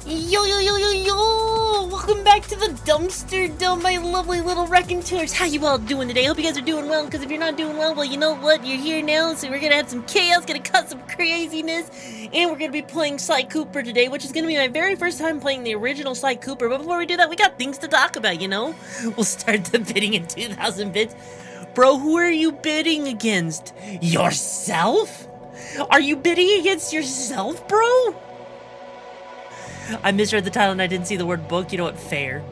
Yo, yo, yo, yo, yo! Welcome back to the dumpster dump, my lovely little raconteurs. How you all doing today? Hope you guys are doing well, because if you're not doing well, you know what? You're here now, so we're gonna have some chaos, gonna cut some craziness, and we're gonna be playing Sly Cooper today, which is gonna be my very first time playing the original Sly Cooper. But before we do that, we got things to talk about, you know? We'll start the bidding in 2,000 bits. Bro, who are you bidding against? Yourself? Are you bidding against yourself, bro? I misread the title and I didn't see the word book. You know what? Fair.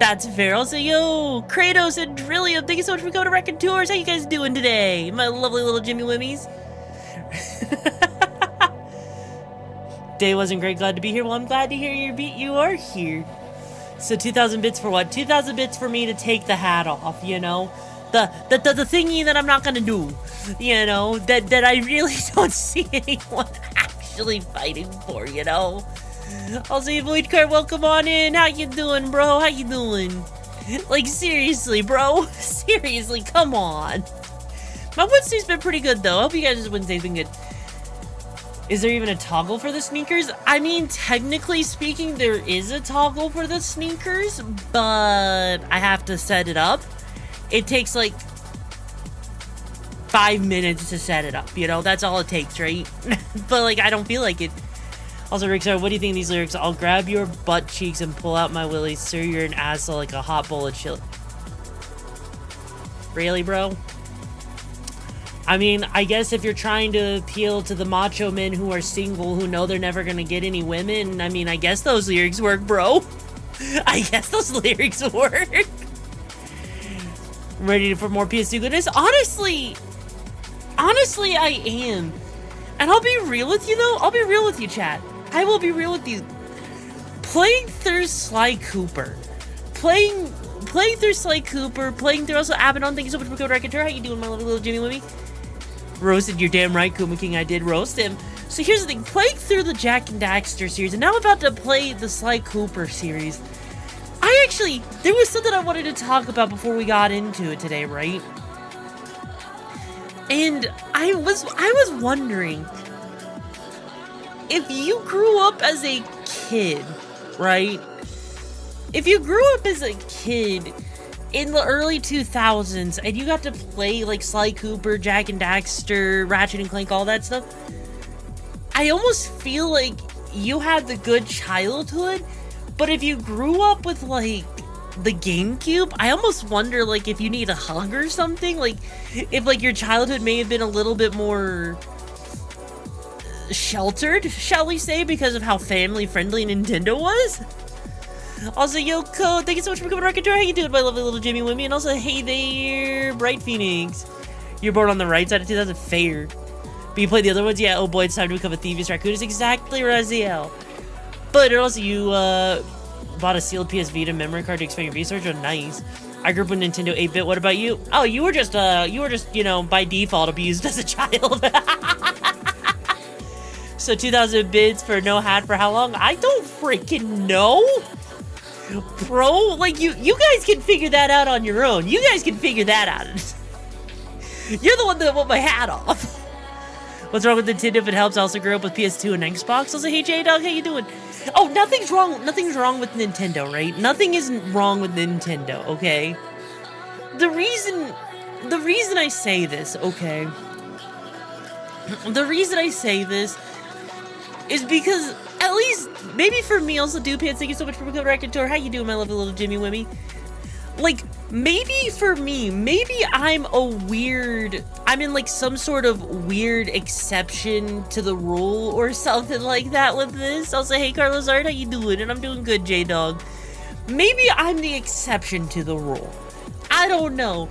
That's fair. Also, yo, Kratos and Drillium, thank you so much for coming to Raconteurs. How you guys doing today? My lovely little Jimmy Wimmies. Day wasn't great. Glad to be here. Well, I'm glad to hear your beat. You are here. So 2,000 bits for what? 2,000 bits for me to take the hat off, you know? The thingy that I'm not gonna do. You know? That I really don't see anyone actually fighting for, you know? Also, Void Card, welcome on in. How you doing, bro? How you doing? Like, seriously, bro? Seriously, come on. My Wednesday's been pretty good, though. I hope you guys' Wednesday's been good. Is there even a toggle for the sneakers? I mean, technically speaking, there is a toggle for the sneakers, but I have to set it up. It takes, like, 5 minutes to set it up, you know? That's all it takes, right? But, like, I don't feel like it. Also, RIXARA, what do you think of these lyrics? I'll grab your butt cheeks and pull out my willies. Sir, you're an asshole like a hot bowl of chili. Really, bro? I mean, I guess if you're trying to appeal to the macho men who are single, who know they're never gonna get any women, I mean, I guess those lyrics work, bro. I guess those lyrics work. Ready for more PS2 goodness? Honestly, I am. And I'll be real with you, though. I'll be real with you, chat. I will be real with you. playing through Sly Cooper. Playing through Sly Cooper, playing through also Abaddon. Thank you so much for coming, Raconteur. How you doing, my lovely little Jimmy Wimmy? Roasted, you're damn right, Kuma King, I did roast him. So here's the thing, playing through the Jak and Daxter series, and now I'm about to play the Sly Cooper series. There was something I wanted to talk about before we got into it today, right? And I was wondering, if you grew up as a kid, right? If you grew up as a kid in the early 2000s and you got to play like Sly Cooper, Jak and Daxter, Ratchet and Clank, all that stuff, I almost feel like you had the good childhood. But if you grew up with like the GameCube, I almost wonder like if you need a hug or something, like if like your childhood may have been a little bit more sheltered, shall we say, because of how family friendly Nintendo was. Also, Yoko, thank you so much for coming to Raconteur. How you doing, my lovely little Jimmy Wimmy? And also, hey there, Bright Phoenix. You're born on the right side of 2000, fair. But you played the other ones? Yeah, oh boy, it's time to become a thievius raccoon. It's exactly Raziel. But also, you bought a sealed PS Vita memory card to expand your research? Oh, nice. I grew up with Nintendo 8-bit. What about you? Oh, you were just, you know, by default abused as a child. So 2000 bits for no hat for how long? I don't freaking know. Bro, like, you guys can figure that out on your own. You guys can figure that out. You're the one that want my hat off. What's wrong with Nintendo if it helps? I also grew up with PS2 and Xbox. Also, hey J-Dog, how you doing? Oh, nothing's wrong with Nintendo, right? Nothing isn't wrong with Nintendo, okay? The reason I say this, okay? The reason I say this is because, at least, maybe for me, also, Dupants, thank you so much for becoming Raconteur. How you doing, my lovely little Jimmy Wimmy? Like, maybe for me, maybe I'm in like some sort of weird exception to the rule or something like that with this. Also, hey Carlos Art, how you doing? And I'm doing good, J-Dog. Maybe I'm the exception to the rule. I don't know.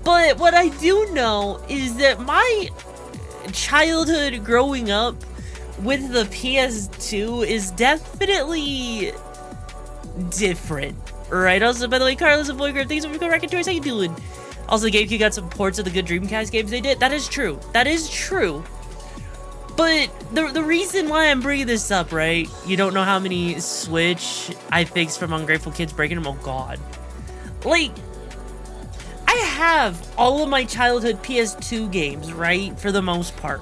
But what I do know is that my childhood growing up with the PS2 is definitely different. Right, also, by the way, Carlos and Voygrip, thanks so much for coming, Raconteur. How you doing? Also, the GameCube got some ports of the good Dreamcast games they did. That is true. That is true. But the reason why I'm bringing this up, right? You don't know how many Switch I fixed from ungrateful kids breaking them? Oh, God. Like, I have all of my childhood PS2 games, right? For the most part.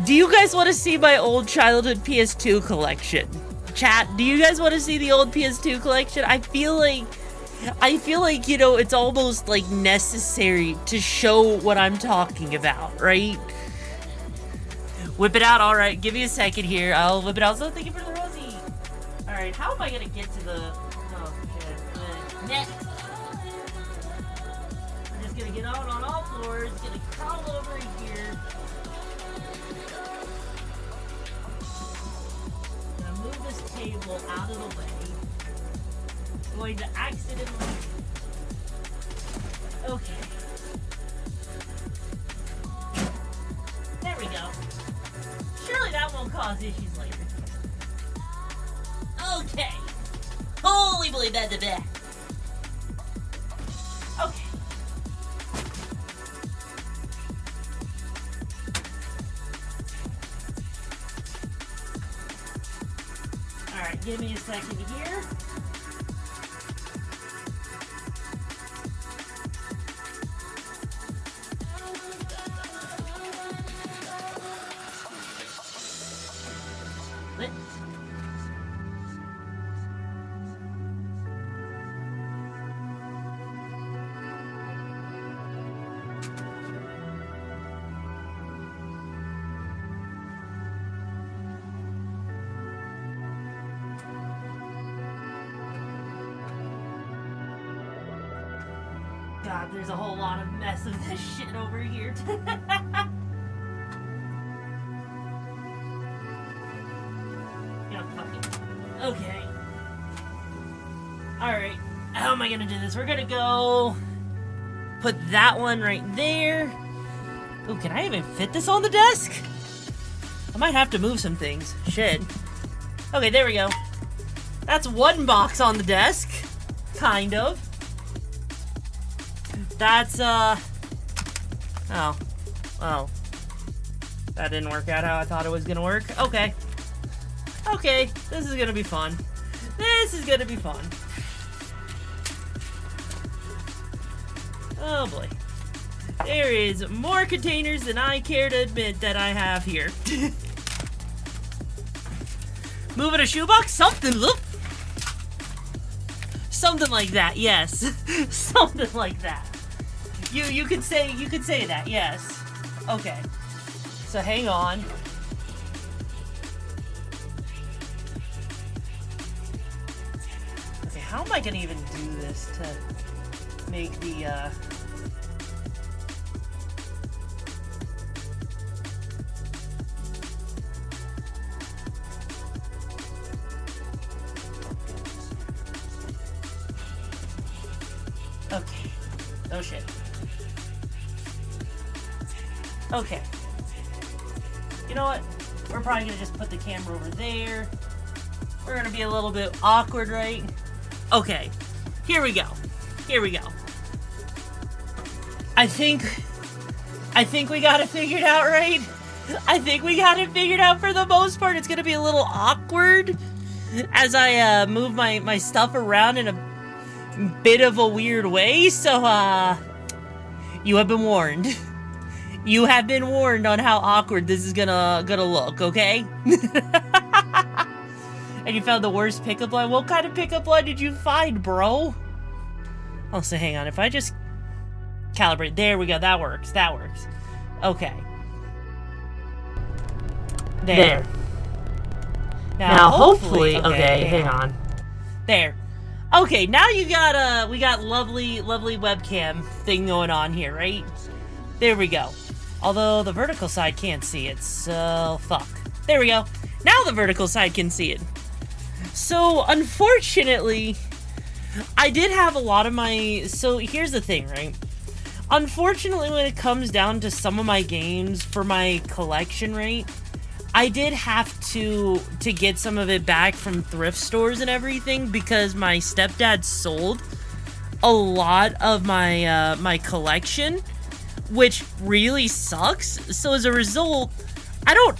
Do you guys want to see my old childhood PS2 collection? Chat, do you guys want to see the old PS2 collection? I feel like, you know, it's almost like necessary to show what I'm talking about, right? Whip it out, alright, give me a second here, I'll whip it out. So thank you for the Rosie. Alright, how am I gonna get to the, oh shit, net. I'm just gonna get out on all floors, gonna crawl over here. This table out of the way. Going to accidentally. Okay. There we go. Surely that won't cause issues later. Okay. Holy moly, bad to bad. Okay. Alright, give me a second here. What? God, there's a whole lot of mess of this shit over here. Yeah, fuck it. Okay. Alright. How am I gonna do this? We're gonna go put that one right there. Oh, can I even fit this on the desk? I might have to move some things. Shit. Okay, there we go. That's one box on the desk. Kind of. That's, oh. Well. That didn't work out how I thought it was gonna work. Okay. Okay, this is gonna be fun. This is gonna be fun. Oh boy. There is more containers than I care to admit that I have here. Moving a shoebox? Something, look. Something like that, yes. Something like that. You could say that, yes. Okay. So hang on. Okay, how am I gonna even do this to make the Okay. Oh shit. Okay. You know what? We're probably gonna just put the camera over there. We're gonna be a little bit awkward, right? Okay. Here we go. Here we go. I think we got it figured out, right? I think we got it figured out for the most part. It's gonna be a little awkward as I move my stuff around in a bit of a weird way, so you have been warned. You have been warned on how awkward this is gonna look, okay? And you found the worst pickup line? What kind of pickup line did you find, bro? Oh, so hang on, if I just calibrate, there we go, that works, that works. Okay. There. Now hopefully, okay, hang on. There. Okay, now you got we got lovely webcam thing going on here, right? There we go. Although the vertical side can't see it, so fuck. There we go. Now the vertical side can see it. So unfortunately, I did have a lot of my, so here's the thing, right? Unfortunately, when it comes down to some of my games for my collection, right? I did have to get some of it back from thrift stores and everything because my stepdad sold a lot of my my collection, which really sucks. So as a result, I don't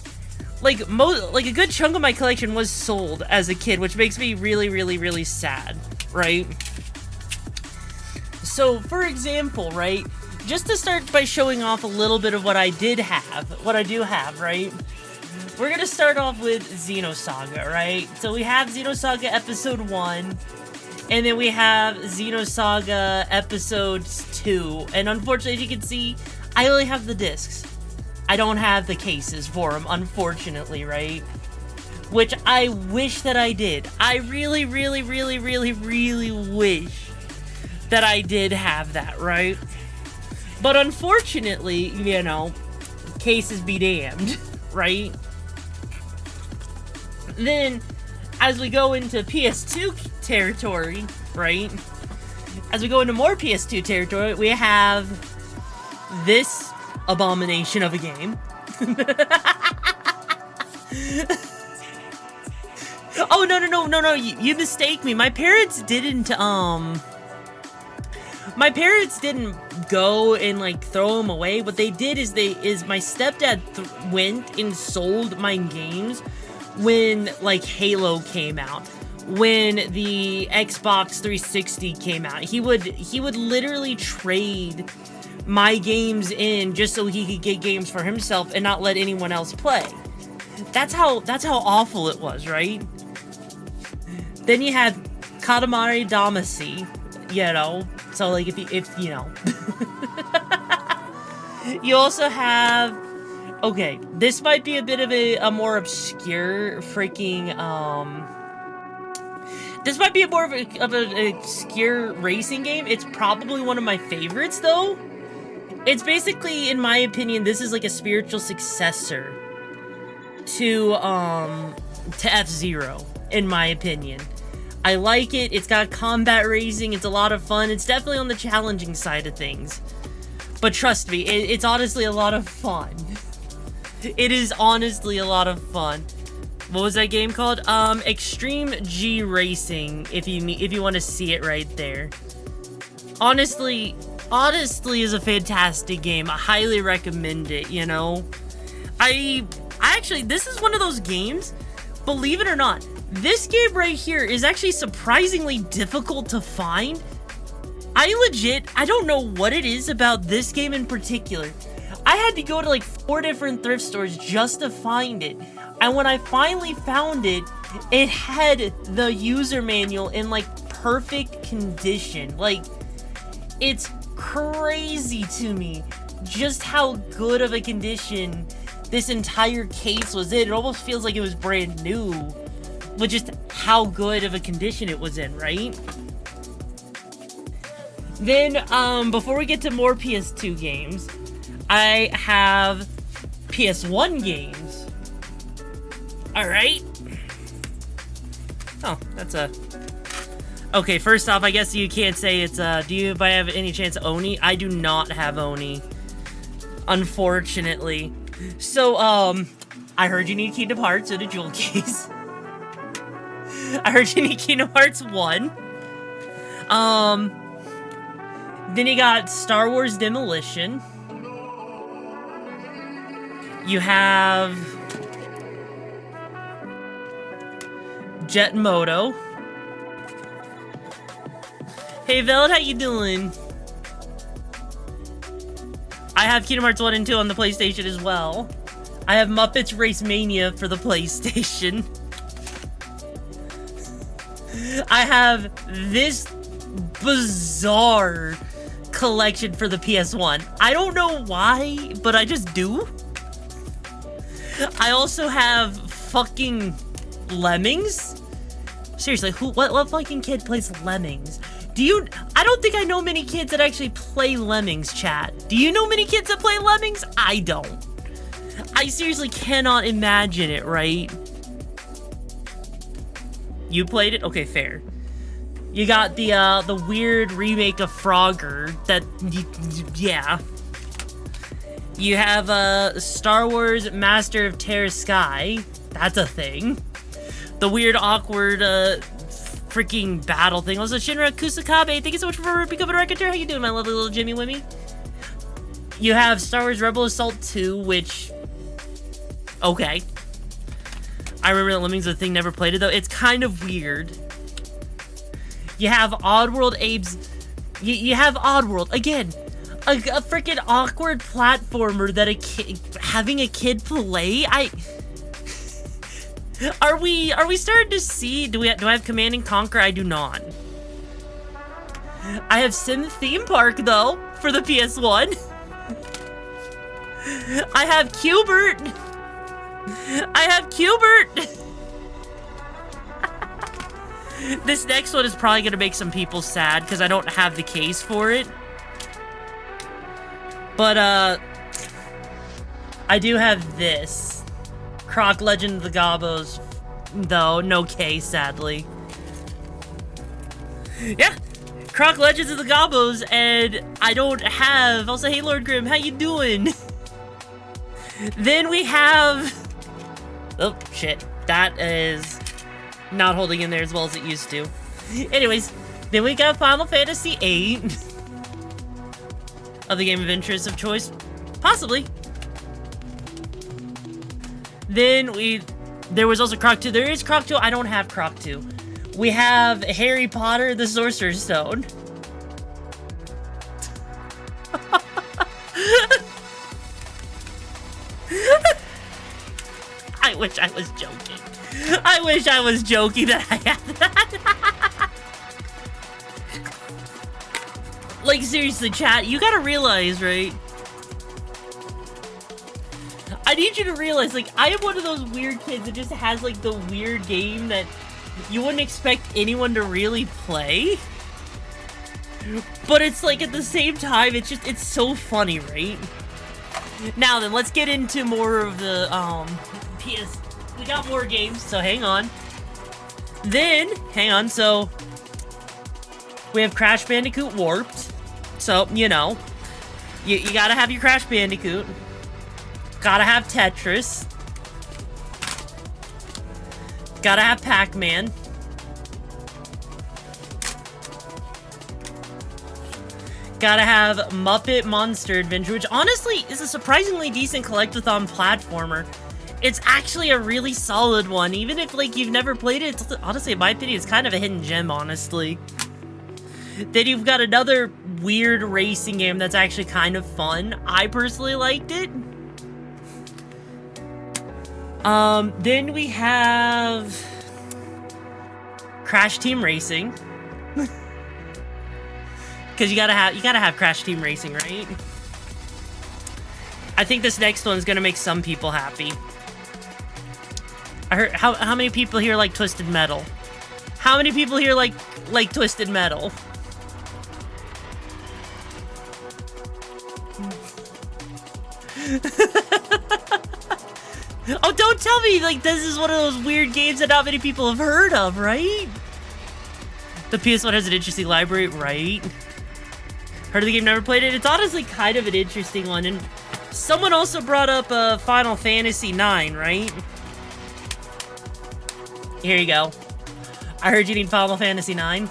like a good chunk of my collection was sold as a kid, which makes me really sad, right? So for example, right, just to start by showing off a little bit of what I do have, right? We're gonna start off with Xenosaga, right? So we have Xenosaga Episode 1, and then we have Xenosaga Episodes 2, and unfortunately, as you can see, I only have the discs. I don't have the cases for them, unfortunately, right? Which I wish that I did. I really wish that I did have that, right? But unfortunately, you know, cases be damned, right? Then, as we go into PS2 territory, right? As we go into more PS2 territory, we have this abomination of a game. Oh, no, you mistake me. My parents didn't go and, like, throw them away. What they did is my stepdad went and sold my games when, like, Halo came out, when the Xbox 360 came out. He would literally trade my games in just so he could get games for himself and not let anyone else play. That's how awful it was, right? Then you had Katamari Damacy, you know, so, like, if you know. You also have, okay, this might be a bit of a more obscure freaking, this might be more of an obscure racing game. It's probably one of my favorites, though. It's basically, in my opinion, this is like a spiritual successor to F-Zero, in my opinion. I like it. It's got combat racing. It's a lot of fun. It's definitely on the challenging side of things. But trust me, it's honestly a lot of fun. It is honestly a lot of fun. What was that game called? Extreme G Racing, if you want to see it right there. Honestly is a fantastic game. I highly recommend it, you know. I actually, this is one of those games, believe it or not, this game right here is actually surprisingly difficult to find. I don't know what it is about this game in particular. I had to go to like 4 different thrift stores just to find it. And when I finally found it, it had the user manual in like perfect condition. Like, it's crazy to me just how good of a condition this entire case was in. It almost feels like it was brand new with just how good of a condition it was in, right? Then, before we get to more PS2 games, I have PS1 games. Alright. Oh, that's a... Okay, first off, I guess you can't say it's, do you by have any chance Oni? I do not have Oni. Unfortunately. So, I heard you need Kingdom Hearts in a jewel case. I heard you need Kingdom Hearts 1. Then you got Star Wars Demolition. You have Jet Moto. Hey Veld, how you doing? I have Kingdom Hearts 1 and 2 on the PlayStation as well. I have Muppets Race Mania for the PlayStation. I have this bizarre collection for the PS1. I don't know why, but I just do. I also have fucking Lemmings. Seriously, what fucking kid plays Lemmings? I don't think I know many kids that actually play Lemmings, chat. Do you know many kids that play Lemmings? I don't. I seriously cannot imagine it, right? You played it? Okay, fair. You got the weird remake of Frogger that, yeah. You have, Star Wars Master of Terra Sky. That's a thing. The weird, awkward, freaking battle thing. Also, Shinra Kusakabe, thank you so much for becoming a racketeer. How you doing, my lovely little Jimmy Wimmy? You have Star Wars Rebel Assault 2, which... Okay. I remember that Lemmings was a thing, never played it, though. It's kind of weird. You have Oddworld Abe's... You have Oddworld. Again, a freaking awkward platformer that having a kid play? Are we starting to see... Do I have Command and Conquer? I do not. I have Sim Theme Park, though, for the PS1. I have Q*bert. I have Q*bert. This next one is probably going to make some people sad because I don't have the case for it. But, I do have this. Croc Legend of the Gobos, though, no case, sadly. Yeah, Croc Legends of the Gobos, and I don't have... Also, hey, Lord Grim, how you doing? Then we have... Oh, shit. That is not holding in there as well as it used to. Anyways, then we got Final Fantasy VIII. Of the game of interest of choice. Possibly. Then there was also Croc 2. There is Croc 2. I don't have Croc 2. We have Harry Potter, the Sorcerer's Stone. I wish I was joking. I wish I was joking that I had that. Like, seriously, chat, you gotta realize, right? I need you to realize, like, I am one of those weird kids that just has, like, the weird game that you wouldn't expect anyone to really play. But it's, like, at the same time, it's so funny, right? Now then, let's get into more of the, PS... We got more games, so hang on. Then, hang on, so... We have Crash Bandicoot Warped. So, you know. You gotta have your Crash Bandicoot. Gotta have Tetris. Gotta have Pac-Man. Gotta have Muppet Monster Adventure, which honestly is a surprisingly decent collectathon platformer. It's actually a really solid one, even if like you've never played it. It's, honestly, in my opinion, it's kind of a hidden gem, honestly. Then you've got another weird racing game that's actually kind of fun. I personally liked it. Then we have Crash Team Racing. Because you gotta have Crash Team Racing, right? I think this next one's gonna make some people happy. I heard how many people here like Twisted Metal? How many people here like Twisted Metal? Oh, don't tell me like this is one of those weird games that not many people have heard of, right? The PS1 has an interesting library, right? Heard of the game, never played it. It's honestly kind of an interesting one. And someone also brought up Final Fantasy IX, right? Here you go. I heard you need Final Fantasy IX.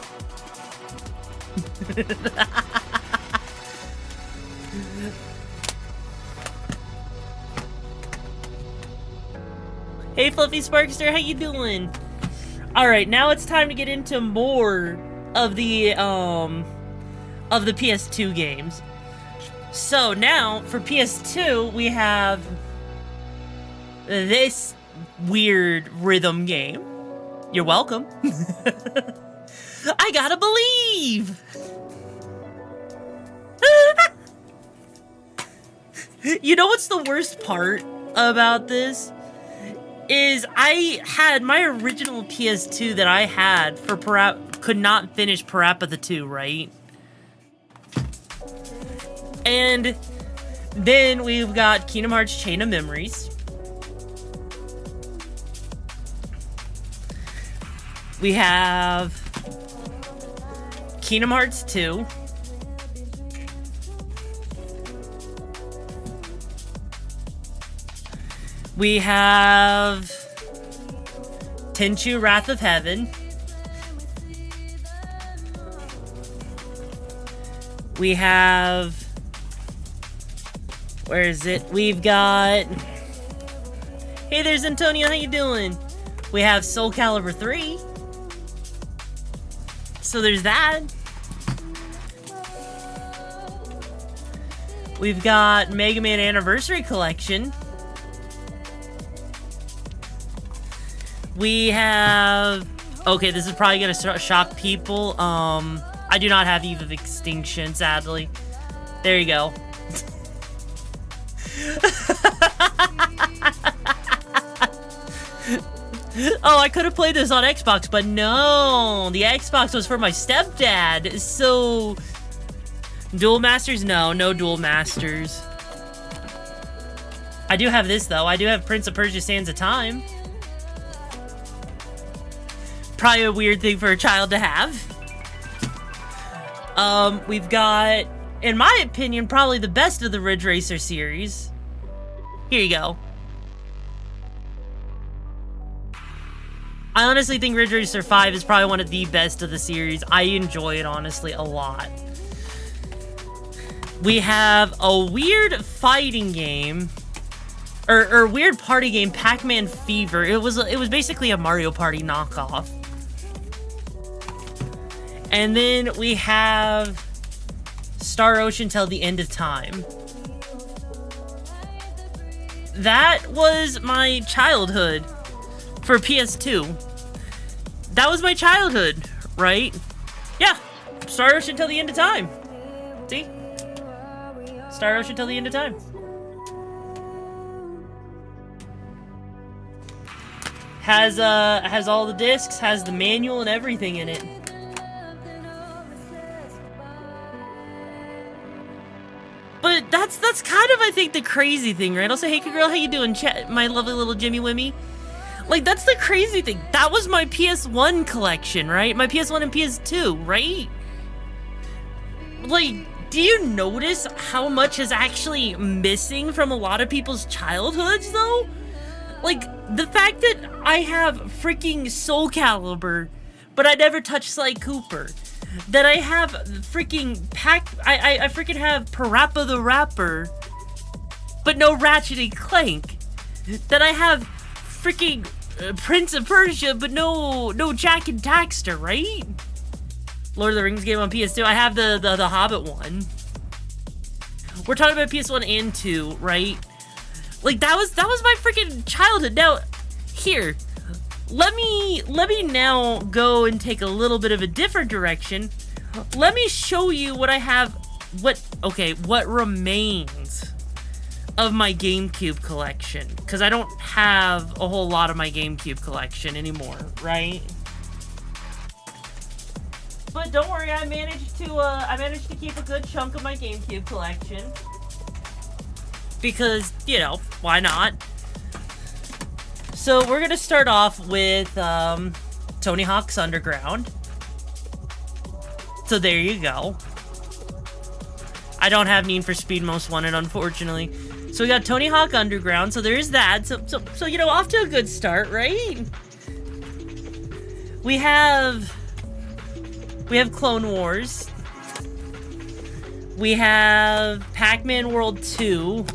Hey, Fluffy Sparkster, how you doing? All right, now it's time to get into more of the PS2 games. So now for PS2, we have this weird rhythm game. You're welcome. I gotta believe. You know what's the worst part about this? Is I had my original PS2 that I had for could not finish Parappa the 2, right? And then we've got Kingdom Hearts Chain of Memories. We have Kingdom Hearts 2. We have Tenchu Wrath of Heaven. We have... Where is it? We've got... Hey, there's Antonio, how you doing? We have Soul Calibur 3. So there's that. We've got Mega Man Anniversary Collection. We have... Okay, this is probably gonna shock people. I do not have Eve of Extinction, sadly. There you go. Oh, I could have played this on Xbox, but no. The Xbox was for my stepdad, so... Dual Masters? No, no Dual Masters. I do have this, though. I do have Prince of Persia Sands of Time. Probably a weird thing for a child to have. We've got, in my opinion, probably the best of the Ridge Racer series. Here you go. I honestly think Ridge Racer 5 is probably one of the best of the series. I enjoy it, honestly, a lot. We have a weird fighting game, or weird party game, Pac-Man Fever. It was basically a Mario Party knockoff. And then we have Star Ocean Till the End of Time. That was my childhood for PS2. That was my childhood, right? Yeah, Star Ocean Till the End of Time. See? Star Ocean Till the End of Time. Has all the discs, has the manual and everything in it. But that's kind of, I think, the crazy thing, right? I'll say, hey, girl, how you doing, my lovely little Jimmy Wimmy? Like, that's the crazy thing. That was my PS1 collection, right? My PS1 and PS2, right? Like, do you notice how much is actually missing from a lot of people's childhoods, though? Like, the fact that I have freaking Soul Calibur, but I never touched Sly Cooper. That I have freaking I freaking have Parappa the Rapper, but no Ratchet and Clank. That I have freaking Prince of Persia, but no Jack and Daxter, right? Lord of the Rings game on PS2. I have the Hobbit one. We're talking about PS1 and 2, right? Like, that was my freaking childhood. Now, here, let me now go and take a little bit of a different direction. Let me show you what I have, what remains of my GameCube collection. Because I don't have a whole lot of my GameCube collection anymore, right? But don't worry, I managed to keep a good chunk of my GameCube collection. Because, you know, why not? So we're gonna start off with Tony Hawk's Underground. So there you go. I don't have Need for Speed Most Wanted, unfortunately. So we got Tony Hawk Underground. So there's that. So you know, off to a good start, right? We have Clone Wars. We have Pac-Man World 2.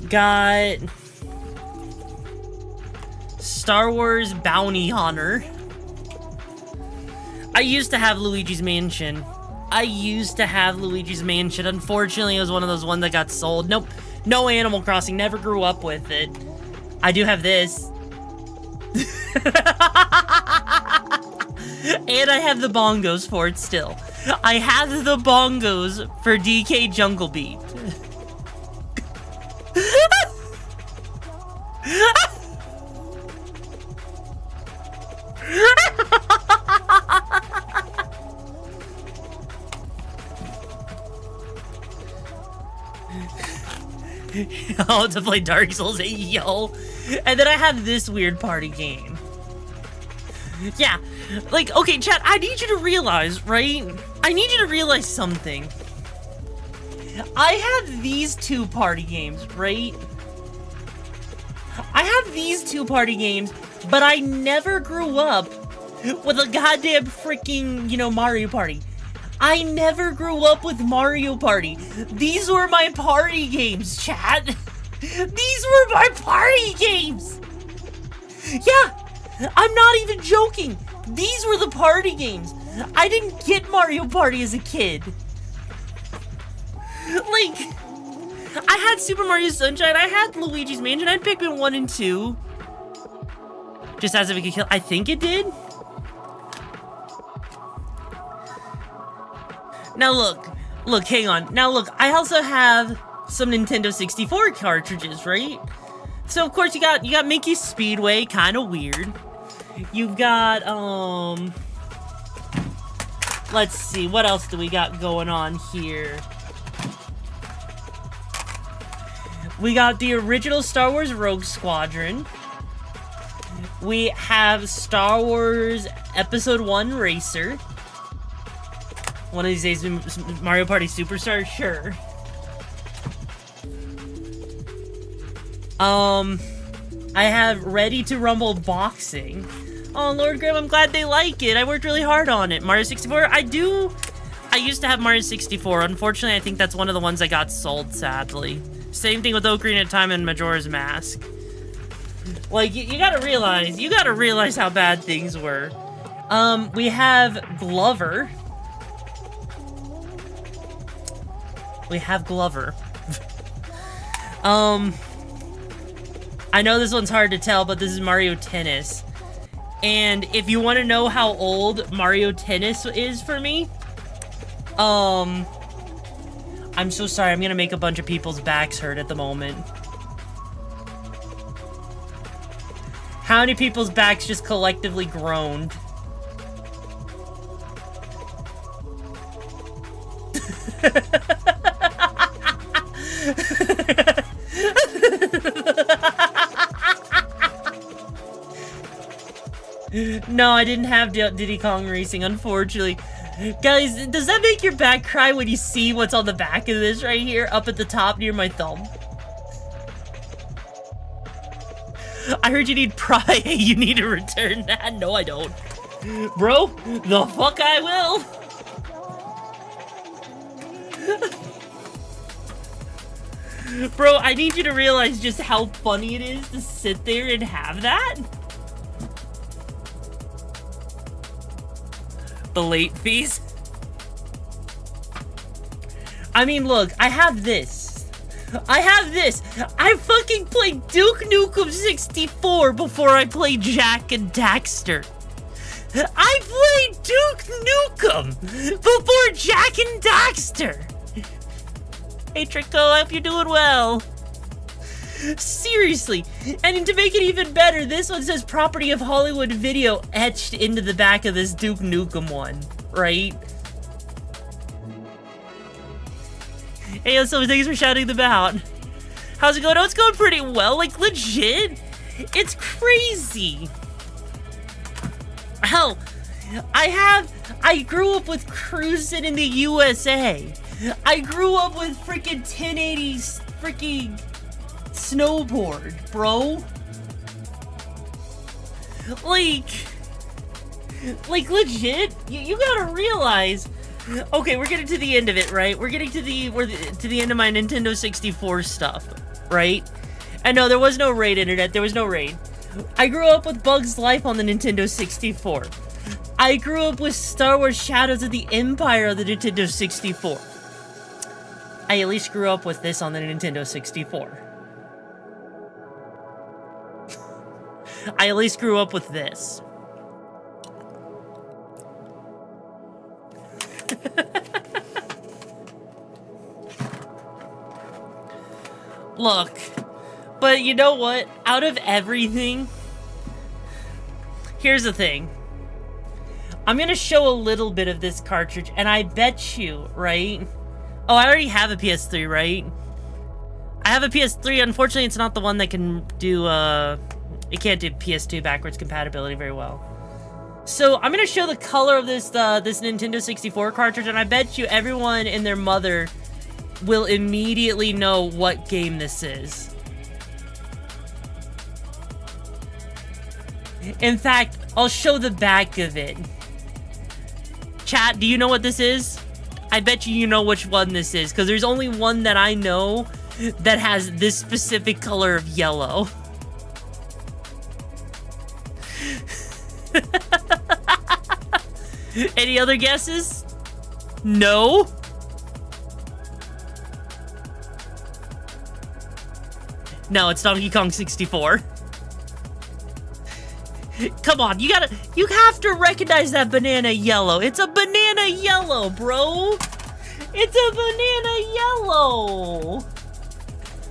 Got Star Wars Bounty Hunter. I used to have Luigi's Mansion. Unfortunately, it was one of those ones that got sold. Nope. No Animal Crossing. Never grew up with it. I do have this. And I have the bongos for it still. I have the bongos for DK Jungle Beat. Oh, to play Dark Souls, yo. And then I have this weird party game. Yeah, like, okay, chat, I need you to realize, right? I need you to realize something. I have these two party games, right? I have these two party games, but I never grew up with a goddamn freaking, you know, Mario Party. I never grew up with Mario Party. These were my party games, chat. These were my party games. Yeah, I'm not even joking. These were the party games. I didn't get Mario Party as a kid. Like, I had Super Mario Sunshine, I had Luigi's Mansion, I had Pikmin 1 and 2. Just as if it could kill. I think it did. Now look, hang on. Now look, I also have some Nintendo 64 cartridges, right? So of course you got Mickey's Speedway, kind of weird. You've got let's see, what else do we got going on here? We got the original Star Wars Rogue Squadron. We have Star Wars Episode 1 Racer. One of these days, Mario Party Superstar? Sure. I have Ready to Rumble Boxing. Oh, Lord Graham, I'm glad they like it. I worked really hard on it. Mario 64, I used to have Mario 64. Unfortunately, I think that's one of the ones that got sold, sadly. Same thing with Ocarina of Time and Majora's Mask. Like, you gotta realize how bad things were. We have Glover. I know this one's hard to tell, but this is Mario Tennis. And if you want to know how old Mario Tennis is for me, I'm so sorry, I'm gonna make a bunch of people's backs hurt at the moment. How many people's backs just collectively groaned? No, I didn't have Diddy Kong Racing, unfortunately. Guys, does that make your back cry when you see what's on the back of this right here, up at the top near my thumb? I heard you need pride. You need to return that. No, I don't. Bro, the fuck I will. Bro, I need you to realize just how funny it is to sit there and have that. The late fees. I mean, look, I have this. I fucking played Duke Nukem 64 before I played Jak and Daxter. I played Duke Nukem before Jak and Daxter. Hey, Trico, I hope you're doing well. Seriously, and to make it even better, this one says property of Hollywood Video etched into the back of this Duke Nukem one, right? Hey, so thanks for shouting them out. How's it going? Oh, it's going pretty well, like legit. It's crazy. Hell, I grew up with cruising in the USA. I grew up with freaking 1080s freaking snowboard, bro. Like legit, you gotta realize. Okay, we're getting to the end of it, right? We're getting to the end of my Nintendo 64 stuff, right? And no, there was no raid, internet. There was no raid. I grew up with Bug's Life on the Nintendo 64. I grew up with Star Wars Shadows of the Empire on the Nintendo 64. I at least grew up with this on the Nintendo 64. I at least grew up with this. Look, but you know what? Out of everything, here's the thing. I'm gonna show a little bit of this cartridge, and I bet you, right? Oh, I already have a PS3, right? I have a PS3. Unfortunately, it's not the one that can do, it can't do PS2 backwards compatibility very well. So, I'm gonna show the color of this Nintendo 64 cartridge, and I bet you everyone and their mother will immediately know what game this is. In fact, I'll show the back of it. Chat, do you know what this is? I bet you know which one this is, because there's only one that I know that has this specific color of yellow. Any other guesses? No? No, it's Donkey Kong 64. Come on, you have to recognize that banana yellow. It's a banana yellow, bro. It's a banana yellow.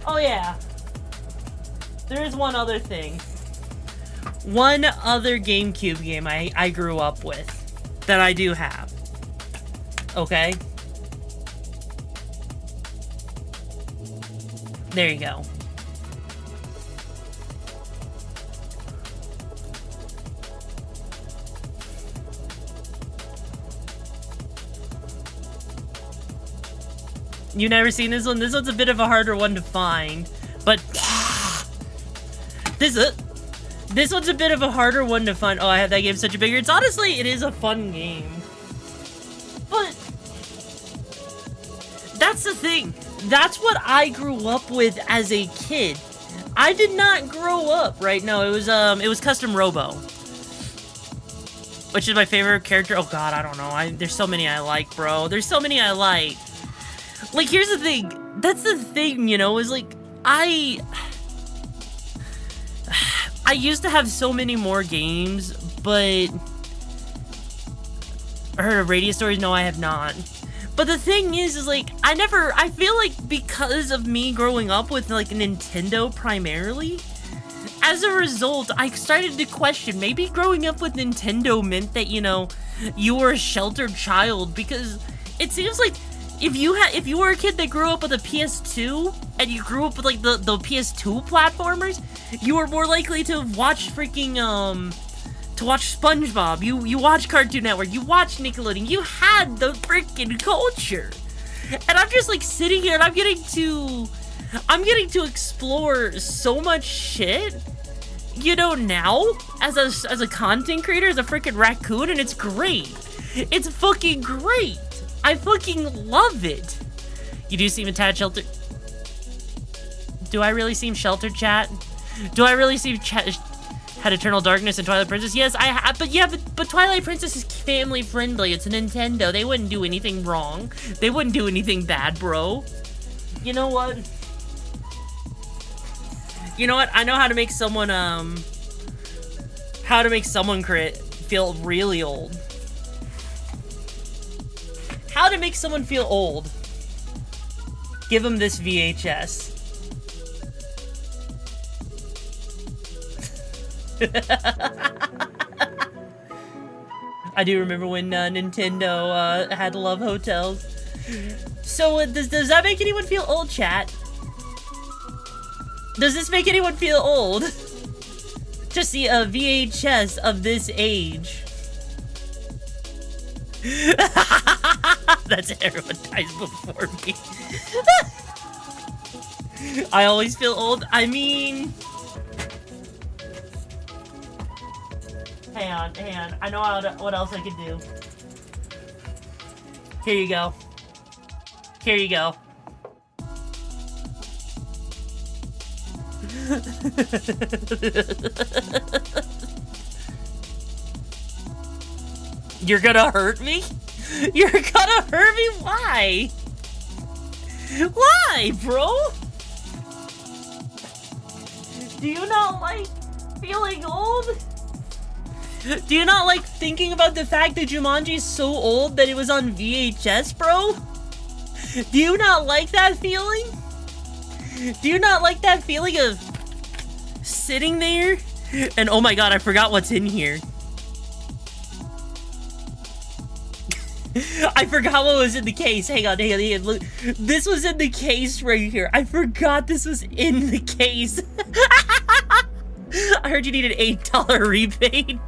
Oh yeah. There is one other thing. One other GameCube game I grew up with that I do have. Okay? There you go. You never seen this one? This one's a bit of a harder one to find, but this one's a bit of a harder one to find. Oh, I have that game such a bigger. It's honestly, it is a fun game, but that's the thing. That's what I grew up with as a kid. I did not grow up, right? No, it was Custom Robo, which is my favorite character. Oh God, I don't know. There's so many I like, bro. There's so many I like. Like, here's the thing. That's the thing, you know, is like, I used to have so many more games, but... Heard of Radio Stories? No, I have not. But the thing is like, I feel like because of me growing up with, like, Nintendo primarily, as a result, I started to question, maybe growing up with Nintendo meant that, you know, you were a sheltered child, because it seems like if you were a kid that grew up with a PS2 and you grew up with like the PS2 platformers, you were more likely to have watched freaking to watch SpongeBob. You watch Cartoon Network. You watch Nickelodeon. You had the freaking culture. And I'm just like sitting here and I'm getting to explore so much shit, you know, now as a content creator, as a freaking raccoon, and it's great. It's fucking great. I fucking love it. You do seem a tad sheltered. Do I really seem sheltered, chat? Do I really seem had Eternal Darkness and Twilight Princess? Yes, I have, but yeah, but Twilight Princess is family friendly. It's a Nintendo. They wouldn't do anything wrong. They wouldn't do anything bad, bro. You know what? You know what? I know how to make someone, feel really old. How to make someone feel old. Give them this VHS. I do remember when Nintendo had Love Hotels. So does that make anyone feel old, chat? Does this make anyone feel old? To see a VHS of this age. That's everyone dies before me. I always feel old. I mean... Hang on. I know what else I could do. Here you go. You're gonna hurt me? You're gonna hurt me? Why? Why, bro? Do you not like feeling old? Do you not like thinking about the fact that Jumanji is so old that it was on VHS, bro? Do you not like that feeling? Do you not like that feeling of sitting there and oh my god, I forgot what's in here. I forgot what was in the case. Hang on. Look, this was in the case right here. I forgot this was in the case. I heard you need an $8 rebate.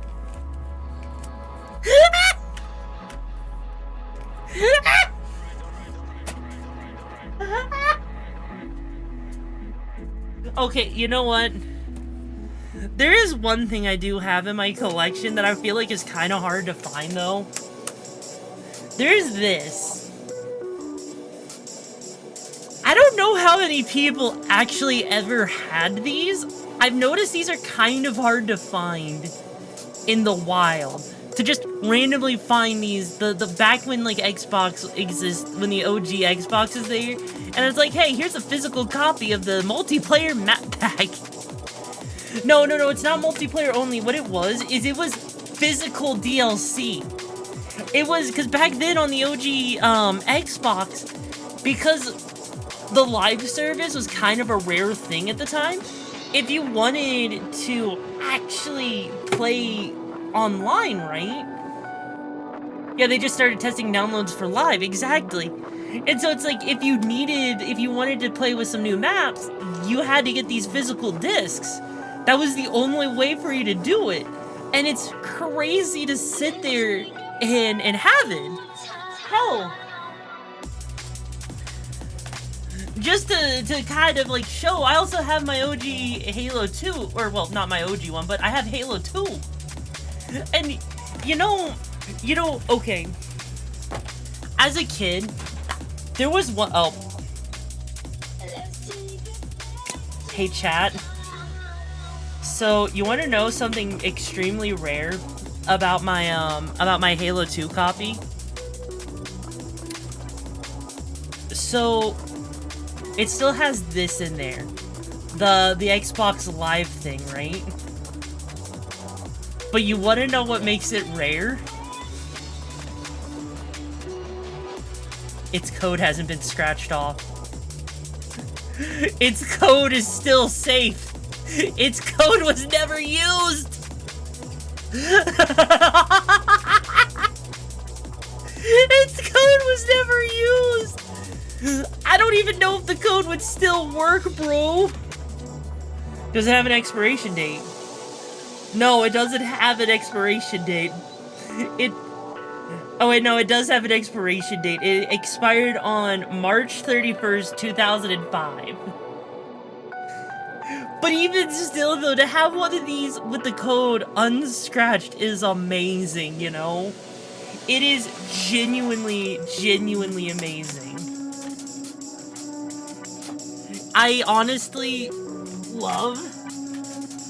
Okay, you know what? There is one thing I do have in my collection that I feel like is kind of hard to find, though. There's this. I don't know how many people actually ever had these. I've noticed these are kind of hard to find in the wild. To just randomly find these, the back when like Xbox exists, when the OG Xbox is there, and it's like, hey, here's a physical copy of the multiplayer map pack. No, it's not multiplayer only. What it was physical DLC. It was, because back then on the OG Xbox, because the live service was kind of a rare thing at the time, if you wanted to actually play online, right? Yeah, they just started testing downloads for live, exactly. And so it's like, if you wanted to play with some new maps, you had to get these physical discs. That was the only way for you to do it. And it's crazy to sit there and have it. Hell. Just to kind of like show, I also have my OG Halo 2, or well, not my OG one, but I have Halo 2. And, you know, okay. As a kid, there was one, oh. Hey, chat. So, you want to know something extremely rare about my Halo 2 copy? So, it still has this in there. The Xbox Live thing, right? But you want to know what makes it rare? Its code hasn't been scratched off. Its code is still safe. Its code was never used. Its code was never used. I don't even know if the code would still work, bro. Does it have an expiration date? No, it doesn't have an expiration date. Oh wait, no, it does have an expiration date. It expired on March 31st, 2005. But even still, though, to have one of these with the code unscratched is amazing, you know? It is genuinely amazing. I honestly love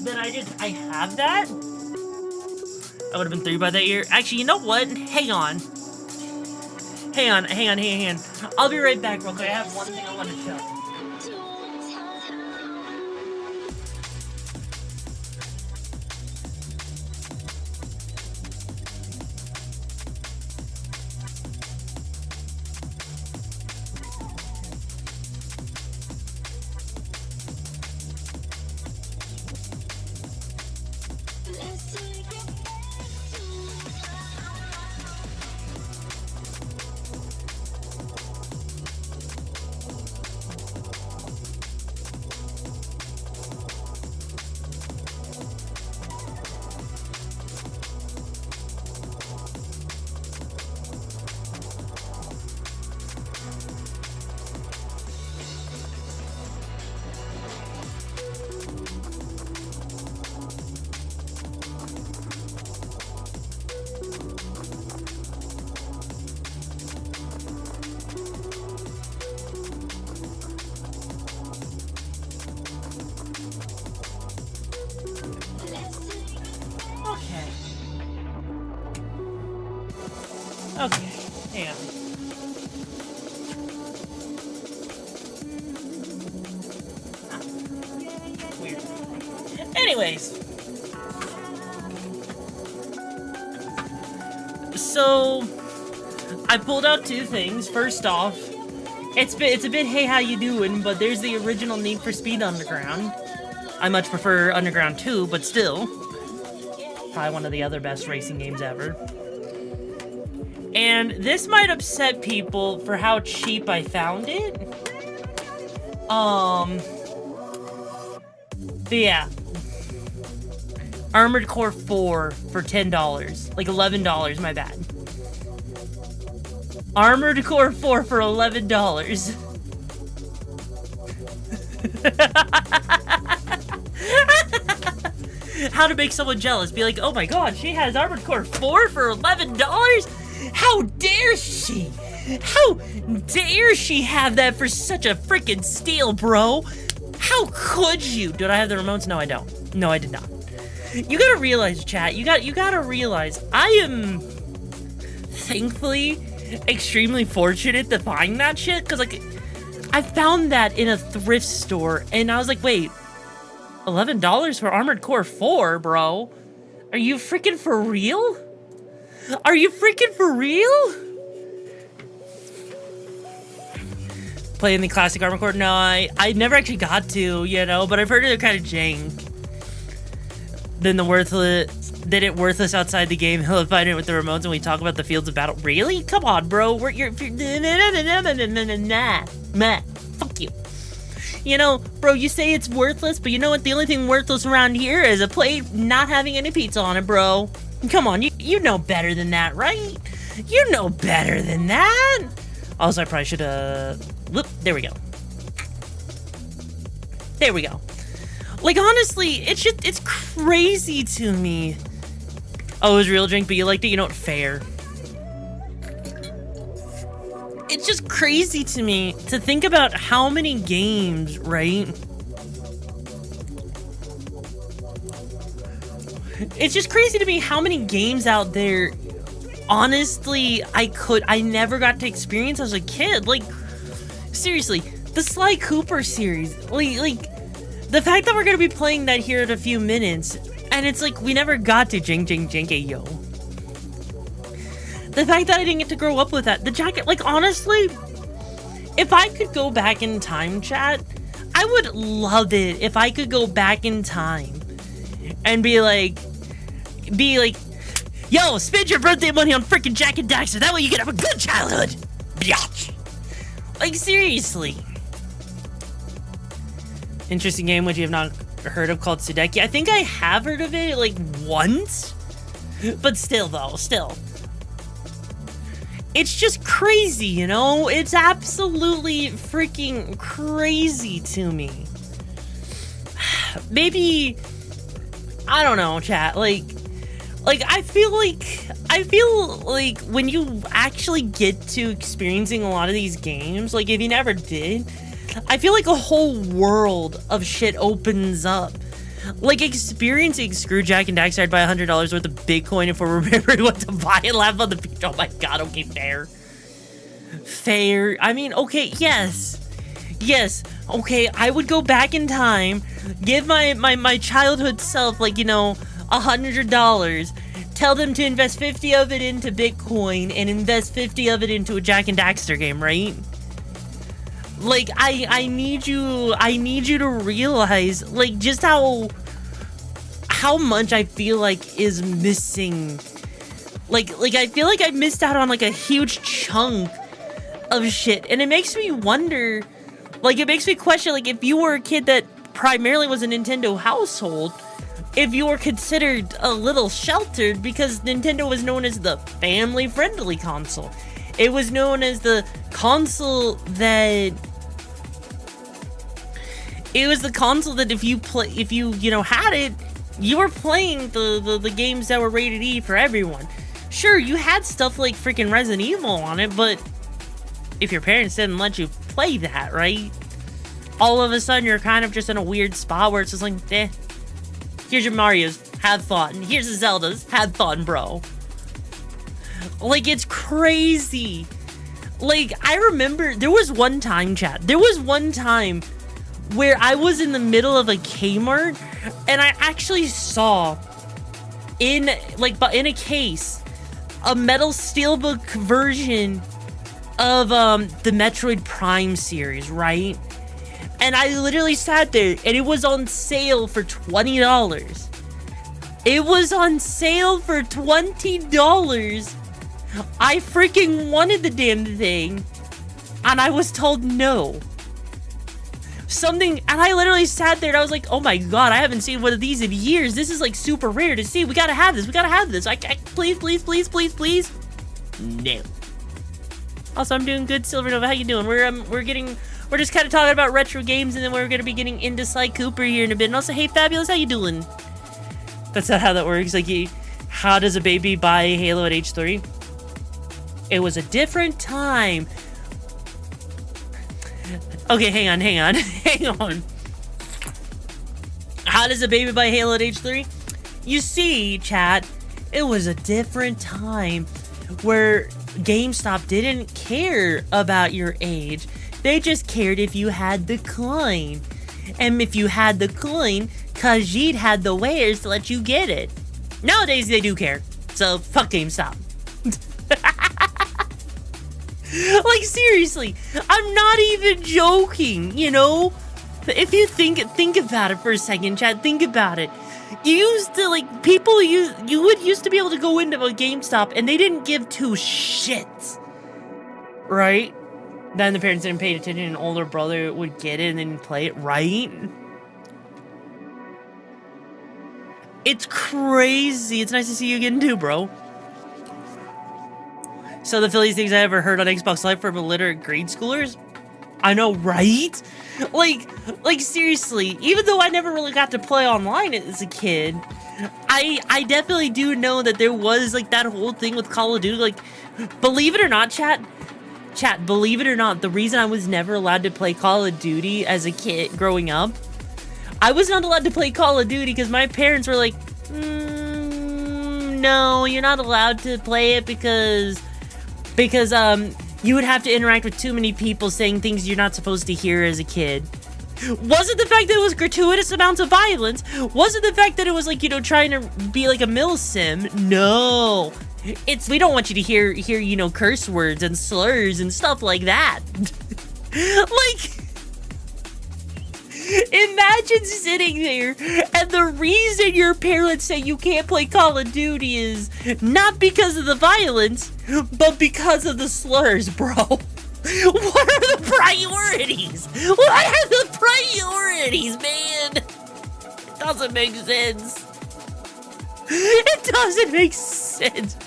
that I have that. I would have been 3 by that year. Actually, you know what? Hang on. I'll be right back real quick. I have one thing I want to show. Okay, hang on. Weird. Anyways. So, I pulled out 2 things. First off, it's a bit hey how you doing, but there's the original Need for Speed Underground. I much prefer Underground 2, but still. Probably one of the other best racing games ever. And this might upset people for how cheap I found it. But yeah. Armored Core 4 for $10. Like $11, my bad. Armored Core 4 for $11. How to make someone jealous. Be like, oh my god, she has Armored Core 4 for $11? How dare she? How dare she have that for such a freaking steal, bro? How could you? Did I have the remotes? No, I don't. No, I did not. You gotta realize, chat, you gotta realize, I am thankfully extremely fortunate to find that shit, because, like, I found that in a thrift store, and I was like, wait, $11 for Armored Core 4, bro? Are you freaking for real? Are you freaking for real? Playing the classic Armored Core? No, I never actually got to, you know, but I've heard they're kind of jank. Then the worthless, did it worthless outside the game. He'll find it with the remotes and we talk about the fields of battle. Really? Come on, bro. Fuck you. You know, bro, you say it's worthless, but you know what? The only thing worthless around here is a plate not having any pizza on it, bro. Come on, you know better than that, right? You know better than that. Also, I probably should whoop, there we go. There we go. Like, honestly, it's crazy to me. Oh, it was real drink, but you liked it, you know what? Fair. It's just crazy to me to think about how many games, right? It's just crazy to me how many games out there, honestly, I never got to experience as a kid. Like, seriously, the Sly Cooper series, like, the fact that we're gonna be playing that here in a few minutes, and it's like, we never got to Jing Jing Jinky Yo. The fact that I didn't get to grow up with that, the jacket, like, honestly, if I could go back in time, chat, I would love it if I could go back in time and be like, yo, spend your birthday money on freaking Jack and Daxter, that way you can have a good childhood, biatch. Like, seriously. Interesting game, which you have not heard of called Sudeki. I think I have heard of it like once, but still though, it's just crazy, you know? It's absolutely freaking crazy to me. Maybe, I don't know, chat, like I feel like when you actually get to experiencing a lot of these games, like if you never did, I feel like a whole world of shit opens up. Like experiencing Screwjack and Daxter, I'd buy $100 worth of Bitcoin if we're remembering what to buy and laugh on the beach. Oh my god, okay, fair. Fair. I mean, okay, yes. Okay, I would go back in time, give my childhood self, like, you know, $100, tell them to invest 50 of it into Bitcoin and invest 50 of it into a Jack and Daxter game, right? Like, I need you to realize, like, just how much I feel like is missing. Like I feel like I missed out on, like, a huge chunk of shit. And it makes me wonder, like, it makes me question, like, if you were a kid that primarily was a Nintendo household, if you were considered a little sheltered, because Nintendo was known as the family-friendly console. It was known as the console that... It was the console that if you had it, you were playing the games that were rated E for everyone. Sure, you had stuff like freaking Resident Evil on it, but if your parents didn't let you play that, right? All of a sudden, you're kind of just in a weird spot where it's just like, eh. Here's your Marios, have fun. Here's the Zeldas, have fun, bro. Like, it's crazy. Like, I remember, there was one time, chat. There was one time where I was in the middle of a Kmart, and I actually saw in a case a metal steelbook version of the Metroid Prime series, right? And I literally sat there, and it was on sale for $20. It was on sale for $20. I freaking wanted the damn thing, and I was told no. And I literally sat there and I was like, oh my god, I haven't seen one of these in years. This is like super rare to see. We gotta have this. Please. No. Also, I'm doing good, Silver Nova. How you doing? We're just kind of talking about retro games, and then we're gonna be getting into Sly Cooper here in a bit. And also, hey Fabulous, how you doing? That's not how that works. Like, how does a baby buy Halo at age 3? It was a different time. Okay, hang on. How does a baby buy Halo at age 3? You see, chat, it was a different time where GameStop didn't care about your age. They just cared if you had the coin. And if you had the coin, Khajiit had the wares to let you get it. Nowadays, they do care. So, fuck GameStop. Like, seriously, I'm not even joking, you know? If you think about it for a second, chat, think about it. You used to, like, you would used to be able to go into a GameStop and they didn't give two shits. Right? Then the parents didn't pay attention and an older brother would get it and then play it, right? It's crazy. It's nice to see you again too, bro. So the Phillies things I ever heard on Xbox Live from illiterate grade schoolers? I know, right? Like seriously, even though I never really got to play online as a kid, I definitely do know that there was like that whole thing with Call of Duty. Like, believe it or not, chat, believe it or not, the reason I was never allowed to play Call of Duty as a kid growing up, I was not allowed to play Call of Duty because my parents were like, no, you're not allowed to play it because you would have to interact with too many people saying things you're not supposed to hear as a kid. Wasn't the fact that it was gratuitous amounts of violence? Wasn't the fact that it was like, you know, trying to be like a milsim? No. It's, we don't want you to hear, you know, curse words and slurs and stuff like that. Like, imagine sitting there and the reason your parents say you can't play Call of Duty is not because of the violence, but because of the slurs, bro. What are the priorities? What are the priorities, man? doesn't make sense. It doesn't make sense.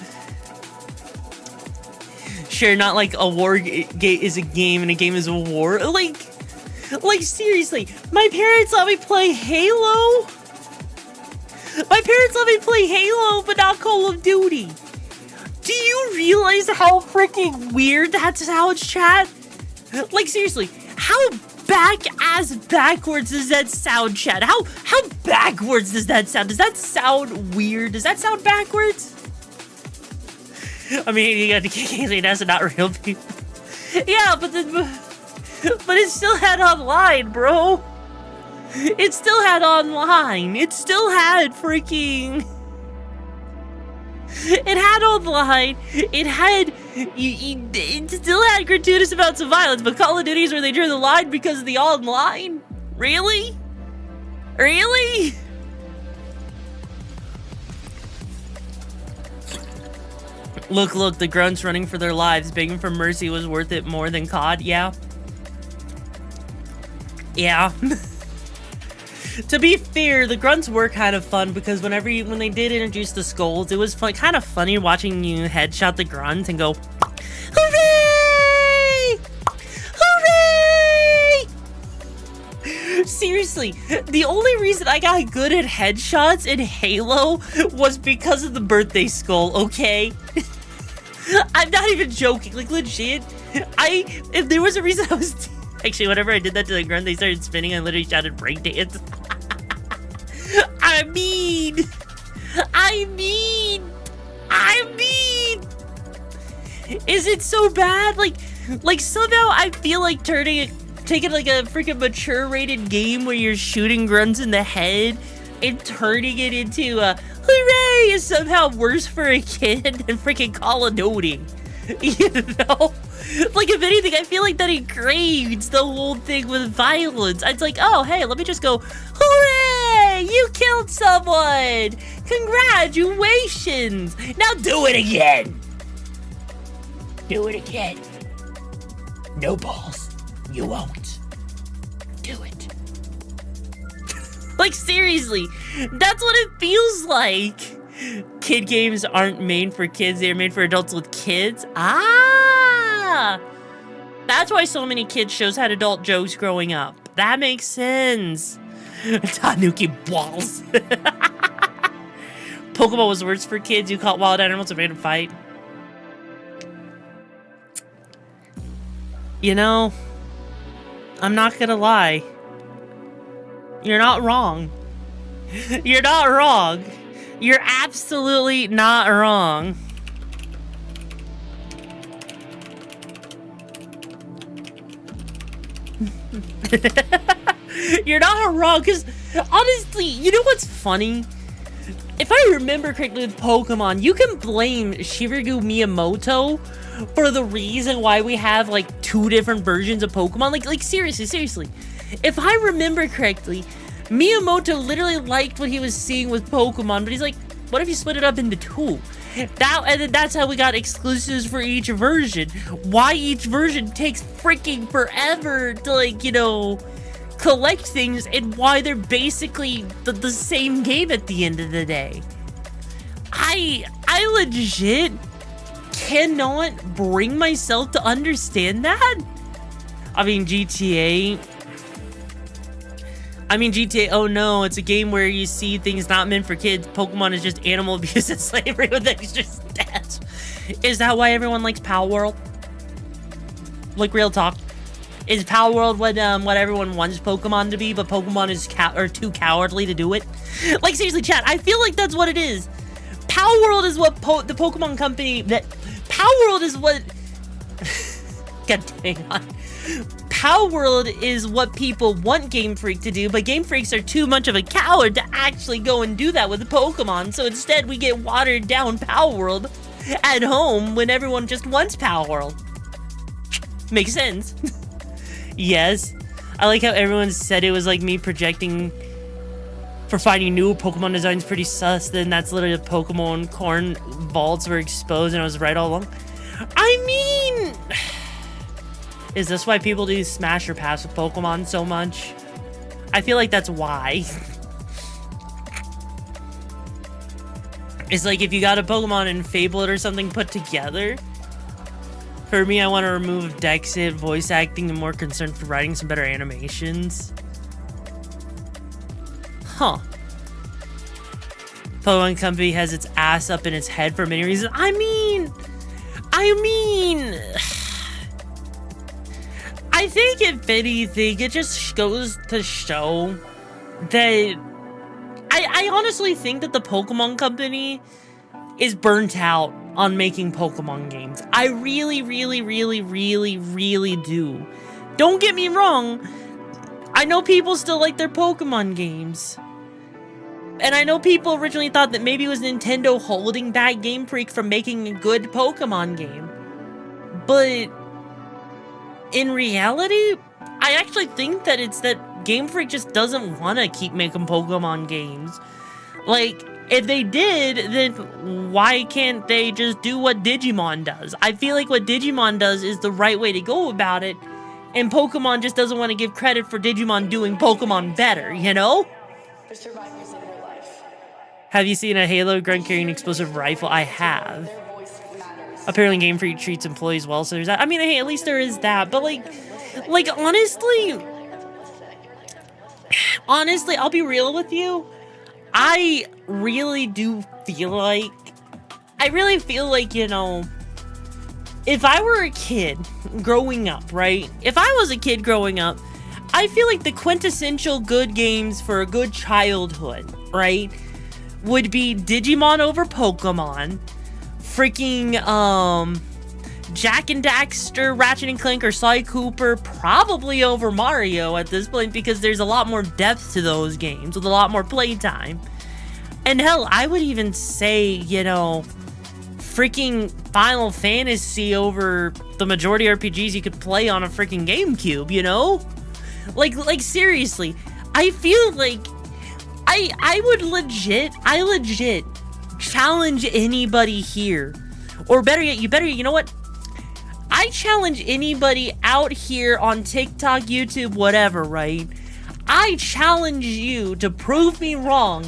Sure, not like a war is a game and a game is a war. Like seriously, my parents let me play Halo. My parents let me play Halo, but not Call of Duty. Do you realize how freaking weird that sounds, chat? Like seriously, how backwards does that sound, chat? How backwards does that sound? Does that sound weird? Does that sound backwards? I mean, you got the KKC, that's not real people. Yeah, but it still had online, bro. It still had online. It still had freaking... It had online. It had... It still had gratuitous amounts of violence, but Call of Duty's where they drew the line because of the online? Really? Really? Look, the grunts running for their lives, begging for mercy was worth it more than COD, yeah? Yeah. To be fair, the grunts were kind of fun because when they did introduce the skulls, it was kind of funny watching you headshot the grunt and go, hooray! Hooray! Seriously, the only reason I got good at headshots in Halo was because of the birthday skull, okay? I'm not even joking, like legit. If there was a reason I was... Actually, whenever I did that to the grunt, they started spinning and literally shouted breakdance. I mean, is it so bad? Like somehow I feel like taking like a freaking mature rated game where you're shooting grunts in the head and turning it into a hooray is somehow worse for a kid than freaking Call of Duty. You know? Like, if anything, I feel like that engrades the whole thing with violence. It's like, oh, hey, let me just go, hooray! You killed someone! Congratulations! Now do it again! Do it again. No balls. You won't. Do it. Like, seriously, that's what it feels like. Kid games aren't made for kids, they're made for adults with kids. Ah! That's why so many kids shows had adult jokes growing up. That makes sense. Tanuki balls. Pokemon was worse for kids. You caught wild animals and made them fight. You know, I'm not gonna lie. You're not wrong. You're not wrong. You're absolutely not wrong. You're not wrong, because honestly, you know what's funny? If I remember correctly with Pokemon, you can blame Shigeru Miyamoto for the reason why we have like 2 different versions of Pokemon. Like seriously. If I remember correctly, Miyamoto literally liked what he was seeing with Pokemon, but he's like, what if you split it up into 2? And then that's how we got exclusives for each version. Why each version takes freaking forever to, like, you know, collect things, and why they're basically the same game at the end of the day. I legit cannot bring myself to understand that. I mean, GTA, oh no, it's a game where you see things not meant for kids. Pokemon is just animal abuse and slavery with extra stats. Is that why everyone likes Pal World? Like, real talk. Is Pal World what everyone wants Pokemon to be, but Pokemon is too cowardly to do it? Like, seriously, chat, I feel like that's what it is. Pal World is what the Pokemon company... Pal World is what... God dang on. Pal World is what people want Game Freak to do, but Game Freaks are too much of a coward to actually go and do that with the Pokemon, so instead we get watered down Pal World at home when everyone just wants Pal World. Makes sense. Yes. I like how everyone said it was like me projecting for finding new Pokemon designs pretty sus, then that's literally the Pokemon corn vaults were exposed and I was right all along. I mean... Is this why people do Smash or Pass with Pokemon so much? I feel like that's why. It's like if you got a Pokemon and Fablet or something put together. For me, I want to remove Dexit, voice acting, and more concerned for writing some better animations. Huh. Pokemon Company has its ass up in its head for many reasons. I mean... I think if anything, it just goes to show that... I honestly think that the Pokemon Company is burnt out on making Pokemon games. I really, really, really, really, really do. Don't get me wrong. I know people still like their Pokemon games. And I know people originally thought that maybe it was Nintendo holding back Game Freak from making a good Pokemon game. But in reality, I actually think that it's that Game Freak just doesn't want to keep making Pokemon games. Like, if they did, then why can't they just do what Digimon does? I feel like what Digimon does is the right way to go about it, and Pokemon just doesn't want to give credit for Digimon doing Pokemon better, you know? Have you seen a Halo grunt carrying an explosive rifle? I have. Apparently Game Freak treats employees well, so there's that. I mean, hey, at least there is that, but like honestly, I'll be real with you. I really feel like, you know, if I were a kid growing up, right? If I was a kid growing up, I feel like the quintessential good games for a good childhood, right, would be Digimon over Pokemon, freaking, Jak and Daxter, Ratchet and Clank, or Sly Cooper, probably over Mario at this point, because there's a lot more depth to those games with a lot more playtime. And hell, I would even say, you know, freaking Final Fantasy over the majority RPGs you could play on a freaking GameCube, you know? Like seriously, I feel like I legit challenge anybody here, or better yet, you know what? I challenge anybody out here on TikTok, YouTube, whatever, right? I challenge you to prove me wrong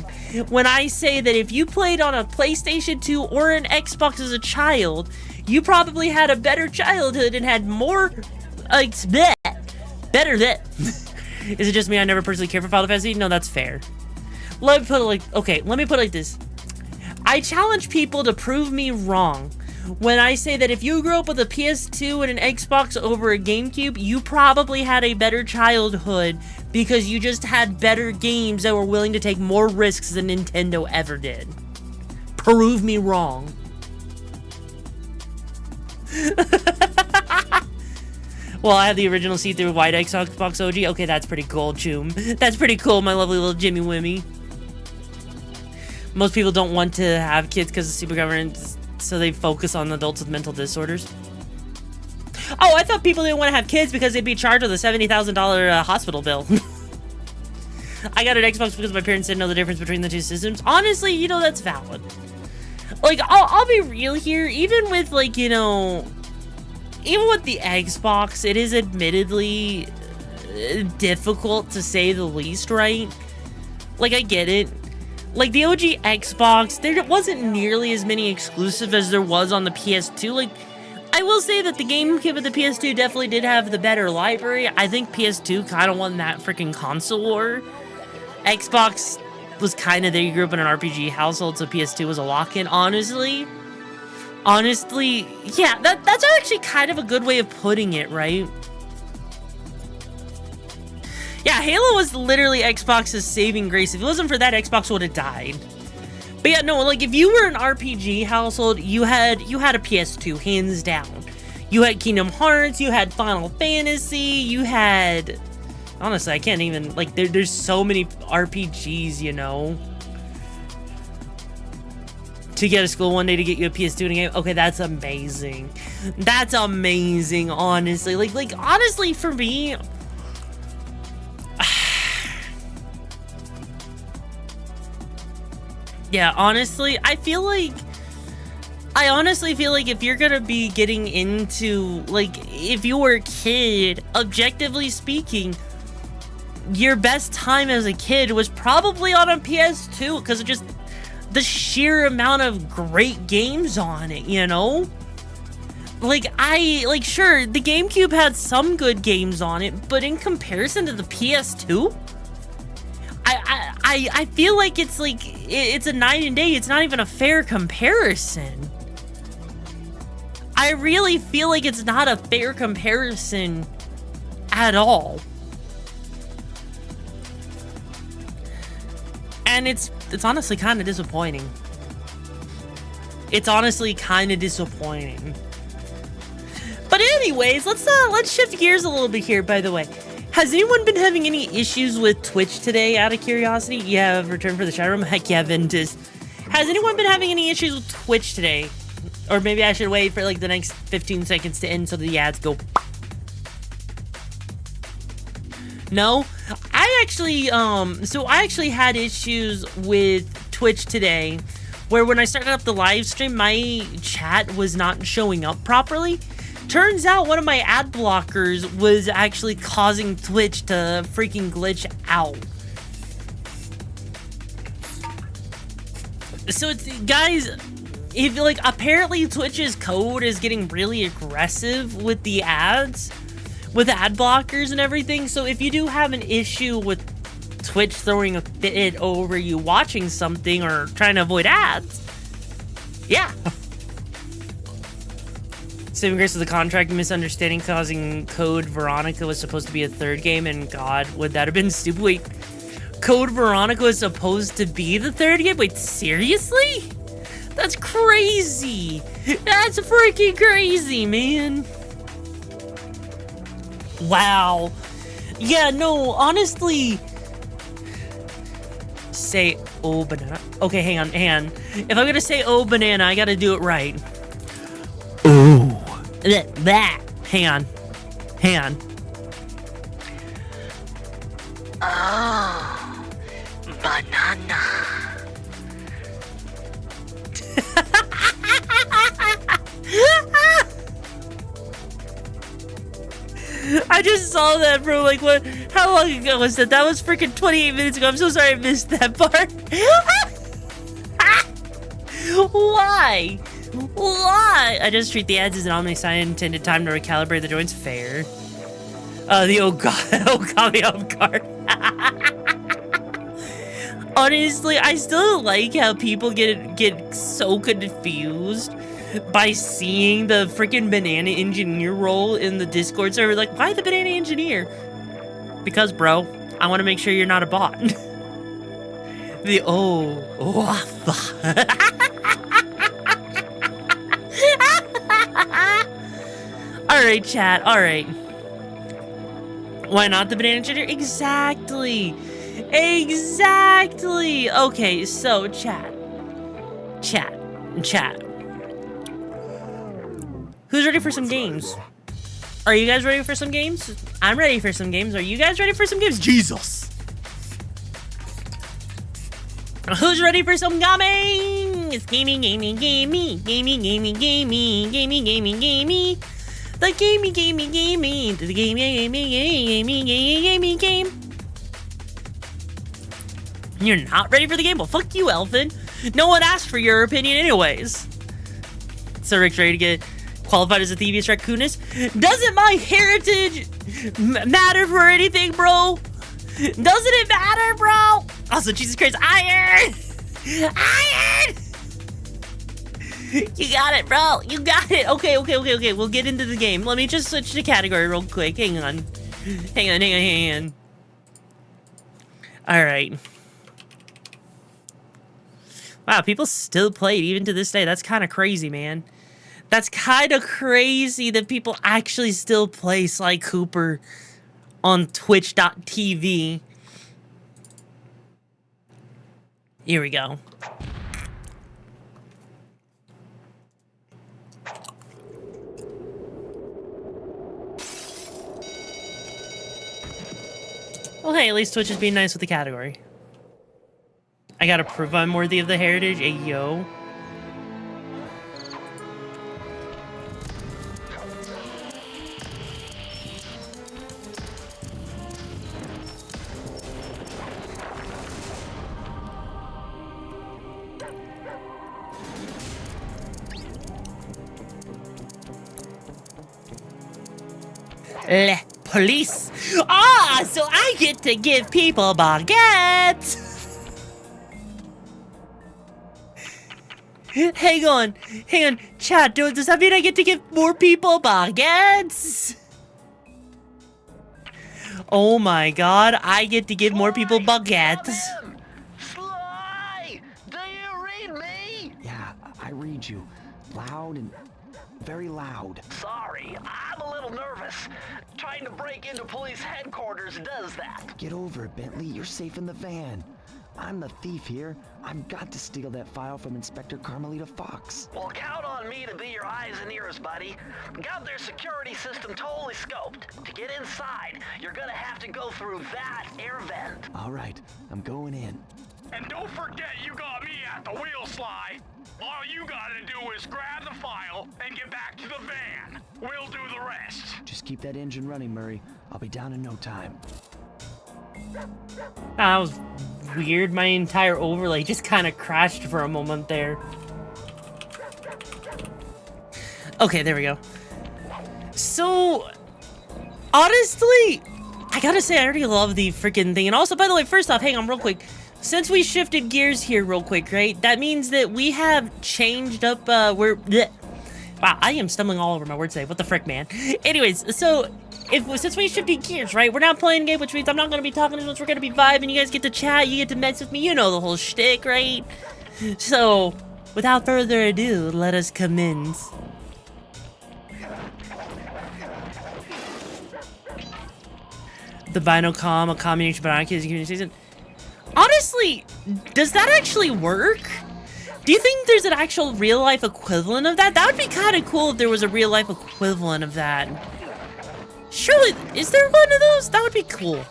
when I say that if you played on a PlayStation 2 or an Xbox as a child, you probably had a better childhood and had more, better than. Is it just me? I never personally cared for Final Fantasy? No, that's fair. Let me put it like this. I challenge people to prove me wrong when I say that if you grew up with a PS2 and an Xbox over a GameCube, you probably had a better childhood because you just had better games that were willing to take more risks than Nintendo ever did. Prove me wrong. Well, I have the original see-through white Xbox OG. Okay, that's pretty cool, Choom. That's pretty cool, my lovely little Jimmy Wimmy. Most people don't want to have kids because of super governance, so they focus on adults with mental disorders. Oh, I thought people didn't want to have kids because they'd be charged with a $70,000 hospital bill. I got an Xbox because my parents didn't know the difference between the two systems. Honestly, you know, that's valid. Like, I'll be real here. Even with, like, you know, even with the Xbox, it is admittedly difficult to say the least, right? Like, I get it. Like, the OG Xbox, there wasn't nearly as many exclusives as there was on the PS2. Like, I will say that the GameCube and the PS2 definitely did have the better library. I think PS2 kind of won that freaking console war. Xbox was kind of there. You grew up in an RPG household, so PS2 was a lock-in, honestly. Honestly, yeah, that's actually kind of a good way of putting it, right? Yeah, Halo was literally Xbox's saving grace. If it wasn't for that, Xbox would have died. But yeah, no, like, if you were an RPG household, you had a PS2, hands down. You had Kingdom Hearts, you had Final Fantasy, you had... Honestly, I can't even... Like, there's so many RPGs, you know? To get to school one day to get you a PS2 in a game. Okay, that's amazing. That's amazing, honestly. Like, honestly, for me... Yeah, honestly, I honestly feel like if you're gonna be getting into, like, if you were a kid, objectively speaking, your best time as a kid was probably on a PS2, because the sheer amount of great games on it, you know? Like, sure, the GameCube had some good games on it, but in comparison to the PS2, I feel like it's like, it's a night and day. It's not even a fair comparison. I really feel like it's not a fair comparison at all. And it's honestly kind of disappointing. It's honestly kind of disappointing. But anyways, let's shift gears a little bit here, by the way. Has anyone been having any issues with Twitch today, out of curiosity? Yeah, return for the chat room. Heck yeah, Ventus. Has anyone been having any issues with Twitch today? Or maybe I should wait for like the next 15 seconds to end so the ads go. No? I actually had issues with Twitch today where when I started up the live stream, my chat was not showing up properly. Turns out one of my ad blockers was actually causing Twitch to freaking glitch out. So it's, guys, if like apparently Twitch's code is getting really aggressive with the ads, with ad blockers and everything. So if you do have an issue with Twitch throwing a fit over you watching something or trying to avoid ads, yeah. Saving grace of the contract misunderstanding causing Code Veronica was supposed to be a third game, and God, would that have been stupid? Wait, Code Veronica was supposed to be the third game? Wait, seriously? That's crazy. That's freaking crazy, man. Wow. Yeah, no, honestly. Say, oh, banana. Okay, hang on. If I'm gonna say, oh, banana, I gotta do it right. Oh. That. Hang on. Oh, banana. I just saw that, bro. Like, what? How long ago was that? That was freaking 28 minutes ago. I'm so sorry I missed that part. Why? I just treat the ads as an omniscient time to recalibrate the joints. Fair. The oh god me off guard. Honestly, I still like how people get so confused by seeing the freaking banana engineer role in the Discord server. Like, why the banana engineer? Because, bro, I want to make sure you're not a bot. The Alright, chat, alright. Why not the banana engineer? Exactly. Okay, so chat. Who's ready for some games? Are you guys ready for some games? I'm ready for some games. Are you guys ready for some games? Jesus. Who's ready for some gaming? It's gaming. The gaming. The game. You're not ready for the game? Well, fuck you, Elfin. No one asked for your opinion anyways. So Rick's ready to get qualified as a thievius raccoonus? Doesn't my heritage matter for anything, bro? Doesn't it matter, bro? Also, Jesus Christ, iron! You got it, bro. You got it. Okay. We'll get into the game. Let me just switch the category real quick. Hang on. All right. Wow, people still play it even to this day. That's kind of crazy, man. That's kind of crazy that people actually still play Sly Cooper on Twitch.tv. Here we go. Well, hey, at least Twitch is being nice with the category. I gotta prove I'm worthy of the heritage. Hey, yo. Le police. Ah, so I get to give people baguettes. Hang on, chat, dude, does that mean I get to give more people baguettes? Oh my god, I get to give more people baguettes. Sly! Do you read me? Yeah, I read you. Loud and very loud. Sorry, I'm a little nervous. Trying to break into police headquarters does that. Get over it, Bentley. You're safe in the van. I'm the thief here. I've got to steal that file from Inspector Carmelita Fox. Well, count on me to be your eyes and ears, buddy. Got their security system totally scoped. To get inside, you're gonna have to go through that air vent. All right, I'm going in. And don't forget you got me at the wheel, Sly. All you gotta do is grab the file and get back to the van. We'll do the rest. Just keep that engine running, Murray. I'll be down in no time. That was weird. My entire overlay just kind of crashed for a moment there. Okay, there we go. So, honestly, I gotta say, I already love the freaking thing. And also, by the way, first off, hang on real quick. Since we shifted gears here real quick, right? That means that we have changed up, Wow, I am stumbling all over my words today. What the frick, man? Anyways, so, since we shifted gears, right? We're not playing a game, which means I'm not gonna be talking as much. We're gonna be vibing. You guys get to chat. You get to mess with me. You know the whole shtick, right? So, without further ado, let us commence. The Binocom, a combination of binoculars and communication. Honestly, does that actually work? Do you think there's an actual real-life equivalent of that? That would be kind of cool if there was a real-life equivalent of that. Surely, is there one of those? That would be cool.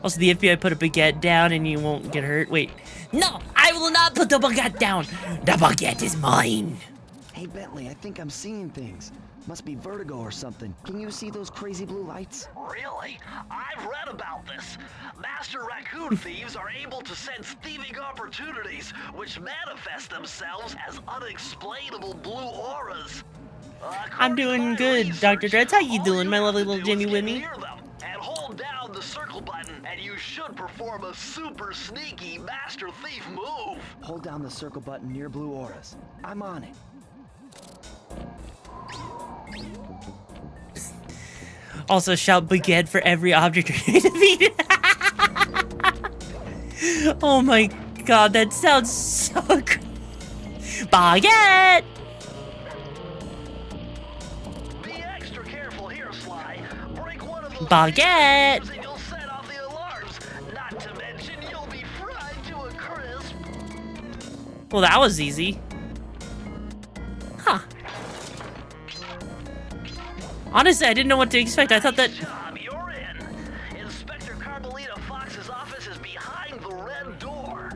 Also, the FBI put a baguette down and you won't get hurt. Wait. No, I will not put the baguette down. The baguette is mine. Hey, Bentley, I think I'm seeing things. Must be vertigo or something. Can you see those crazy blue lights? Really? I've read about this. Master raccoon thieves are able to sense thieving opportunities, which manifest themselves as unexplainable blue auras. I'm doing good, Dr. Dreads. How you doing, my lovely little Jimmy Wimmy? And hold down the circle button, and you should perform a super sneaky master thief move. Hold down the circle button near blue auras. I'm on it. Also, shout baguette for every object you're defeated. Oh my god, that sounds so good. Baguette! Be extra careful here, Sly. Break one of those Baguette! and you'll set off the alarms. Not to mention, you'll be fried to a crisp. Well, that was easy. Huh. Honestly, I didn't know what to expect. I thought that... Job, you're in. Inspector Carmelita Fox's office is behind the red door.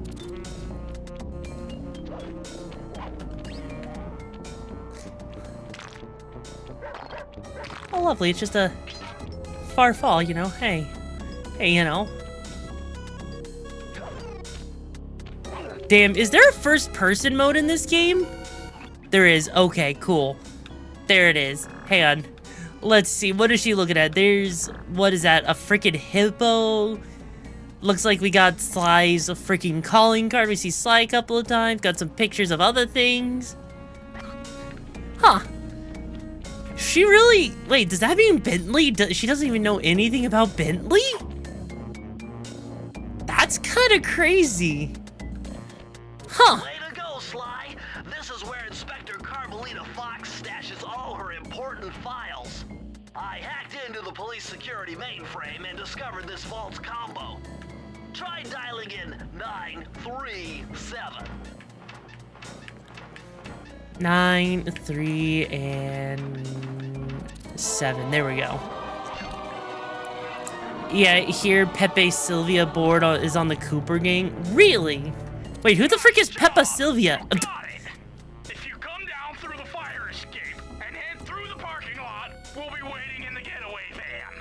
Oh, lovely. It's just a far fall, you know? Hey. Hey, you know. Damn, is there a first-person mode in this game? There is. Okay, cool. There it is. Hang on. Let's see. What is she looking at? There's... What is that? A freaking hippo? Looks like we got Sly's freaking calling card. We see Sly a couple of times. Got some pictures of other things. Huh. She really... Wait, does that mean Bentley? She doesn't even know anything about Bentley? That's kind of crazy. Huh. Way to go, Sly. This is where Inspector Carmelita Fox stashes all her important files. I hacked into the police security mainframe and discovered this vault's combo. Try dialing in 937. 9, 3, and 7. There we go. Yeah, here Pepe Sylvia board is on the Cooper gang. Really? Wait, who the frick is Peppa Sylvia? Got it. If you come down through the fire escape and head through the parking lot, we'll be waiting in the getaway van.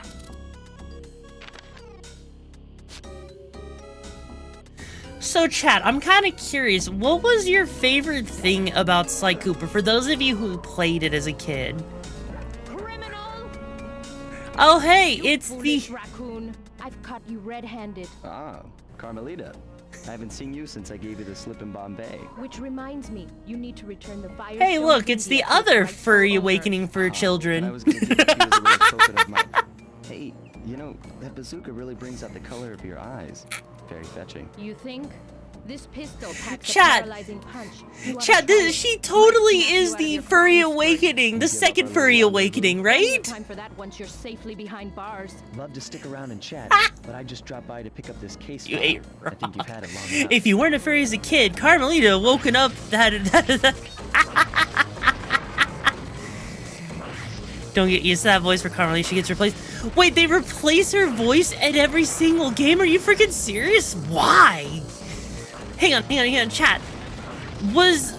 So, chat, I'm kind of curious. What was your favorite thing about Sly Cooper? For those of you who played it as a kid. Criminal, Oh, hey, You it's the... foolish raccoon. I've caught you red-handed. Ah, Carmelita. I haven't seen you since I gave you the slip in Bombay. Which reminds me, you need to return the fire. Hey, look, it's the other furry awakening for I children. was gonna give it to you as a little token of my... Hey, you know, that bazooka really brings out the color of your eyes. Very fetching. You think? This pistol packs a Chat. paralyzing punch. You wanna Chat, try it? she totally Might snap you is out of the your furry prime spurt. awakening, the second furry awakening, Plenty of right? time for that once you're safely behind bars. Love to stick around and chat, but I just dropped by to pick up this case. You file. ate I think you've had it long enough. If you weren't a furry as a kid, Carmelita woken up Don't get used to that voice for Carmelita. She gets replaced. Wait, they replace her voice at every single game? Are you freaking serious? Why? Hang on, chat. Was...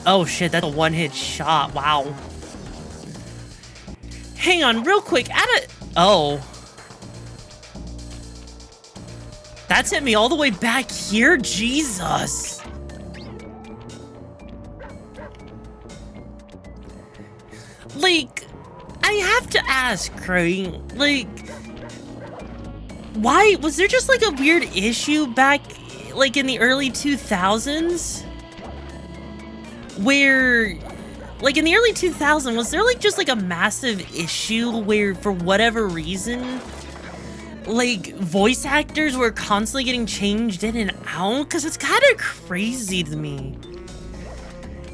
Oh shit, that's a one-hit shot. Wow. Hang on, real quick. Oh. That's hit me all the way back here? Jesus. Like, I have to ask, right? Like, why was there just like a weird issue back like in the early 2000s where like in the early 2000s was there like just like a massive issue where for whatever reason like voice actors were constantly getting changed in and out? Because it's kind of crazy to me,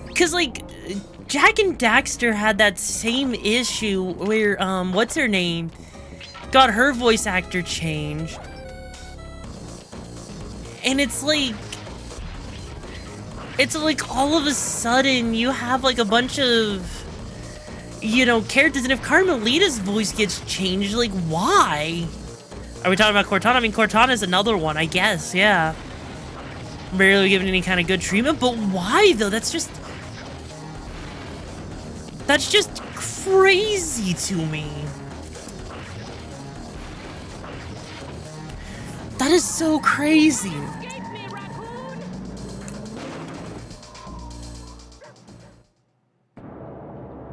because like Jack and Daxter had that same issue where what's her name got her voice actor changed. And it's like all of a sudden you have like a bunch of, you know, characters, and if Carmelita's voice gets changed, like why? Are we talking about Cortana? I mean, Cortana's another one, I guess, yeah. Barely given any kind of good treatment, but why though? That's just crazy to me. That is so crazy.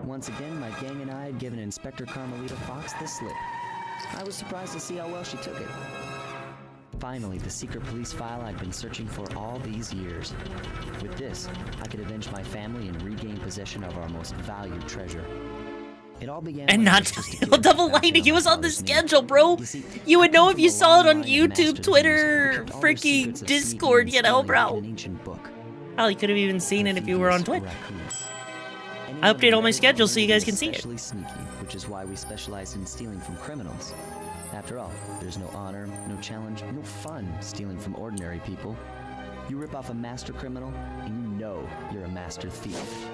Once again, my gang and I had given Inspector Carmelita Fox the slip. I was surprised to see how well she took it. Finally, the secret police file I'd been searching for all these years. With this, I could avenge my family and regain possession of our most valued treasure. It all began And when I not was just a Double kid, bouncing Lightning, on it my was on the father's knee. schedule, bro. You see, You would know I if came you from a saw it long on line of YouTube, master Twitter, thieves who kept all their freaking secrets of sneaking Discord, and you know, stealing bro. in an ancient book. Hell, you could have even seen it if you were on Twitch. Raccoons. I update all my Anyone schedules so you guys is can see it. especially sneaky, which is why we specialize in stealing from criminals. After all, there's no honor, no challenge, no fun stealing from ordinary people. You rip off a master criminal, and you know you're a master thief.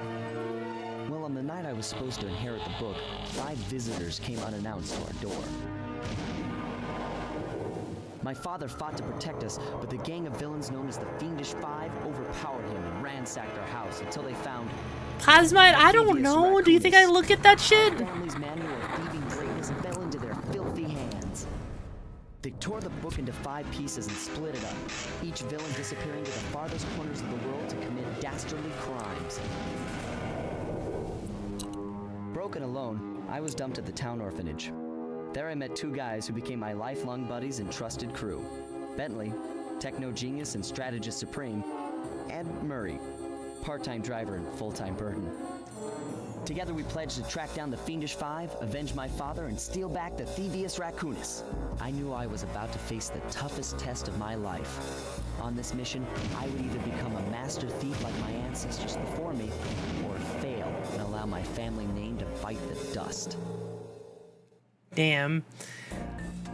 Well, on the night I was supposed to inherit the book, 5 visitors came unannounced to our door. My father fought to protect us, but the gang of villains known as the Fiendish Five overpowered him and ransacked our house until they found Plasmite, I don't know. Do you think I look at that shit? family's manual of thieving greatness fell into their filthy hands. They tore the book into 5 pieces and split it up, each villain disappearing to the farthest corners of the world to commit dastardly crimes. Broken alone, I was dumped at the town orphanage. There I met 2 guys who became my lifelong buddies and trusted crew. Bentley, techno genius and strategist supreme, and Murray, part-time driver and full-time burden. Together we pledged to track down the Fiendish Five, avenge my father, and steal back the Thievius Raccoonus. I knew I was about to face the toughest test of my life. On this mission, I would either become a master thief like my ancestors before me, or fail and allow my family name to bite the dust. Damn.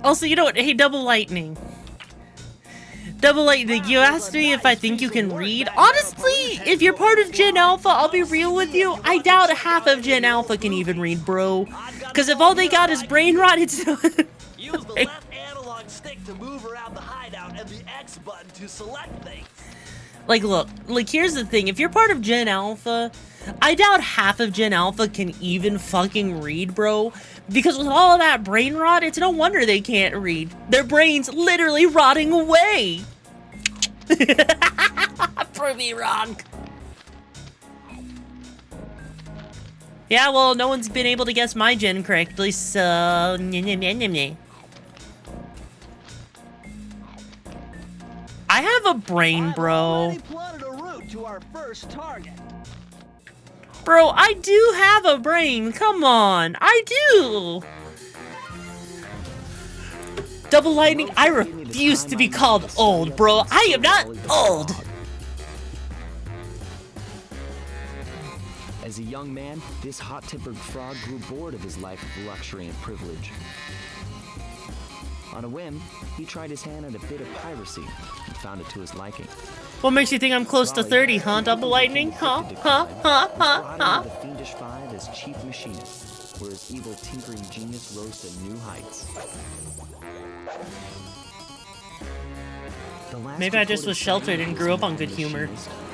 Also, you know what? Hey, Double Lightning. Double Lightning, you asked me if I think you can read. Honestly, if you're part of Gen Alpha, I'll be real with you. I doubt half of Gen Alpha can even read, bro. Because if all they got is brain rot, it's not... Use the left analog stick to move around the hideout and the X button to select things. Like, look, like, here's the thing. If you're part of Gen Alpha, I doubt half of Gen Alpha can even fucking read, bro. Because with all of that brain rot, it's no wonder they can't read. Their brain's literally rotting away. Prove me wrong. Yeah, well, no one's been able to guess my gen correctly, so... I have a brain, bro. Already plotted a route to our first target. Bro, I do have a brain. Come on. I do. Double lightning, I refuse to be called old, bro. I am not old. As a young man, this hot-tempered frog grew bored of his life of luxury and privilege. On a whim, he tried his hand at a bit of piracy and found it to his liking. What makes you think I'm close to 30, huh? Double lightning? Huh? The Fiendish Five as chief machinist, where his evil tinkering genius rose to new heights. Maybe I just was sheltered and grew up on good humor.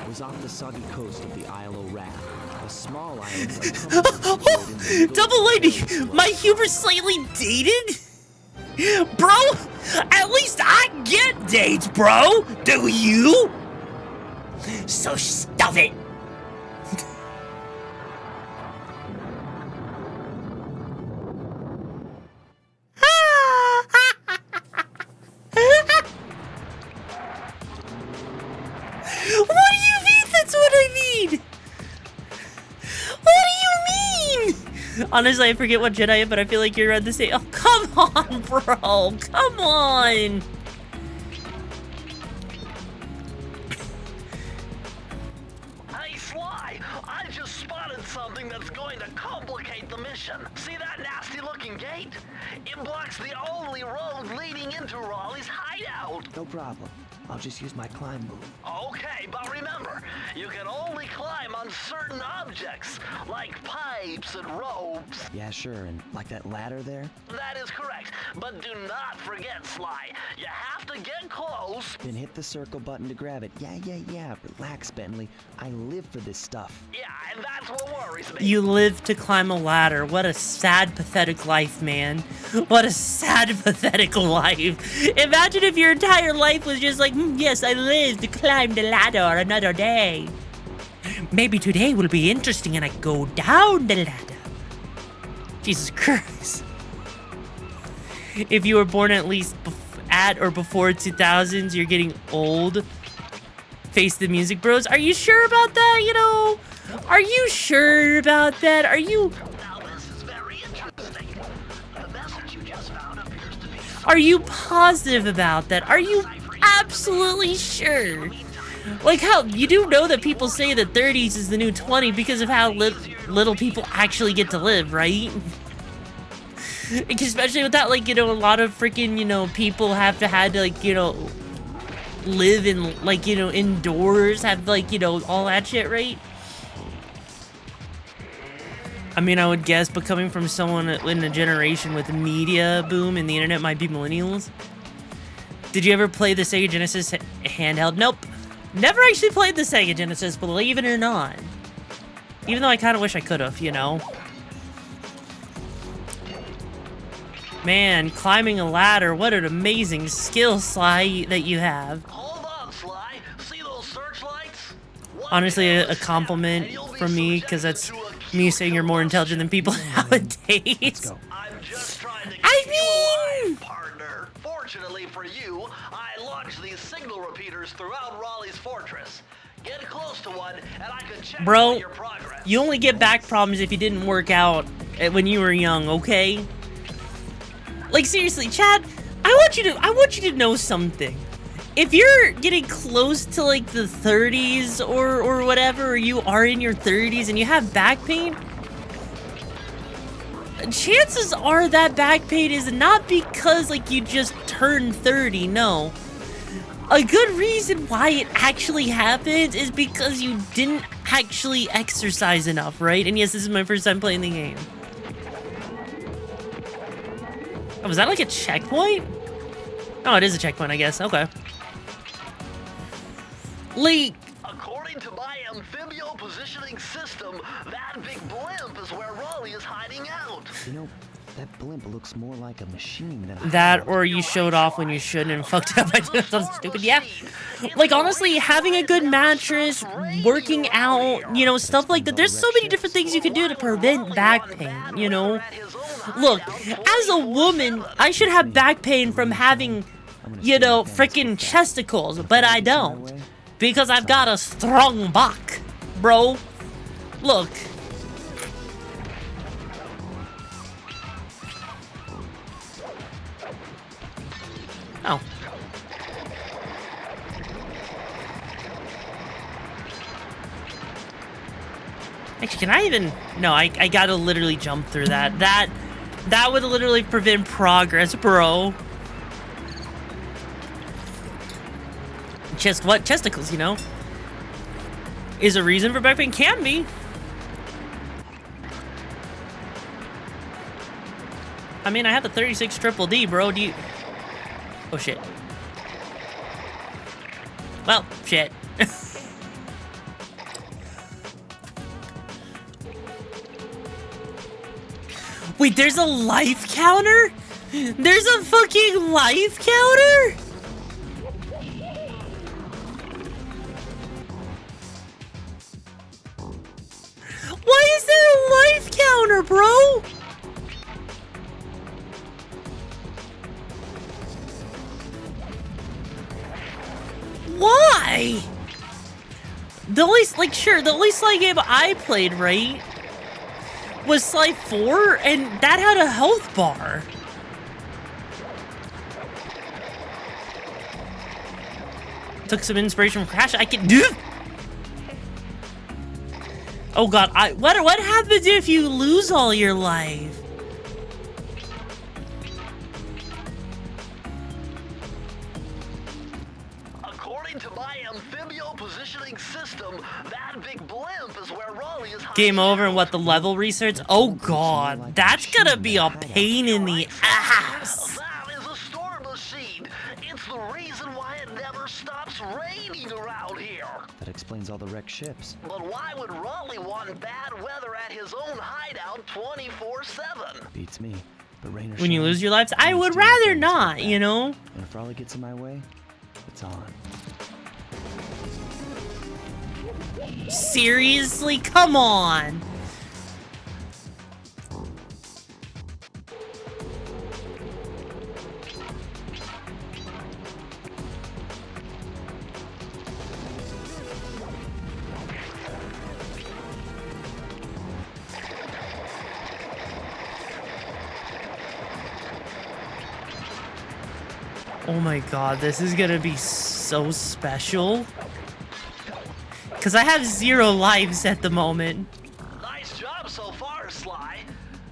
Was off the soggy coast of the Isle of Wrath, a small island. Double lightning! My humor's slightly dated? Bro, at least I get dates, bro! Do you? So stuff it! What do you mean that's what I mean? What do you mean? Honestly, I forget what Jedi I am, but I feel like you're on the same. Oh, come on, bro. Come on. Hey, Sly, I just spotted something that's going to complicate the mission. See that nasty-looking gate? It blocks the only road leading into Raleigh's hideout. No problem. I'll just use my climb move. Okay, but remember, you can only climb on certain objects, like pipes and ropes. Yeah, sure, and like that ladder there? That is correct, but do not forget, Sly. You have to get close. Then hit the circle button to grab it. Yeah. Relax, Bentley. I live for this stuff. Yeah, and that's what worries me. You live to climb a ladder. What a sad, pathetic life, man. What a sad, pathetic life. Imagine if your entire life was just like, yes, I live to climb the ladder another day. Maybe today will be interesting and I go down the ladder. Jesus Christ. If you were born at least at or before 2000s, you're getting old. Face the Music Bros. Are you sure about that? You know, are you sure about that? Are you... Now this is very interesting. The message you just found appears to be... Are you positive about that? Are you absolutely sure? Like how you do know that people say that 30s is the new 20 because of how little people actually get to live, right? Especially with that, like, you know, a lot of freaking, you know, people had to like, you know, live in, like, you know, indoors, have, like, you know, all that shit, right? I mean, I would guess, but coming from someone in a generation with media boom and the internet might be millennials. Did you ever play the Sega Genesis handheld? Nope. Never actually played the Sega Genesis, believe it or not. Even though I kind of wish I could have, you know. Man, climbing a ladder, what an amazing skill, Sly, that you have. Hold on, Sly. See those searchlights? Honestly, a compliment from me, because that's me saying you're more intelligent than people nowadays. I'm just trying to keep I you mean... alive, partner. Fortunately for you, I launched these signal repeaters throughout Raleigh's fortress. Get close to one, and I can check Bro, your progress. you only get back problems if you didn't work out when you were young, okay? Like, seriously, Chad, I want you to know something. If you're getting close to, like, the 30s or whatever, or you are in your 30s and you have back pain, chances are that back pain is not because, like, you just turned 30, no. A good reason why it actually happens is because you didn't actually exercise enough, right? And yes, this is my first time playing the game. Oh, was that like a checkpoint? Oh, it is a checkpoint, I guess. Okay. Like... According to my amphibio positioning system, that big blimp is where Raleigh is hiding out. You know, That blimp looks more like a machine than a That, or you showed off when you shouldn't and fucked up. I did something stupid. Yeah. Like, honestly, having a good mattress, working out, you know, stuff like that. There's so many different things you can do to prevent back pain, you know? Look, as a woman, I should have back pain from having, you know, freaking chesticles, but I don't. Because I've got a strong back, bro. Look. Oh. Actually, can I even... No, I gotta literally jump through that. That would literally prevent progress, bro. Chesticles, you know? Is a reason for back pain? Can be. I mean, I have the 36 triple D, bro. Do you... Oh, shit. Well, shit. Wait, there's a life counter? There's a fucking life counter? Why is there a life counter, bro? Why? The only, like, sure, the only Sly game I played, right, was Sly 4, and that had a health bar. Took some inspiration from Crash. I can do. Oh god, what happens if you lose all your life? According to my amphibio positioning system, that big blimp is where Raleigh is hiding. Game over and what, the level research? Oh god, that's gonna be a pain in the ass. That is a storm machine. It's the reason why it never stops raining around here. That explains all the wrecked ships. But why would Raleigh want bad weather at his own hideout 24/7? Beats me. But rain or When you shine, lose your lives, I I'm would still not rather gonna not, stop that. you know? And if Raleigh gets in my way, it's on. Seriously? Come on. Oh my god, this is gonna be so special. Because I have 0 lives at the moment. Nice job so far, Sly.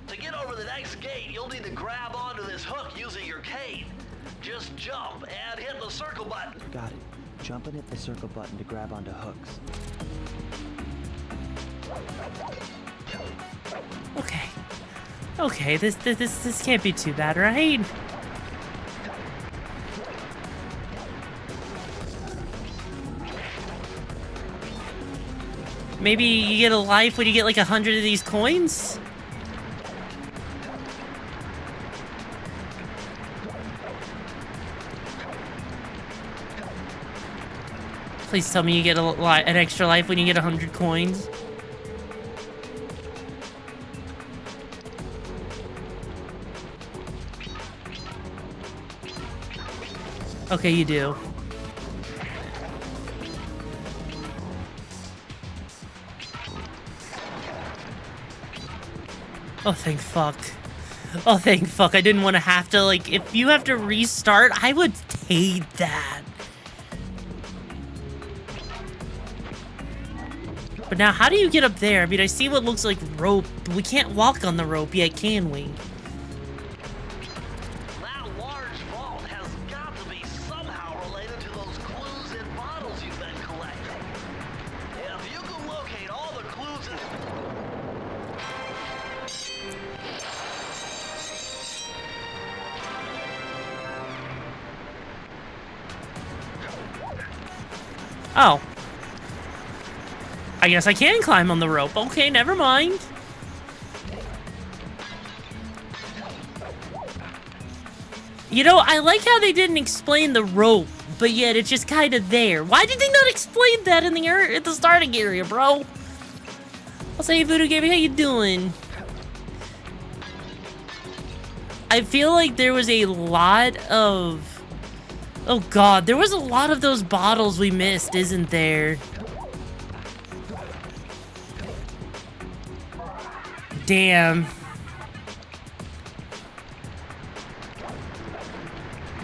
To get over the next gate, you'll need to grab onto this hook using your cane. Just jump and hit the circle button. Got it. Jump and hit the circle button to grab onto hooks. Okay. Okay, this can't be too bad, right? Maybe you get a life when you get like 100 of these coins? Please tell me you get an extra life when you get 100 coins. Okay, you do. Oh, thank fuck. Oh, thank fuck. I didn't want to have to, like, if you have to restart, I would hate that. But now, how do you get up there? I mean, I see what looks like rope, but we can't walk on the rope yet, can we? That large vault has got to be somehow related to those clues and bottles you've been collecting. If you can locate all the clues in... Oh. I guess I can climb on the rope. Okay, never mind. You know, I like how they didn't explain the rope, but yet it's just kind of there. Why did they not explain that in the starting area, bro? I'll say, Voodoo Gaming, how you doing? I feel like there was a lot of... Oh god, there was a lot of those bottles we missed, isn't there? Damn.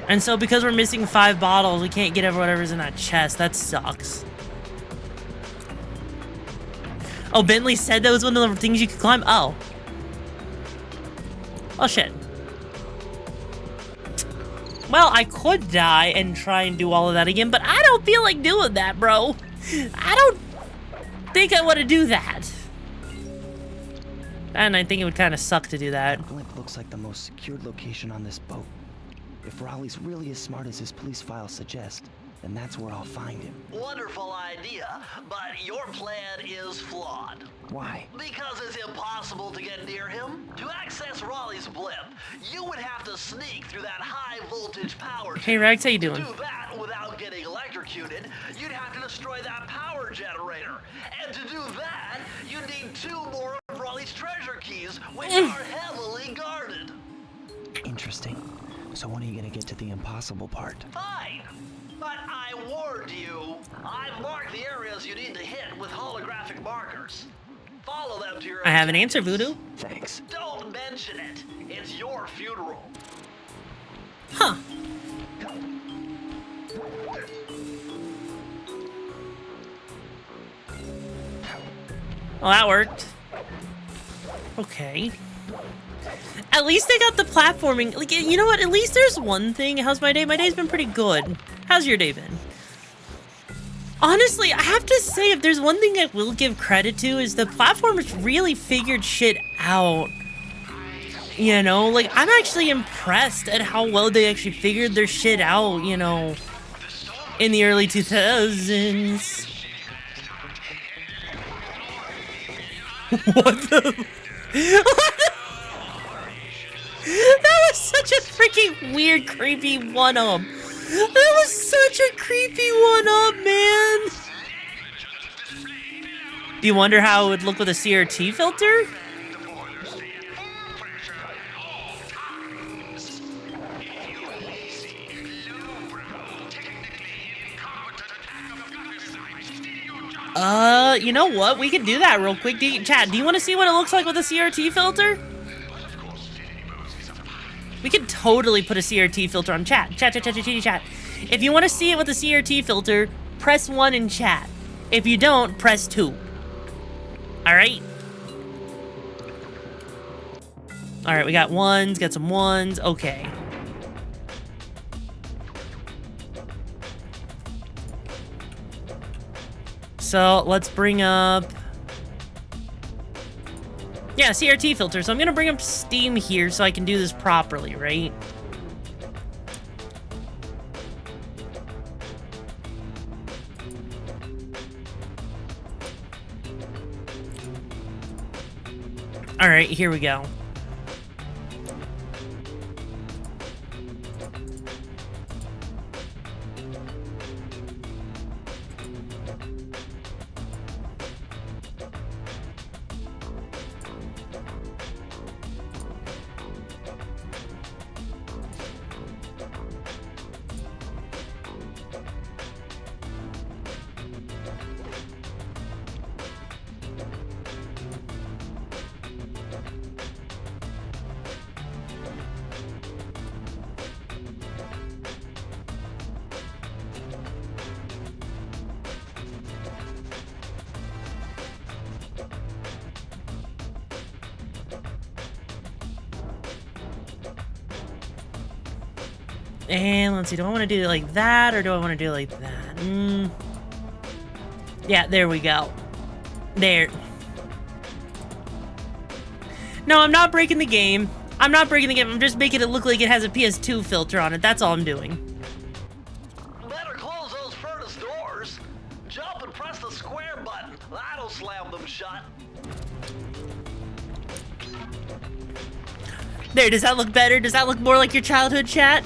And so because we're missing 5 bottles, we can't get whatever's in that chest. That sucks. Oh, Bentley said that was one of the things you could climb? Oh. Oh, shit. Well, I could die and try and do all of that again, but I don't feel like doing that, bro. I don't think I want to do that. And I think it would kind of suck to do that. Blimp looks like the most secured location on this boat. If Raleigh's really as smart as his police files suggest, then that's where I'll find him. Wonderful idea, but your plan is flawed. Why? Because it's impossible to get near him. To access Raleigh's blimp, you would have to sneak through that high voltage power. Hey, Rex, how you doing? To do that without getting electrocuted, you'd have to destroy that power generator. And to do that, you need 2 more of Raleigh's treasure keys, which are heavily guarded. Interesting. So when are you gonna get to the impossible part? Fine. But I warned you. I've marked the areas you need to hit with holographic markers. Follow them to your... I have an answer, Voodoo. Thanks. Don't mention it. It's your funeral. Huh. Well, that worked. Okay. At least they got the platforming. Like, you know what? At least there's one thing. How's my day? My day's been pretty good. How's your day been? Honestly, I have to say, if there's one thing I will give credit to, is the platformers really figured shit out. You know, like, I'm actually impressed at how well they actually figured their shit out, you know, in the early 2000s. What the... That was such a freaking weird, creepy one-up. That was such a creepy one-up, man. Do you wonder how it would look with a CRT filter? You know what? We could do that real quick. Chat, do you want to see what it looks like with a CRT filter? We could totally put a CRT filter on chat. Chat. If you want to see it with a CRT filter, press 1 in chat. If you don't, press 2. Alright? Alright, we got 1s, got some 1s. Okay. So, let's bring up... Yeah, CRT filter. So I'm gonna bring up Steam here so I can do this properly, right? Alright, here we go. And let's see, do I want to do it like that, or do I want to do it like that? Yeah, there we go. There. No, I'm not breaking the game. I'm not breaking the game. I'm just making it look like it has a PS2 filter on it. That's all I'm doing. Better close those furnace doors. Jump and press the square button. That'll slam them shut. There, does that look better? Does that look more like your childhood, chat?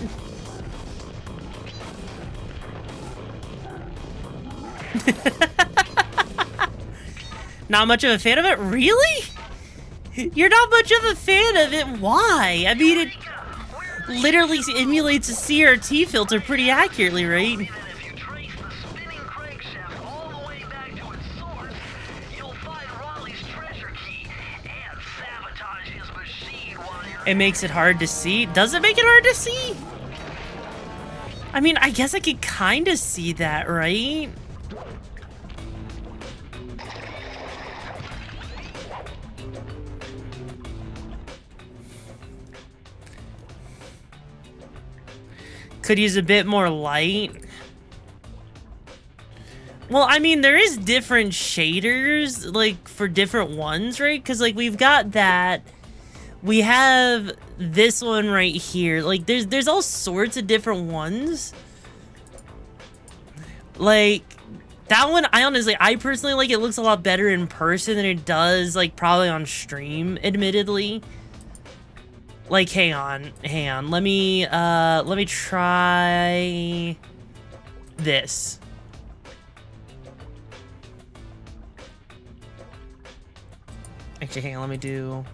Not much of a fan of it? Really? You're not much of a fan of it? Why? I mean, it literally emulates a CRT filter pretty accurately, right? And if you trace the spinning crankshaft all the way back to its source, you'll find Raleigh's treasure key and sabotage his machine while you're... It makes it hard to see. Does it make it hard to see? I mean, I guess I could kind of see that, right? Could use a bit more light. Well, I mean, there is different shaders, like, for different ones, right? Because, like, we've got that. We have this one right here. Like, there's all sorts of different ones. Like, that one, I personally like it. Looks a lot better in person than it does, like, probably on stream, admittedly. Like, hang on. Let me try this. Actually, hang on, let me do...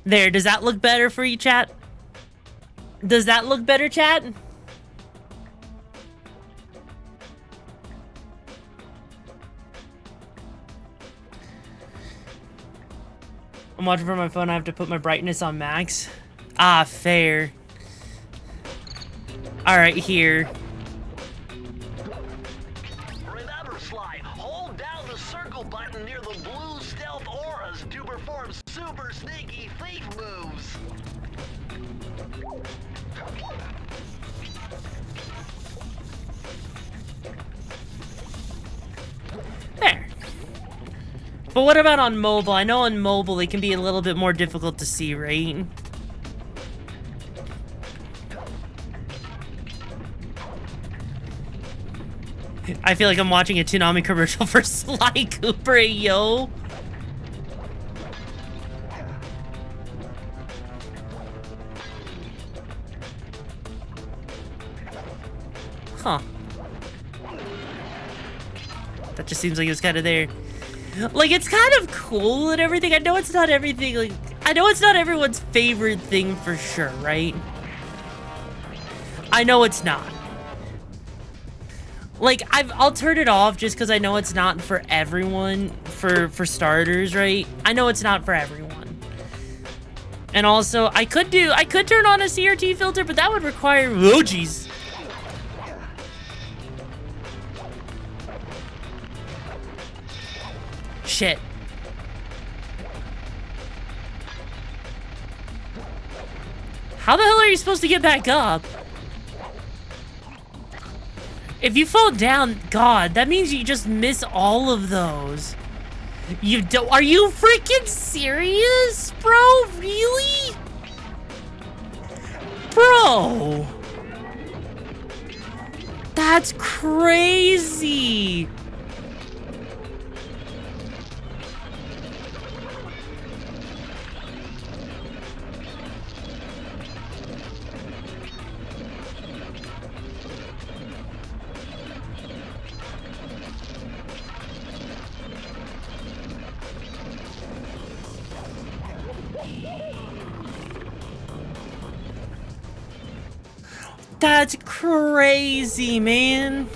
There, does that look better for you, chat? Does that look better, chat? I'm watching from my phone. I have to put my brightness on max. Ah, fair. All right, here. Remember, Sly, hold down the circle button near the blue stealth auras to perform super sneaky thief moves. There. But what about on mobile? I know on mobile it can be a little bit more difficult to see, right? I feel like I'm watching a Toonami commercial for Sly Cooper, yo. Huh. That just seems like it was kind of there. Like, it's kind of cool and everything. I know it's not everything, like, I know it's not everyone's favorite thing for sure, right? I know it's not. Like, I'll turn it off just because I know it's not for everyone, for starters, right? I know it's not for everyone. And also, I could turn on a CRT filter, but that would require, oh jeez. Shit. How the hell are you supposed to get back up? If you fall down, God, that means you just miss all of those. You don't, are you freaking serious, bro? Really? Bro. That's crazy. That's crazy, man.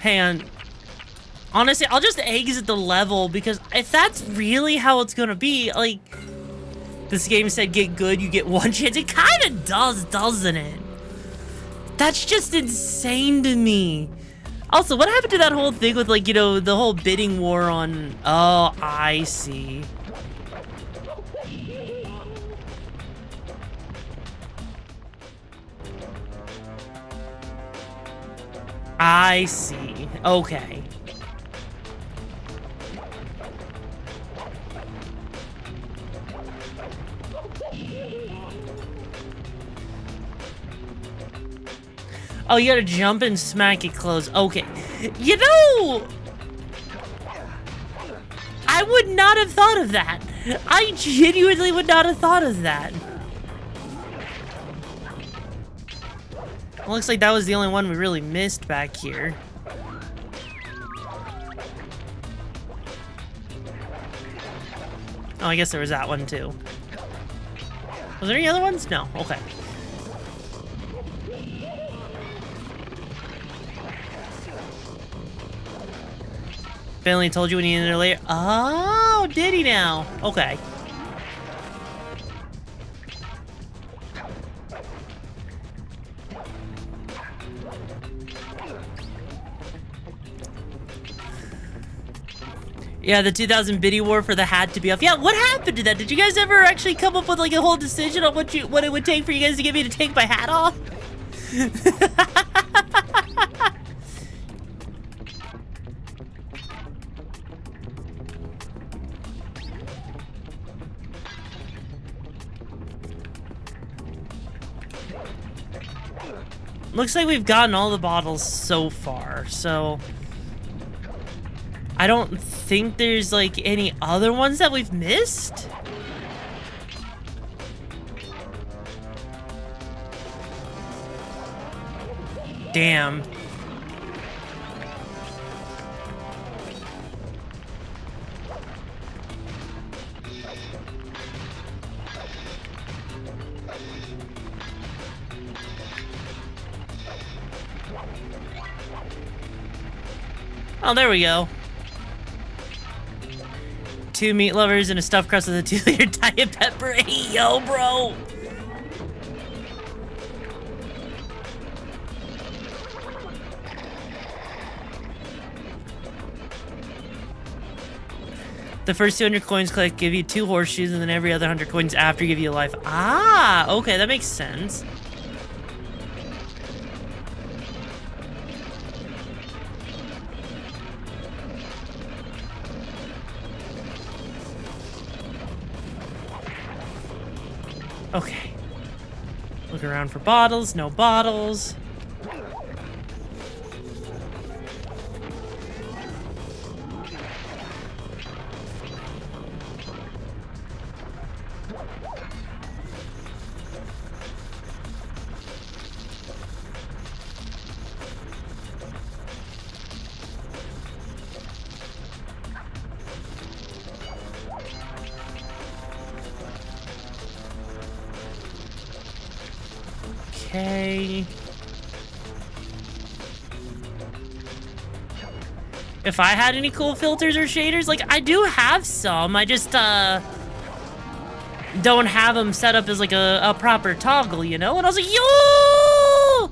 Hang on. Honestly, I'll just exit the level because if that's really how it's gonna be, like, this game said get good, you get one chance. It kind of does, doesn't it? That's just insane to me. Also, what happened to that whole thing with, like, you know, the whole bidding war on... Oh, I see. I see. Okay. Oh, you gotta jump and smack it closed. Okay. You know, would not have thought of that. I genuinely would not have thought of that. Looks like that was the only one we really missed back here. Oh, I guess there was that one too. Was there any other ones? No. Okay. Finally told you when you needed it later. Oh, did he now? Okay. Yeah, the 2000 biddy war for the hat to be off. Yeah, what happened to that? Did you guys ever actually come up with like a whole decision on what it would take for you guys to get me to take my hat off? Looks like we've gotten all the bottles so far, so I don't think there's like any other ones that we've missed. Damn. Oh, there we go. 2 meat lovers and a stuffed crust with a 2-liter Diet Pepper. Hey, yo, bro. The first 200 coins collect give you 2 horseshoes, and then every other 100 coins after give you a life. Ah, okay, that makes sense. Okay. Look around for bottles. No bottles. Okay. If I had any cool filters or shaders, like I do have some, I just don't have them set up as like a proper toggle, you know? And I was like, yo!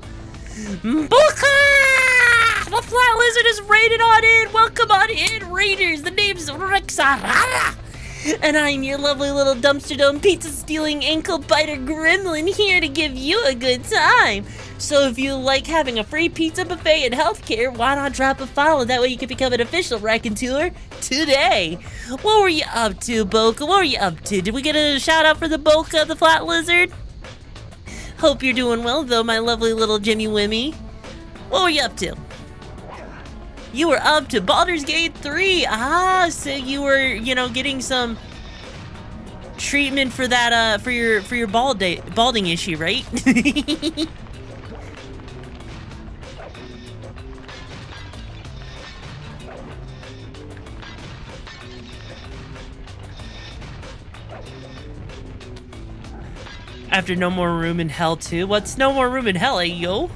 Buka! The Flat Lizard is raided on in! Welcome on in, Raiders! The name's RIXARA! And I'm your lovely little dumpster dome pizza stealing ankle biter gremlin here to give you a good time. So if you like having a free pizza buffet and healthcare, why not drop a follow? That way you can become an official raconteur today. What were you up to, Boca? What were you up to? Did we get a shout out for the Boca, the Flat Lizard? Hope you're doing well though, my lovely little Jimmy Wimmy. What were you up to? You were up to Baldur's Gate 3. Ah, so you were, you know, getting some treatment for that, for your balding issue, right? After No More Room in Hell 2. What's No More Room in Hell, eh, yo?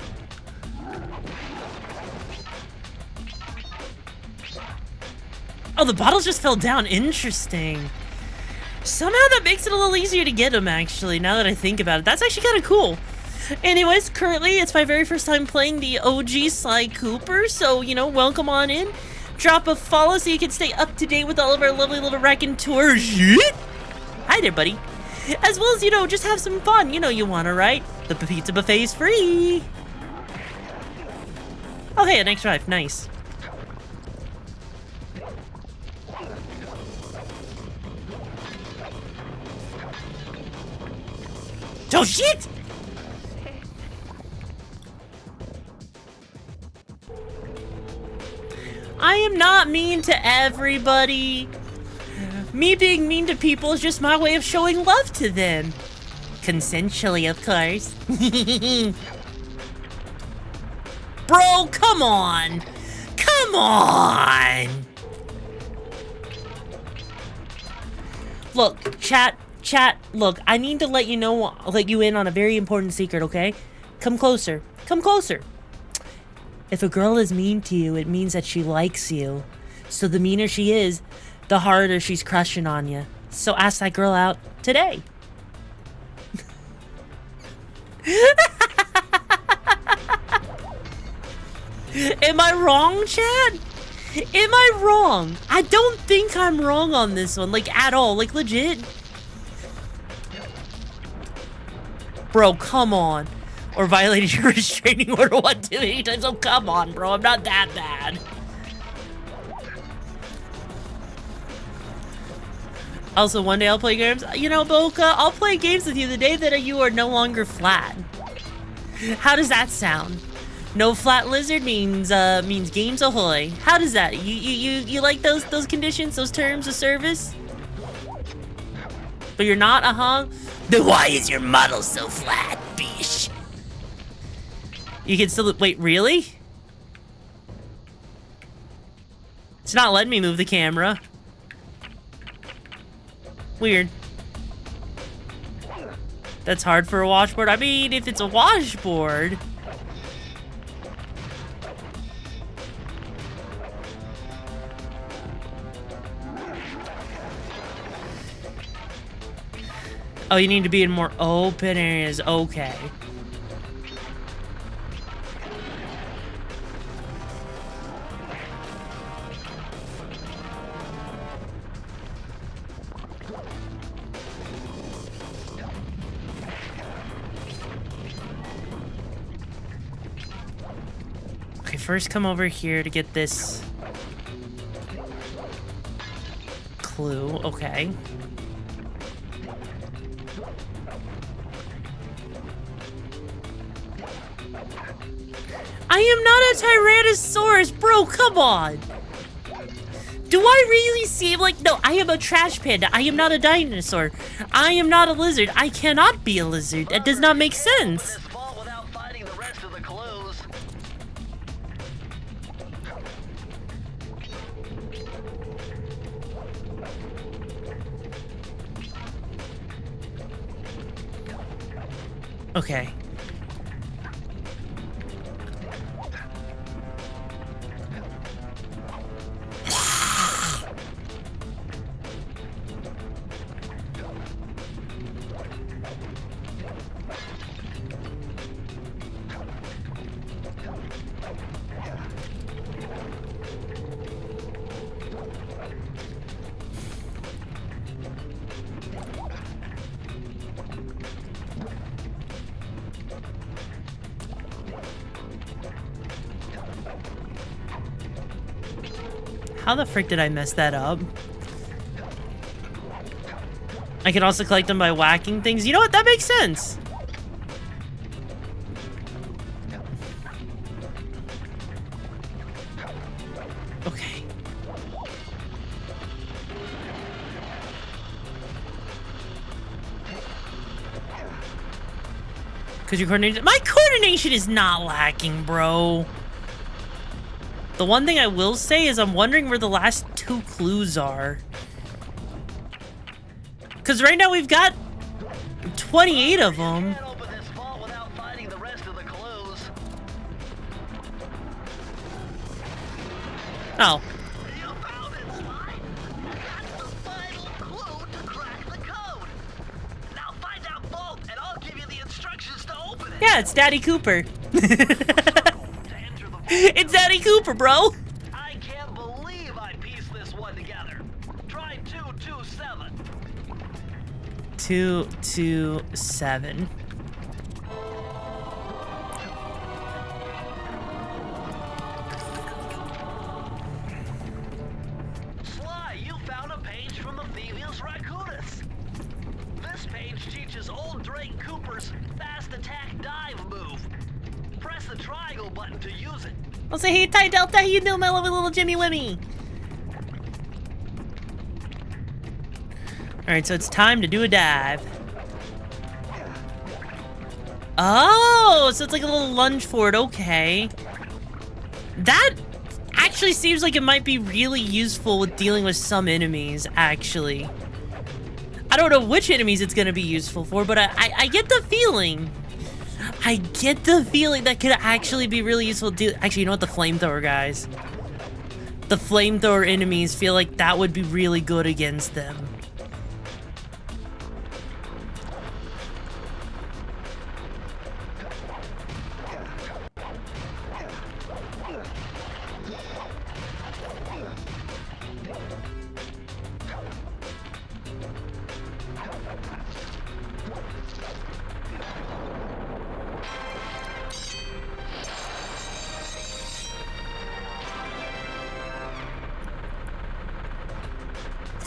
Oh, the bottles just fell down. Interesting. Somehow that makes it a little easier to get them, actually, now that I think about it. That's actually kind of cool. Anyways, currently, it's my very first time playing the OG Sly Cooper, so, you know, welcome on in. Drop a follow so you can stay up to date with all of our lovely little raconteurs. Shit! Hi there, buddy. As well as, you know, just have some fun. You know you want to, right? The pizza buffet is free. Oh, hey, an extra life. Nice. Oh, shit! I am not mean to everybody. Me being mean to people is just my way of showing love to them. Consensually, of course. Bro, come on. Come on. Look, chat, look, I need to let you know, let you in on a very important secret, okay? Come closer. Come closer. If a girl is mean to you, it means that she likes you. So the meaner she is, the harder she's crushing on you. So ask that girl out today. Am I wrong, Chad? Am I wrong? I don't think I'm wrong on this one, like at all, like legit. Bro, come on. Or violated your restraining order 1 too many times. Oh, come on, bro. I'm not that bad. Also, one day I'll play games. You know, Boca, I'll play games with you the day that you are no longer flat. How does that sound? No flat lizard means games ahoy. How does that? You like those conditions, those terms of service? But you're not, Then why is your model so flat, bish? You can still wait, really? It's not letting me move the camera. Weird. That's hard for a washboard. I mean, if it's a washboard. Oh, you need to be in more open areas. Okay. Okay, first come over here to get this clue. Okay. I am not a Tyrannosaurus, bro, come on. Do I really seem like, no, I am a trash panda. I am not a dinosaur. I am not a lizard. I cannot be a lizard. That does not make sense. Okay. How the frick did I mess that up? I can also collect them by whacking things. You know what? That makes sense. Okay. Because your coordination... My coordination is not lacking, bro. The one thing I will say is I'm wondering where the last 2 clues are. Because right now we've got 28 of them. Oh. Yeah, it's Daddy Cooper. It's Daddy Cooper, bro. I can't believe I pieced this one together. Try 227. 227. Sly, you found a page from the Thievius Raccoonus. This page teaches old Drake Cooper's fast attack dive move. Press the triangle button to use it. I'll say, hey, Ty Delta, how you doing, my lovely little Jimmy Wimmy? Alright, so it's time to do a dive. Oh, so it's like a little lunge for it. Okay. That actually seems like it might be really useful with dealing with some enemies, actually. I don't know which enemies it's going to be useful for, but I get the feeling. I get the feeling that could actually be really useful. Actually, you know what? The flamethrower guys. The flamethrower enemies feel like that would be really good against them.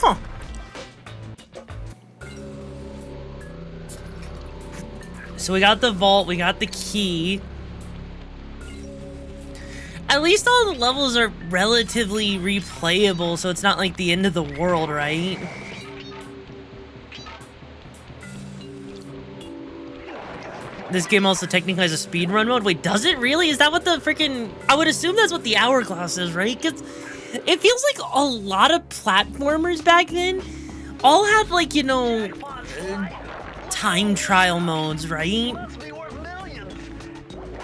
Huh. So we got the vault, we got the key. At least all the levels are relatively replayable, so it's not like the end of the world, right? This game also technically has a speedrun mode. Wait, does it really? Is that what the freaking... I would assume that's what the hourglass is, right? Because it feels like a lot of platformers back then all had, like, you know, time trial modes, right? Must be worth millions.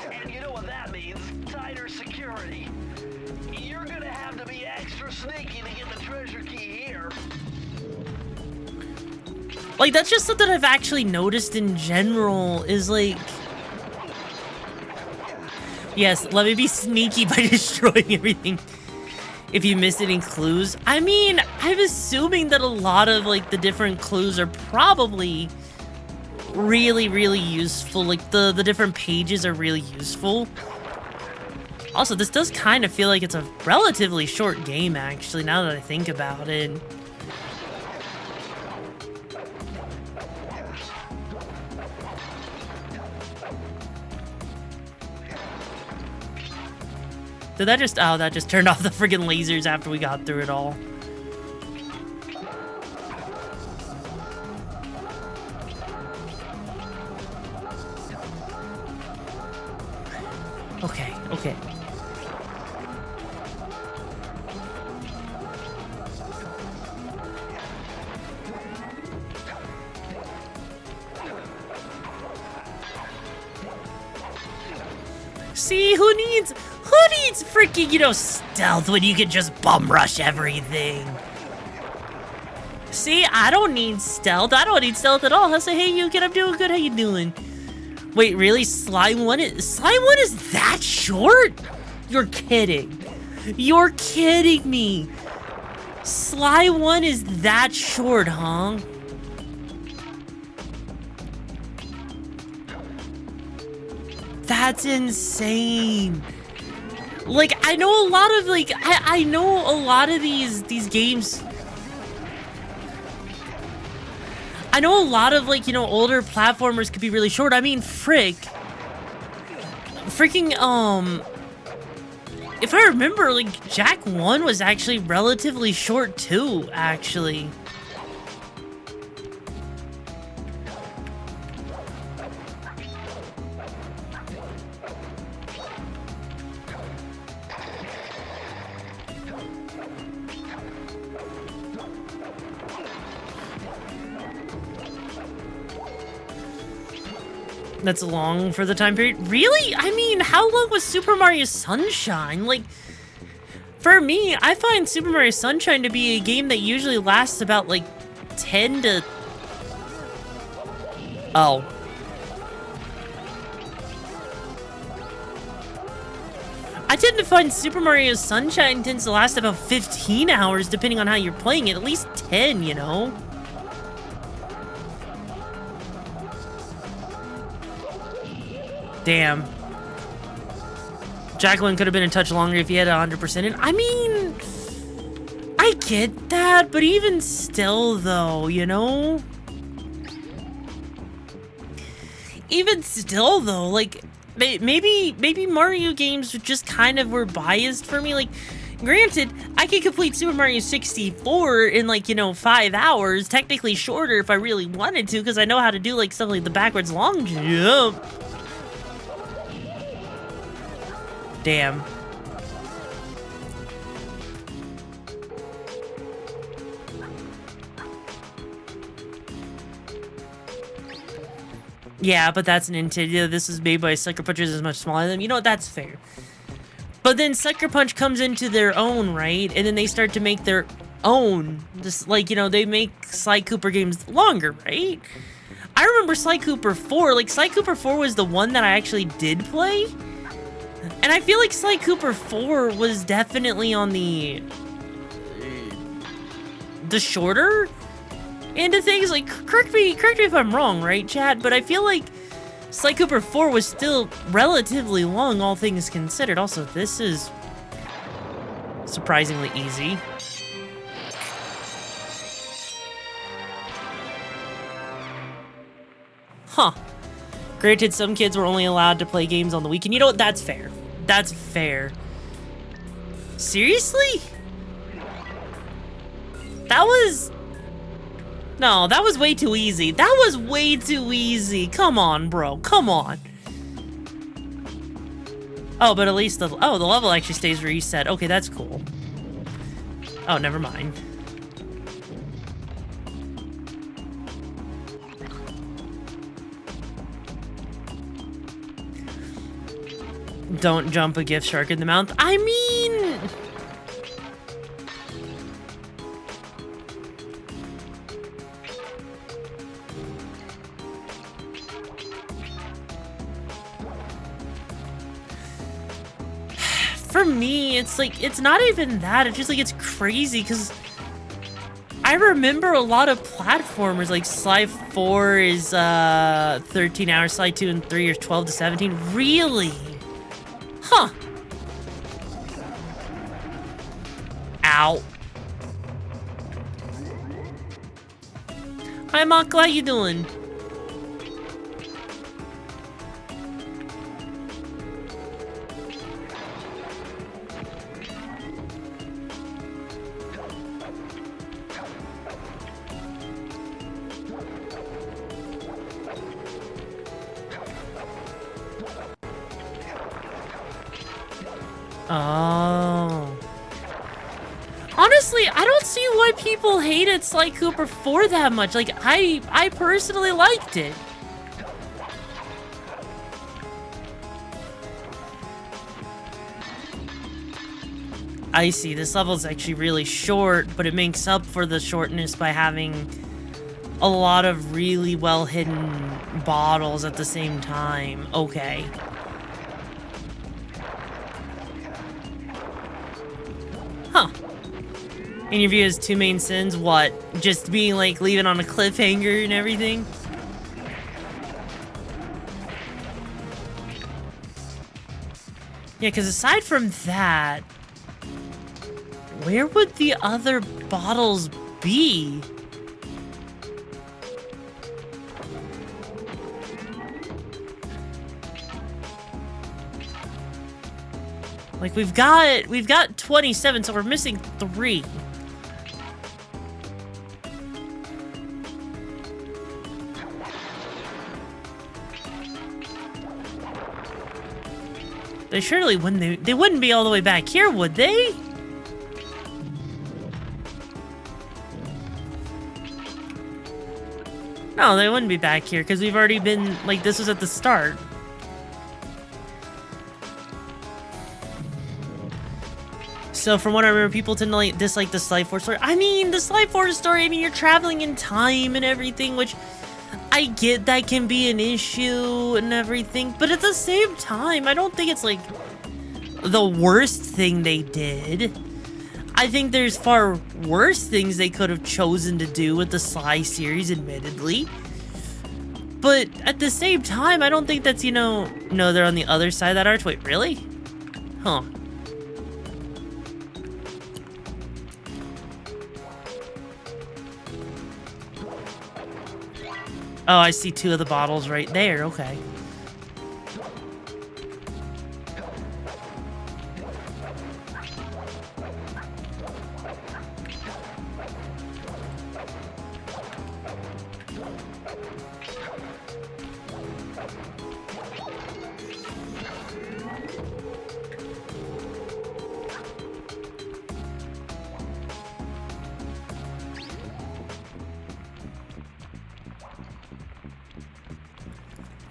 And you know what that means? Tighter security. You're gonna have to be extra sneaky to get the treasure key here. Like, that's just something I've actually noticed in general, is like... Yes, let me be sneaky by destroying everything. If you missed any clues. I mean, I'm assuming that a lot of, like, the different clues are probably really, really useful. Like, the different pages are really useful. Also, this does kind of feel like it's a relatively short game, actually, now that I think about it. Did that just... Oh, that just turned off the friggin' lasers after we got through it all. Okay, okay. See, who needs freaking, you know, stealth when you can just bum rush everything? See, I don't need stealth. I don't need stealth at all. I say, hey, you kid, I'm doing good. How you doing? Wait, really? Slime 1 is that short? You're kidding. You're kidding me. Sly 1 is that short, huh? That's insane. Like, I know a lot of, like, I know a lot of these games. I know a lot of, like, you know, older platformers could be really short. I mean, freaking, if I remember, like, Jak 1 was actually relatively short too, actually. That's long for the time period. Really? I mean, how long was Super Mario Sunshine? Like, for me, I find Super Mario Sunshine to be a game that usually lasts about, like, 10 to... Oh. I tend to find Super Mario Sunshine tends to last about 15 hours, depending on how you're playing it. At least 10, you know? Damn. Jacqueline could have been in touch longer if he had 100% in. I mean, I get that, but even still, though, you know? Even still, though, like, maybe Mario games just kind of were biased for me. Like, granted, I could complete Super Mario 64 in like, 5 hours. Technically shorter if I really wanted to, because I know how to do like stuff like the backwards long jump. Damn. Yeah, but that's Nintendo. This is made by Sucker Punchers, is much smaller than them. You know, that's fair. But then Sucker Punch comes into their own, right? And then they start to make their own. Just like, they make Sly Cooper games longer, right? I remember Sly Cooper 4. Like, Sly Cooper 4 was the one that I actually did play. And I feel like Sly Cooper 4 was definitely on the shorter end of things. Like, correct me if I'm wrong, right, chat? But I feel like Sly Cooper 4 was still relatively long, all things considered. Also, this is surprisingly easy. Huh. Granted, some kids were only allowed to play games on the weekend. You know what? That's fair. That's fair. Seriously? That was... No, that was way too easy. That was way too easy. Come on, bro. Come on. Oh, but at least the level actually stays reset. Okay, that's cool. Oh, never mind. Don't jump a gift shark in the mouth. I mean... For me, it's like, it's not even that. It's just like, it's crazy because I remember a lot of platformers, like Sly 4 is 13 hours, Sly 2 and 3 are 12 to 17. Really? Huh. Ow. Hi, Mock, how you doing? Oh. Honestly, I don't see why people hated Sly Cooper 4 that much. Like, I personally liked it. I see, this level is actually really short, but it makes up for the shortness by having a lot of really well hidden bottles at the same time. Okay. Huh. In your view, his two main sins, what? Just being like, leaving on a cliffhanger and everything? Yeah, because aside from that, where would the other bottles be? Like, we've got 27, so we're missing 3. They surely wouldn't, they wouldn't be all the way back here, would they? No, they wouldn't be back here, because we've already been, like, this was at the start. So from what I remember, people tend to like dislike the Sly 4 story. I mean, the Sly 4 story, I mean, you're traveling in time and everything, which I get that can be an issue and everything, but at the same time, I don't think it's like the worst thing they did. I think there's far worse things they could have chosen to do with the Sly series, admittedly. But at the same time, I don't think that's, you know, no, they're on the other side of that arch. Wait, really? Huh. Oh, I see 2 of the bottles right there. Okay.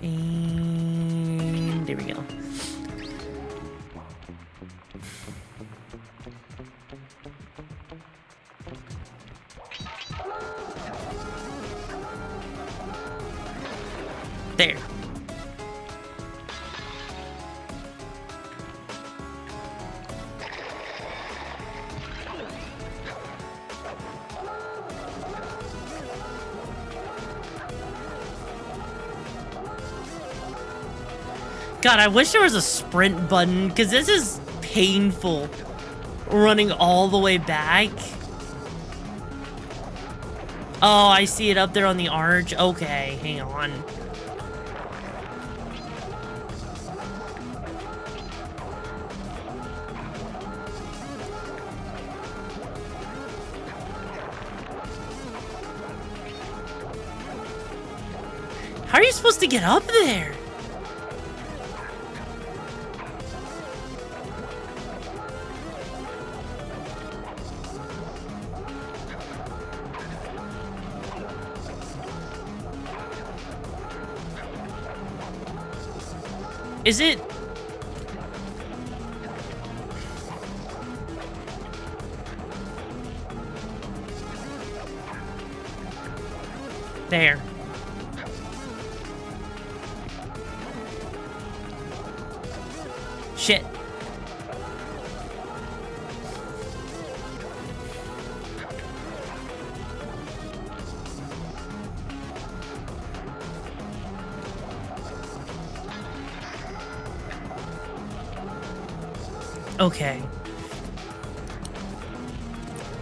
And there we go. There. God, I wish there was a sprint button, because this is painful. Running all the way back. Oh, I see it up there on the arch. Okay, hang on. How are you supposed to get up there? Is it? There. Shit. Okay.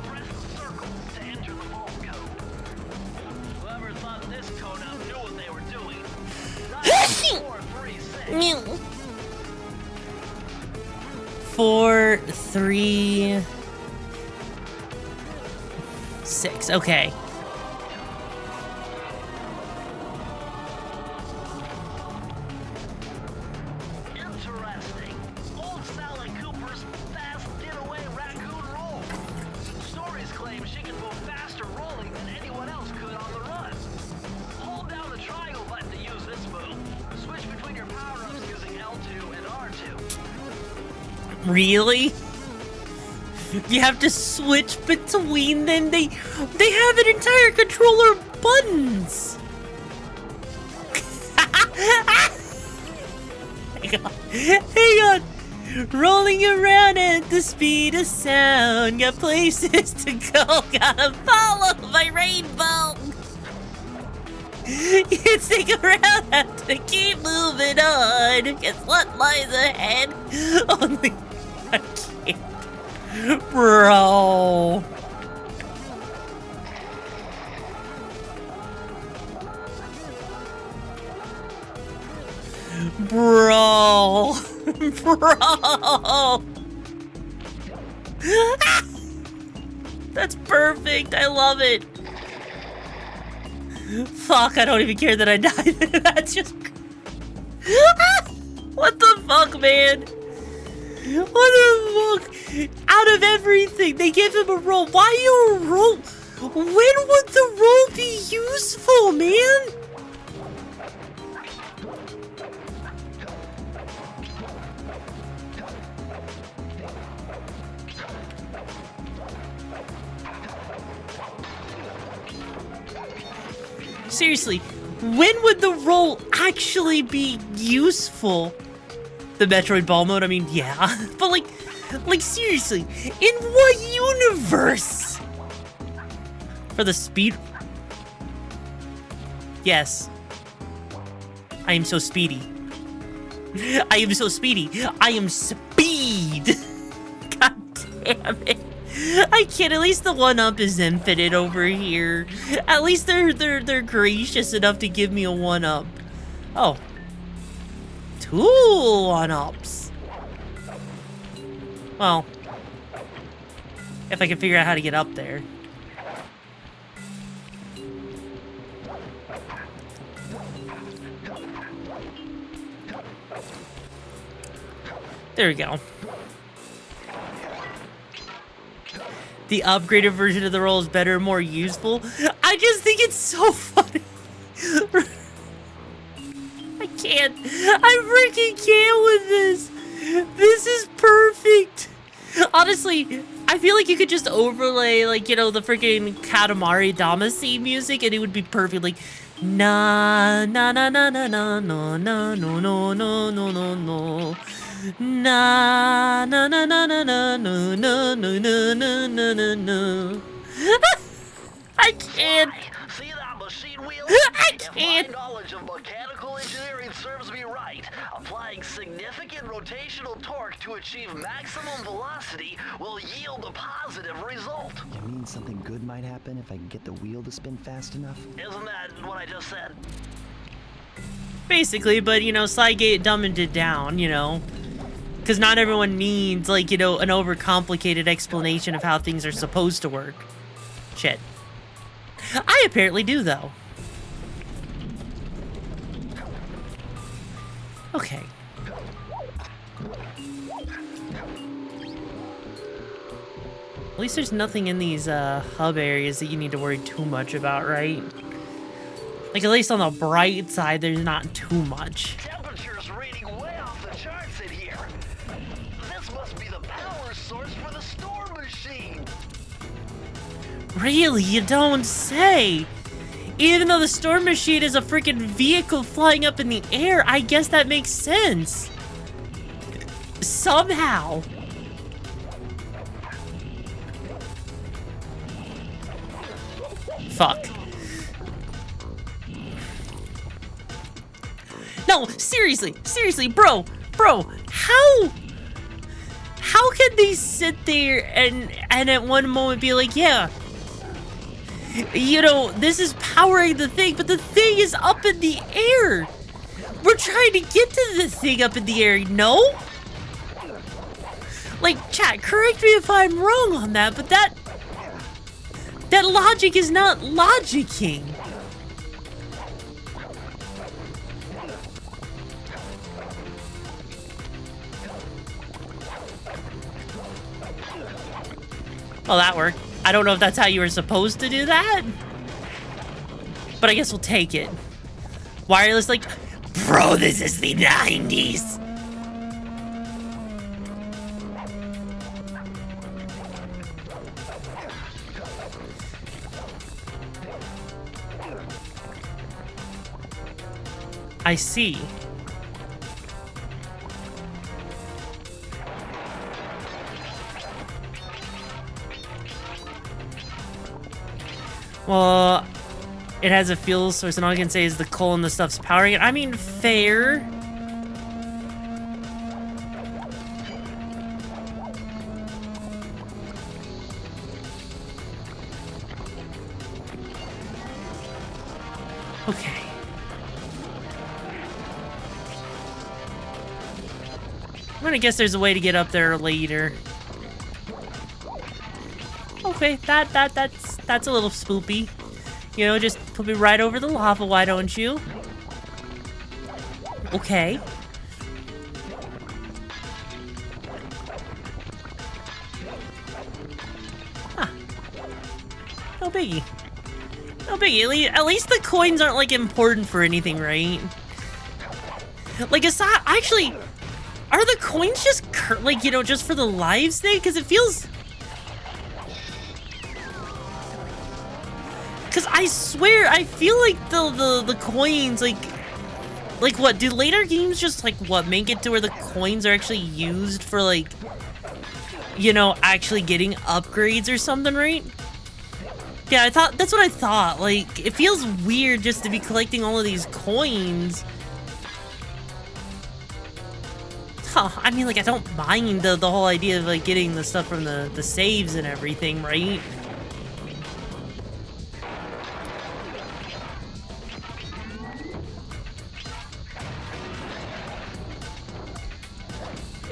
Press circle to enter the vault code. Whoever thought this code up knew what they were doing. 9436. 4, 3, 6. Okay. Interesting. Old Sally Cooper's fast getaway raccoon roll. Stories claim she can move faster rolling than anyone else could on the run. Hold down the triangle button to use this move. Switch between your power-ups using L2 and R2. Really? You have to switch between them? They have an entire controller of buttons! Hang on! Rolling around at the speed of sound. Got places to go. Gotta follow my rainbow. You stick around, have to keep moving on. Guess what lies ahead? Only I can't. Bro. Bro. Bro. That's perfect. I love it. Fuck, I don't even care that I died. That's just... What the fuck, man? What the fuck? Out of everything, they gave him a roll. Why you a roll? When would the roll be useful, man? Seriously, when would the roll actually be useful? The Metroid Ball mode, I mean, yeah. But like seriously, in what universe? For the speed? Yes. I am so speedy. I am so speedy. I am speed. God damn it. I can't. At least the 1-up is infinite over here. At least they're gracious enough to give me a 1-up. Oh. 2 1-ups. Well, if I can figure out how to get up there. There we go. The upgraded version of the roll is better, more useful. I just think it's so funny. I can't. I freaking can't with this. This is perfect. Honestly, I feel like you could just overlay, like, you know, the freaking Katamari Damacy music and it would be perfect. Like, na na na na na na na na no no no no no no. Na na na na na na no no no no no no no. I can't. See that machine wheel? I If can't. my knowledge of mechanical engineering serves me right, applying significant rotational torque to achieve maximum velocity will yield a positive result. You mean something good might happen if I can get the wheel to spin fast enough? Isn't that what I just said? Basically, but, you know, Slygate dumbed it down, you know. Because not everyone needs, like, you know, an overcomplicated explanation of how things are supposed to work. Shit. I apparently do, though. Okay. At least there's nothing in these hub areas that you need to worry too much about, right? Like, at least on the bright side, there's not too much. Temperature's reading way off the charts in here. This must be the power source for the storm machine. Really? You don't say! Even though the storm machine is a freaking vehicle flying up in the air, I guess that makes sense. Somehow. Fuck. No, seriously, bro, how can they sit there and at one moment be like, yeah, you know, this is powering the thing, but the thing is up in the air. We're trying to get to the thing up in the air, no? Like, chat, correct me if I'm wrong on that, but that logic is not logicking. Well, that worked. I don't know if that's how you were supposed to do that, but I guess we'll take it. Wireless, like, bro, this is the 90s. I see. Well, it has a fuel source, and all I can say is the coal and the stuff's powering it. I mean, fair. Okay. I'm gonna guess there's a way to get up there later. Okay, that's a little spoopy. You know, just put me right over the lava, why don't you? Okay. Huh. No biggie. No biggie. At least the coins aren't, like, important for anything, right? Like, aside, actually, are the coins just, like, you know, just for the lives thing? Because it feels... Because I swear, I feel like the coins, like what, do later games just, like, what, make it to where the coins are actually used for, like, you know, actually getting upgrades or something, right? Yeah, that's what I thought. Like, it feels weird just to be collecting all of these coins. Huh, I mean, like, I don't mind the whole idea of, like, getting the stuff from the saves and everything, right?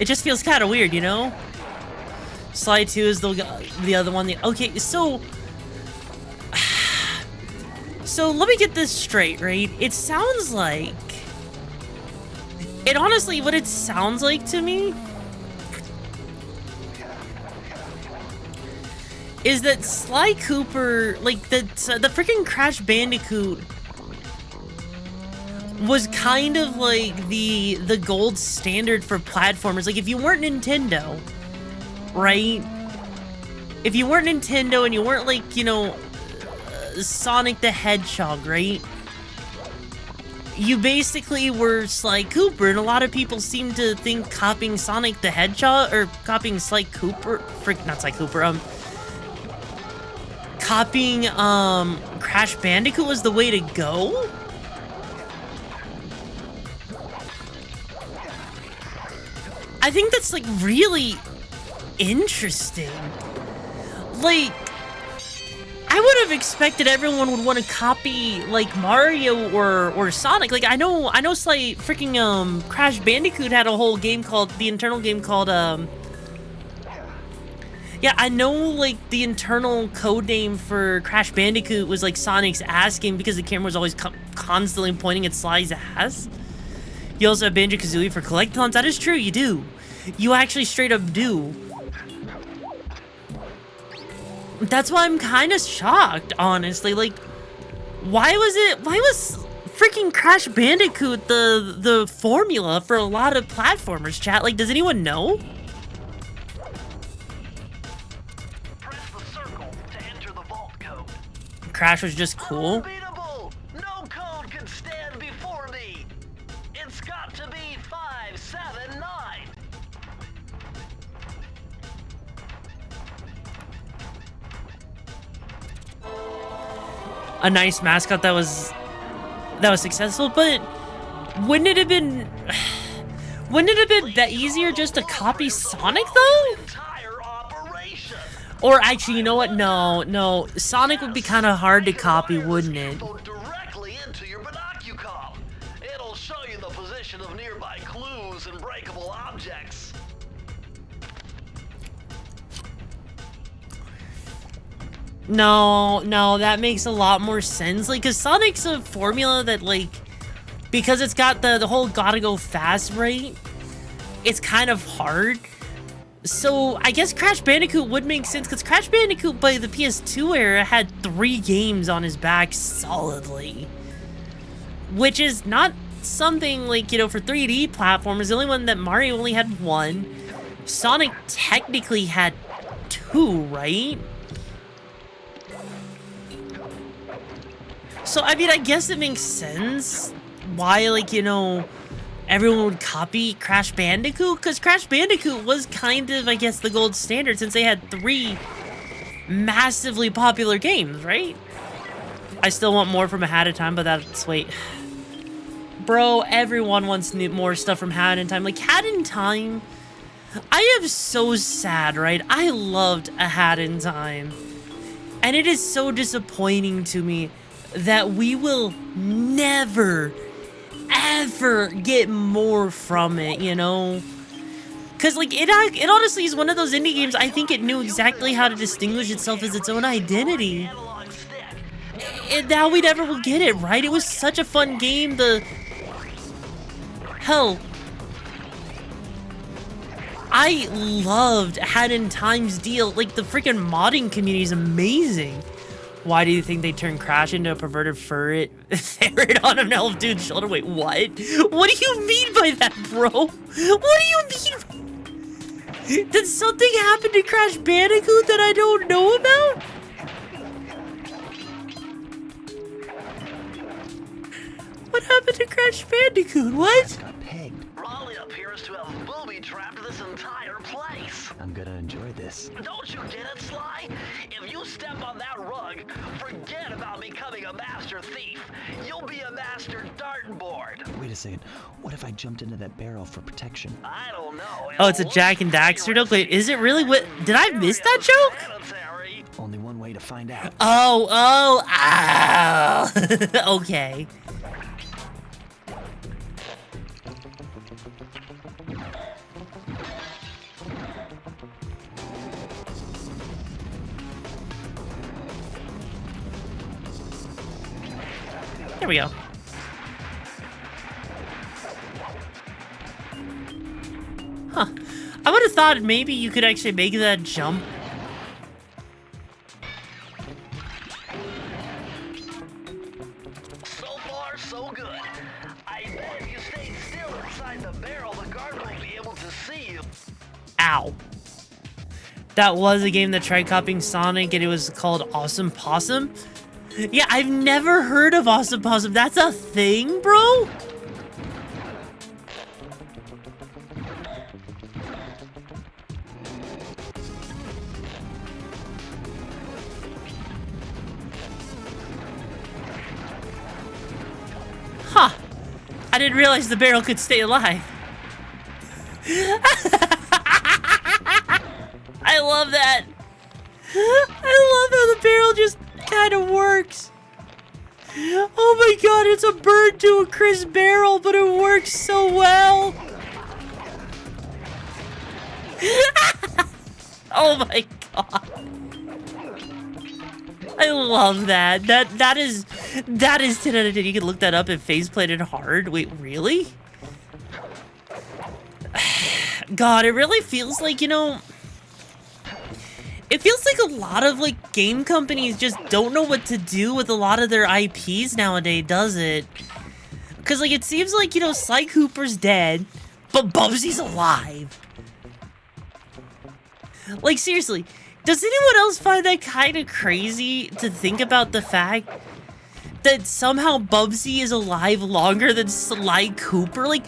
It just feels kind of weird, you know? Slide 2 is the other one. Okay, so So let me get this straight, right? It sounds like... It honestly, what it sounds like to me is that Sly Cooper, like the freaking Crash Bandicoot was kind of like the gold standard for platformers. Like if you weren't Nintendo, right? If you weren't Nintendo and you weren't like, you know, Sonic the Hedgehog, right? You basically were Sly Cooper, and a lot of people seem to think copying Sonic the Hedgehog, or copying Sly Cooper, not Sly Cooper, copying, Crash Bandicoot was the way to go? I think that's, like, really interesting. Like, I would have expected everyone would want to copy like Mario or Sonic. Like I know Sly freaking Crash Bandicoot had a whole game called the internal yeah, I know like the internal code name for Crash Bandicoot was like Sonic's ass game because the camera was always constantly pointing at Sly's ass. You also have Banjo-Kazooie for collectathons. That is true, you do. You actually straight up do. That's why I'm kind of shocked, honestly. Like, why was freaking Crash Bandicoot the formula for a lot of platformers, chat? Like, does anyone know? Press the circle to enter the vault code. Crash was just cool. Unbeatable! No code can stand before me. It's got to be 579. A nice mascot that was successful, but wouldn't it have been that easier just to copy Sonic though? Entire operation. Or actually, you know what? No, Sonic would be kind of hard to copy, wouldn't it? Go directly into your binocular. It'll show you the position of nearby clues and breakable objects. No, that makes a lot more sense. Like, cause Sonic's a formula that, like, because it's got the whole gotta go fast, right? It's kind of hard. So I guess Crash Bandicoot would make sense, because Crash Bandicoot by the PS2 era had 3 games on his back solidly. Which is not something like, you know, for 3D platformers. The only one that Mario only had 1. Sonic technically had 2, right? So, I mean, I guess it makes sense why, like, you know, everyone would copy Crash Bandicoot, because Crash Bandicoot was kind of, I guess, the gold standard since they had 3 massively popular games, right? I still want more from A Hat in Time, but that's, wait. Bro, everyone wants more stuff from Hat in Time. Like, Hat in Time, I am so sad, right? I loved A Hat in Time. And it is so disappointing to me that we will never, ever get more from it, you know? Because, like, it honestly is one of those indie games, I think it knew exactly how to distinguish itself as its own identity. And now we never will get it, right? It was such a fun game, Hell, I loved Hat in Time's deal. Like, the freaking modding community is amazing. Why do you think they turned Crash into a perverted ferret on an elf dude's shoulder? Wait, what? What do you mean by that, bro? What do you mean? Did something happen to Crash Bandicoot that I don't know about? What happened to Crash Bandicoot? What? Raleigh appears to have booby-trapped this entire place. I'm gonna enjoy this. Don't you get it, Sly? If you step on that rug, forget about becoming a master thief. You'll be a master dartboard. Wait a second. What if I jumped into that barrel for protection? I don't know. Oh, it's a Jack and Daxter joke. Wait, is it really? What? Did I miss that joke? Only one way to find out. Oh. Okay. There we go. Huh. I would have thought maybe you could actually make that jump. So far, so good. I bet if you stayed still inside the barrel, the guard won't be able to see you. Ow. That was a game that tried copying Sonic, and it was called Awesome Possum. Yeah, I've never heard of Awesome Possum. That's a thing, bro? Huh. I didn't realize the barrel could stay alive. I love that. I love how the barrel just kind of works. Oh my god, it's a bird to a crisp barrel, but it works so well. Oh my god. I love that. That is 10 out of 10. You can look that up at Faceplanted Hard. Wait, really? God, it really feels like, you know, it feels like a lot of, like, game companies just don't know what to do with a lot of their IPs nowadays, does it? Because, like, it seems like, you know, Sly Cooper's dead, but Bubsy's alive. Like, seriously, does anyone else find that kind of crazy to think about the fact that somehow Bubsy is alive longer than Sly Cooper? Like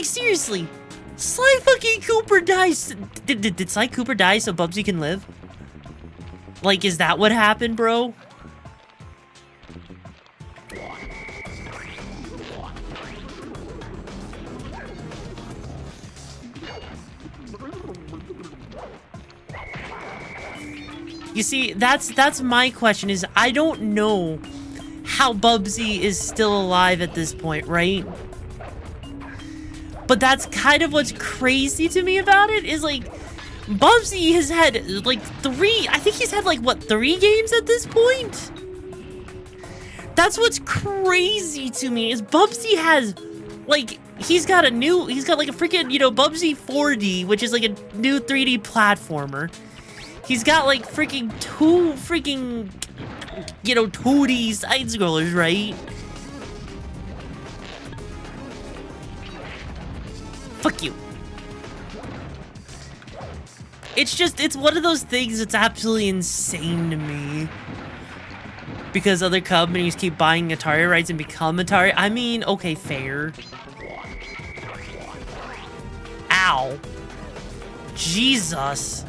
seriously, Sly fucking Cooper dies. Did Sly Cooper die so Bubsy can live? Like, is that what happened, bro? You see, that's my question, is I don't know how Bubsy is still alive at this point, right? But that's kind of what's crazy to me about it, is like, Bubsy has had like I think he's had like, what, 3 games at this point? That's what's crazy to me, is Bubsy has, like, he's got like a freaking, you know, Bubsy 4D, which is like a new 3D platformer. He's got like freaking 2 freaking, you know, 2D side scrollers, right? Fuck you. It's one of those things that's absolutely insane to me. Because other companies keep buying Atari rights and become Atari. I mean, okay, fair. Ow. Jesus.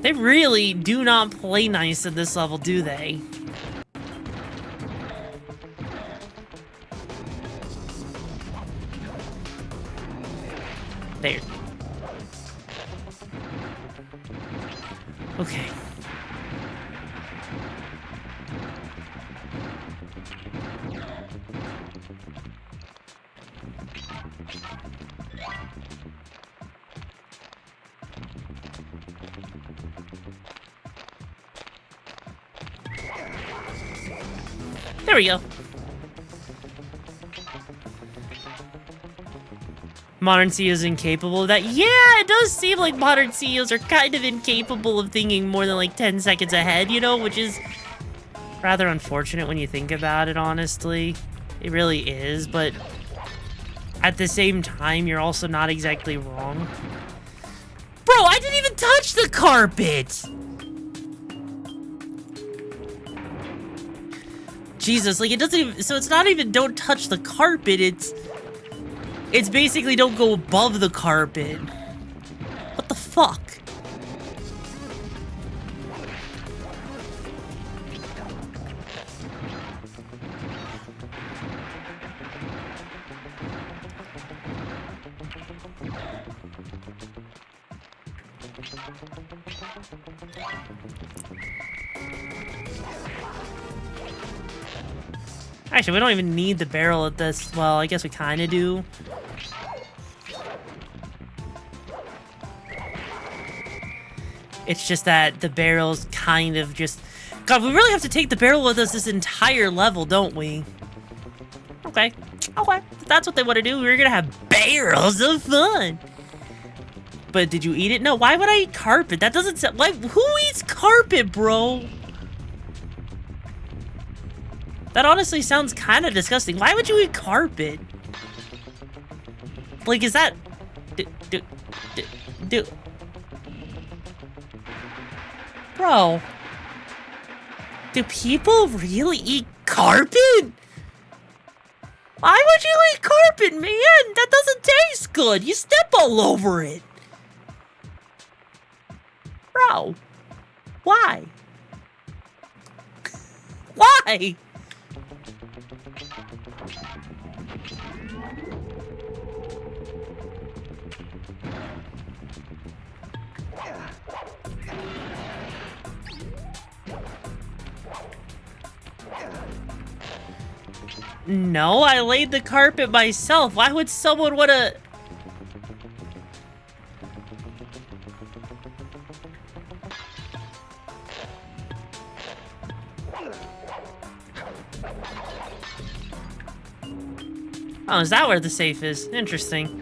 They really do not play nice at this level, do they? There. Okay. There we go. Modern CEOs is incapable of that. Yeah, it does seem like modern CEOs are kind of incapable of thinking more than like 10 seconds ahead, you know, which is rather unfortunate when you think about it, honestly. It really is, but at the same time, you're also not exactly wrong. Bro, I didn't even touch the carpet! Jesus, like, it doesn't even, so it's not even don't touch the carpet, it's basically don't go above the carpet. What the fuck? Actually, we don't even need the barrel at this. Well, I guess we kind of do. It's just that the barrel's kind of just... God, we really have to take the barrel with us this entire level, don't we? Okay. Okay. If that's what they want to do, we're gonna have barrels of fun. But did you eat it? No, why would I eat carpet? That doesn't sound... Like, who eats carpet, bro? That honestly sounds kind of disgusting. Why would you eat carpet? Like, is that... Bro. Do people really eat carpet? Why would you eat carpet, man? That doesn't taste good. You step all over it. Bro. Why? Why? No, I laid the carpet myself. Why would someone want to... Oh, is that where the safe is? Interesting.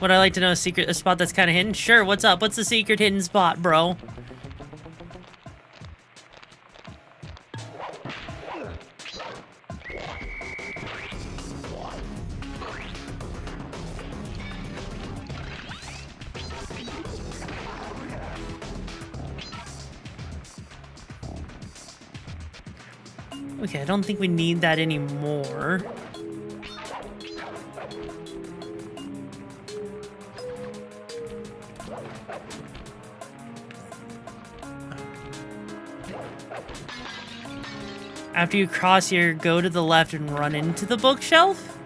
Would I like to know a spot that's kind of hidden? Sure, what's up? What's the secret hidden spot, bro? Okay, I don't think we need that anymore. After you cross here, go to the left and run into the bookshelf?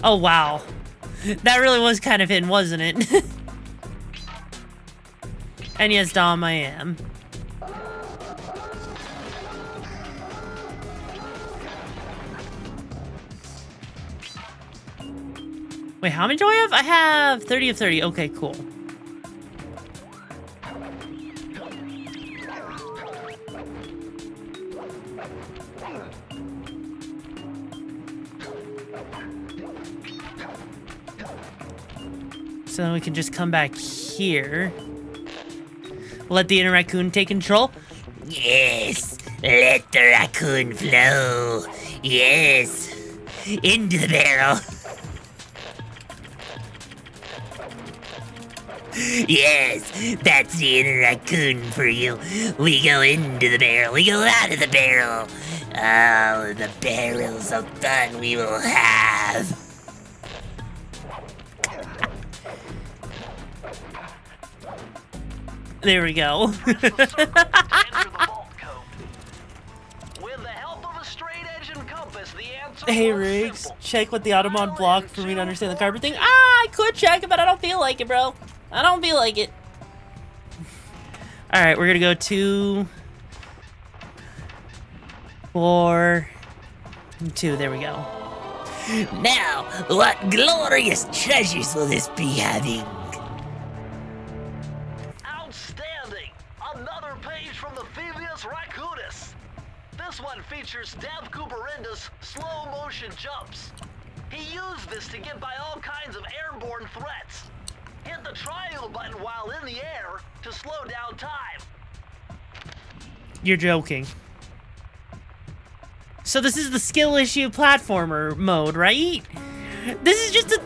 Oh, wow. That really was kind of hidden, wasn't it? And yes, Dom, I am. Wait, how many do I have? I have 30 of 30. Okay, cool. So then we can just come back here. Let the inner raccoon take control. Yes, let the raccoon flow. Yes, into the barrel. Yes, that's the inner raccoon for you. We go into the barrel, we go out of the barrel. Oh, the barrels of fun we will have. There we go. Enter the vault code. With the help of a straight edge and compass, the answer Hey, was Riggs, simple. check what the Automon blocked for me to understand the carpet thing. Ah, I could check it, but I don't feel like it, bro. I don't feel like it. Alright, we're gonna go 2, 4, and 2. There we go. Now, what glorious treasures will this be having? Outstanding! Another page from the Phoebius Raccoonus. This one features Dev Cooperenda's slow motion jumps. He used this to get by all kinds of airborne threats. Hit the triangle button while in the air to slow down time. You're joking. So this is the skill issue platformer mode, right? This is just a...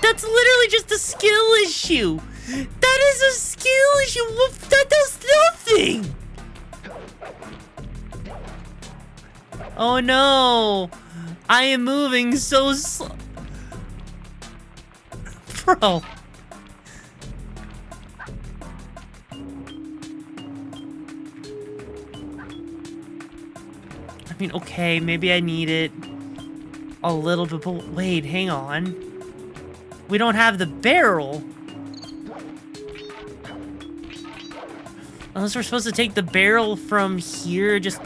That's literally just a skill issue. That is a skill issue. That does nothing. Oh no. I am moving so slow. Bro. I mean, okay, maybe I need it. a little bit, but wait, hang on. We don't have the barrel. Unless we're supposed to take the barrel from here, just...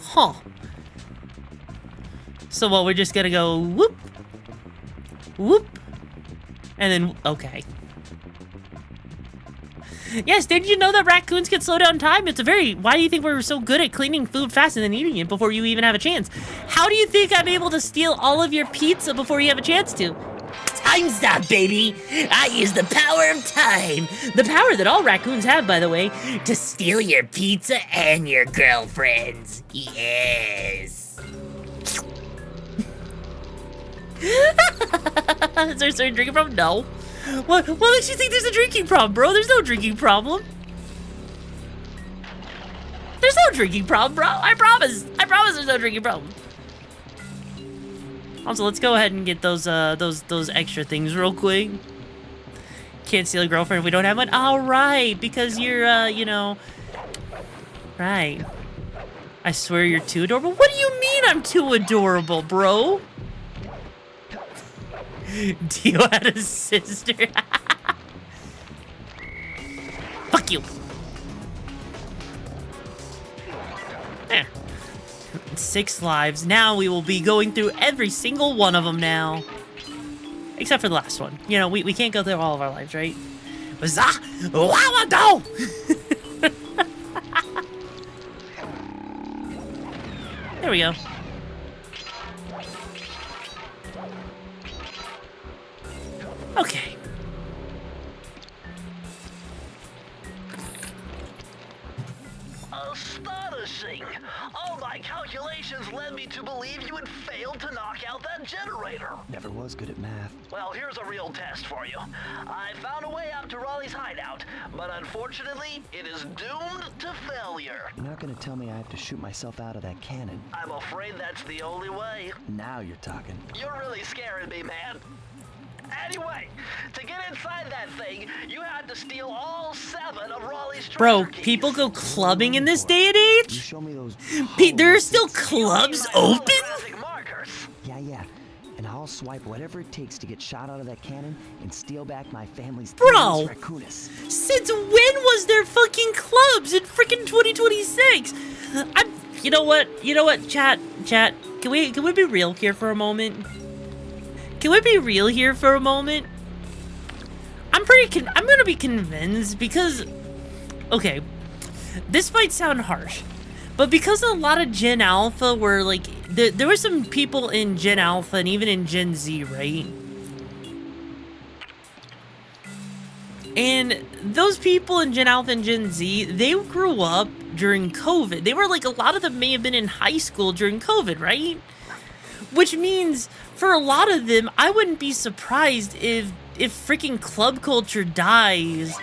Huh. So what, we're just gonna go whoop, whoop, and then, okay. Yes, did you know that raccoons can slow down time? It's a very, why do you think we're so good at cleaning food fast and then eating it before you even have a chance? How do you think I'm able to steal all of your pizza before you have a chance to? Time stop, baby! I use the power of time! The power that all raccoons have, by the way, to steal your pizza and your girlfriends. Yes! Is there a drinking problem? No. What makes you think there's a drinking problem, bro? There's no drinking problem. There's no drinking problem, bro. I promise. I promise there's no drinking problem. Also, let's go ahead and get those extra things real quick. Can't steal a girlfriend if we don't have one. All right, because you're, you know, right. I swear you're too adorable. What do you mean I'm too adorable, bro? Dio had a sister. Fuck you. There. 6 lives. Now we will be going through every single one of them now. Except for the last one. You know, we can't go through all of our lives, right? There we go. Okay. Astonishing! All my calculations led me to believe you had failed to knock out that generator. Never was good at math. Well, here's a real test for you. I found a way out to Raleigh's hideout, but unfortunately, it is doomed to failure. You're not gonna tell me I have to shoot myself out of that cannon. I'm afraid that's the only way. Now you're talking. You're really scaring me, man. Anyway, to get inside that thing, you had to steal all 7 of Raleigh's treasure Bro, keys. people go clubbing in this day and You age? show me those. There are still clubs open? Holographic markers. Yeah. And I'll swipe whatever it takes to get shot out of that cannon and steal back my family's Bro. raccoonus. Since when was there fucking clubs in freaking 2026? You know what, chat, can we be real here for a moment? Can we be real here for a moment? I'm gonna be convinced because, okay, this might sound harsh, but because a lot of Gen Alpha were like, there were some people in Gen Alpha and even in Gen Z, right? And those people in Gen Alpha and Gen Z, they grew up during COVID. They were like, a lot of them may have been in high school during COVID, right? Which means, for a lot of them, I wouldn't be surprised if freaking club culture dies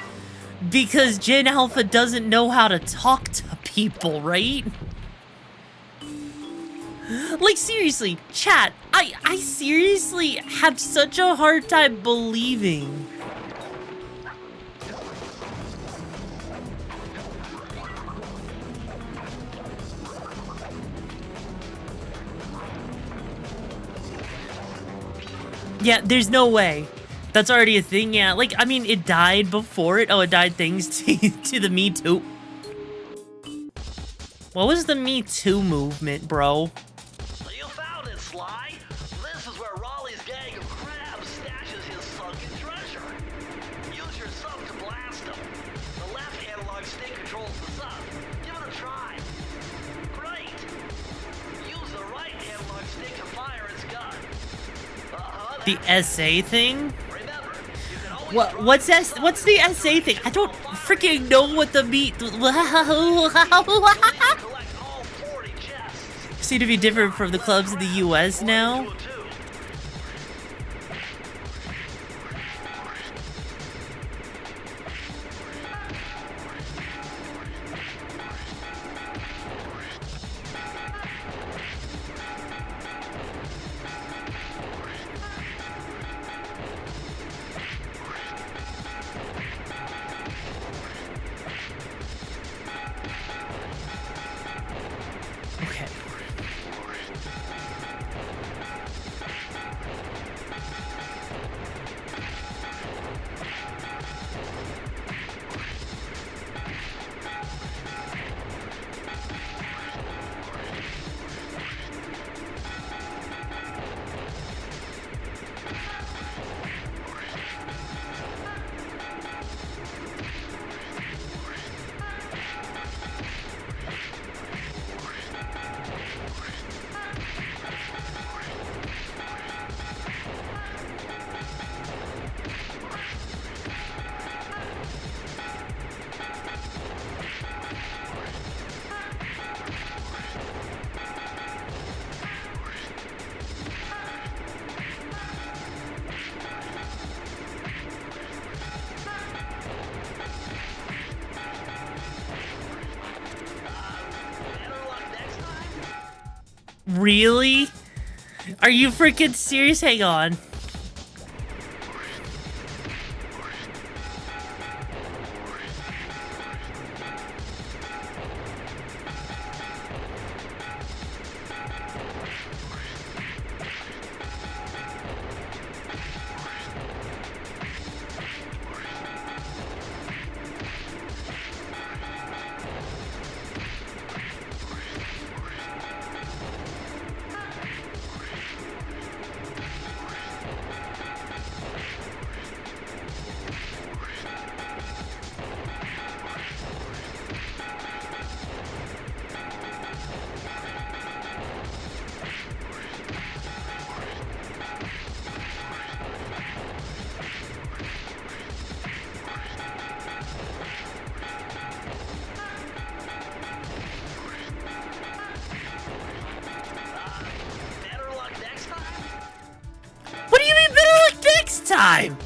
because Gen Alpha doesn't know how to talk to people, right? Like, seriously, chat, I seriously have such a hard time believing. Yeah, there's no way. That's already a thing, yeah. Like, I mean, it died before it. Oh, it died thanks to the Me Too. What was the Me Too movement, bro? You found it, Sly. This is where Raleigh's gang of crabs stashes his sunken treasure. Use your sub to blast him. The left analog stick controls the sub. Give it a try. Great. Use the right analog stick to fire its gun. The SA thing? Remember, you can always What's the SA thing? I don't freaking know what the meat. collect all 40 chests. Seem to be different from the clubs in the US now. Really? Are you freaking serious? Hang on. What do you mean better luck next time?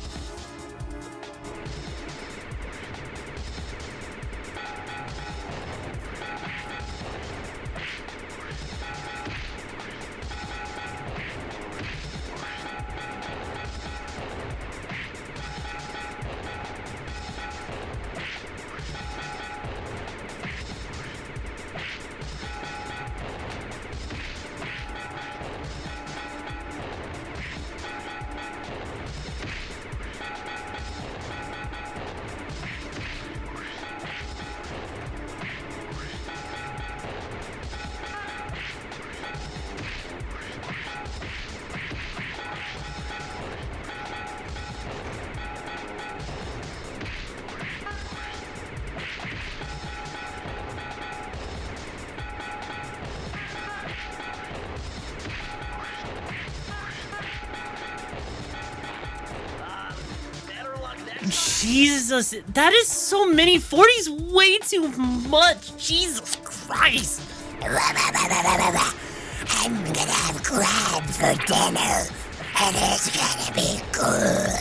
Jesus, that is so many. 40's way too much. Jesus Christ. I'm gonna have crab for dinner, and it's gonna be good.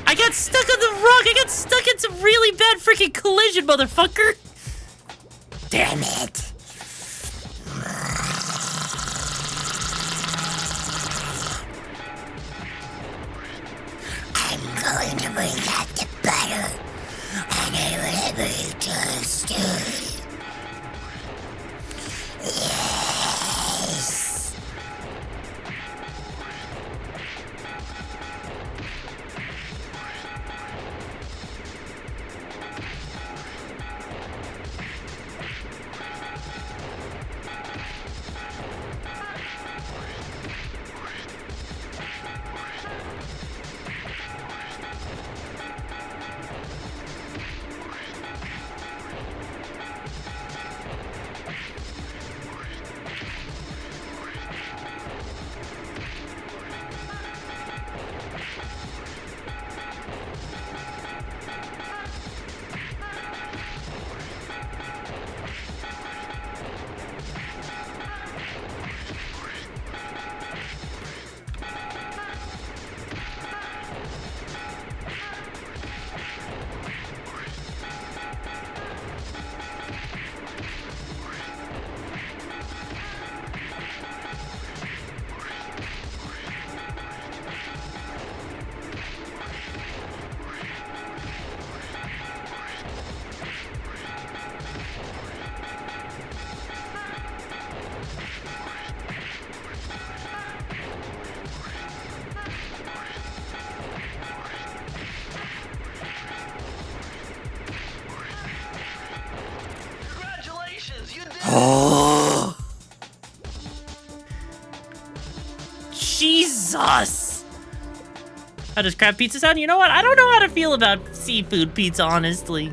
I got stuck on the rock. I got stuck in some really bad freaking collision, motherfucker. Damn it. I'm going to bring out the butter and whatever you just do. Yes. Jesus! How does crab pizza sound? You know what? I don't know how to feel about seafood pizza, honestly.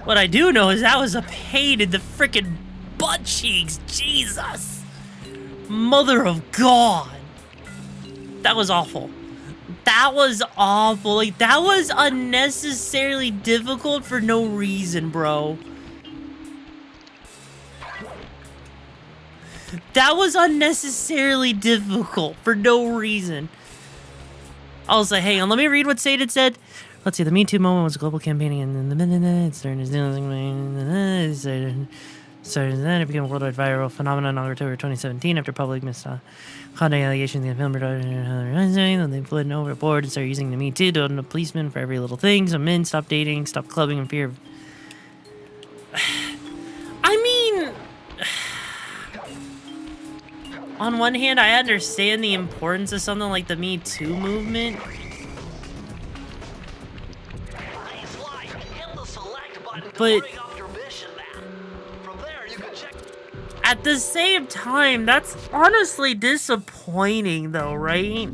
What I do know is that was a pain in the frickin' butt cheeks. Jesus! Mother of God! That was awful. That was awful. Like, that was unnecessarily difficult for no reason, bro. That was unnecessarily difficult for no reason. I was like, hang on, let me read what Saded said. Let's see, the Me Too moment was global campaigning, and then the minute it started, it became a worldwide viral phenomenon in October 2017 after public misconduct allegations against film production. Then they went overboard and started using the Me Too to own a policeman for every little thing. So men stopped dating, stopped clubbing in fear of. I mean, on one hand, I understand the importance of something like the Me Too movement. But at the same time, that's honestly disappointing, though, right?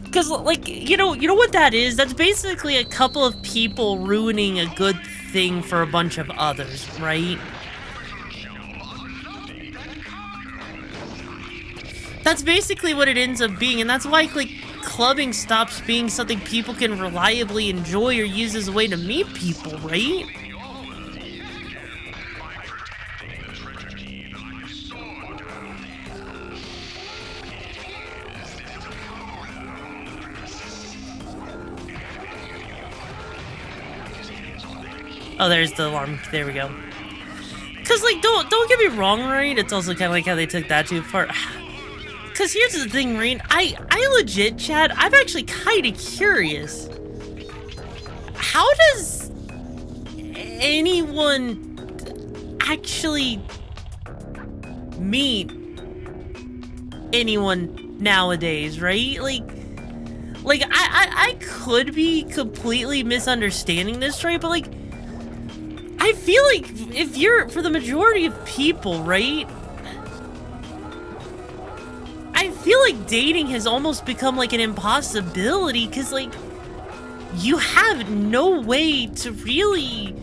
Because, like, you know what that is? That's basically a couple of people ruining a good thing for a bunch of others, right? That's basically what it ends up being, and that's why, like, clubbing stops being something people can reliably enjoy or use as a way to meet people, right? Oh, there's the alarm. There we go. Cause like, don't get me wrong, right? It's also kind of like how they took that too far. Cause here's the thing, Rain. I legit, Chad. I'm actually kind of curious. How does anyone actually meet anyone nowadays, right? Like I could be completely misunderstanding this, right? But like, I feel like if you're, for the majority of people, right? I feel like dating has almost become like an impossibility because like you have no way to really,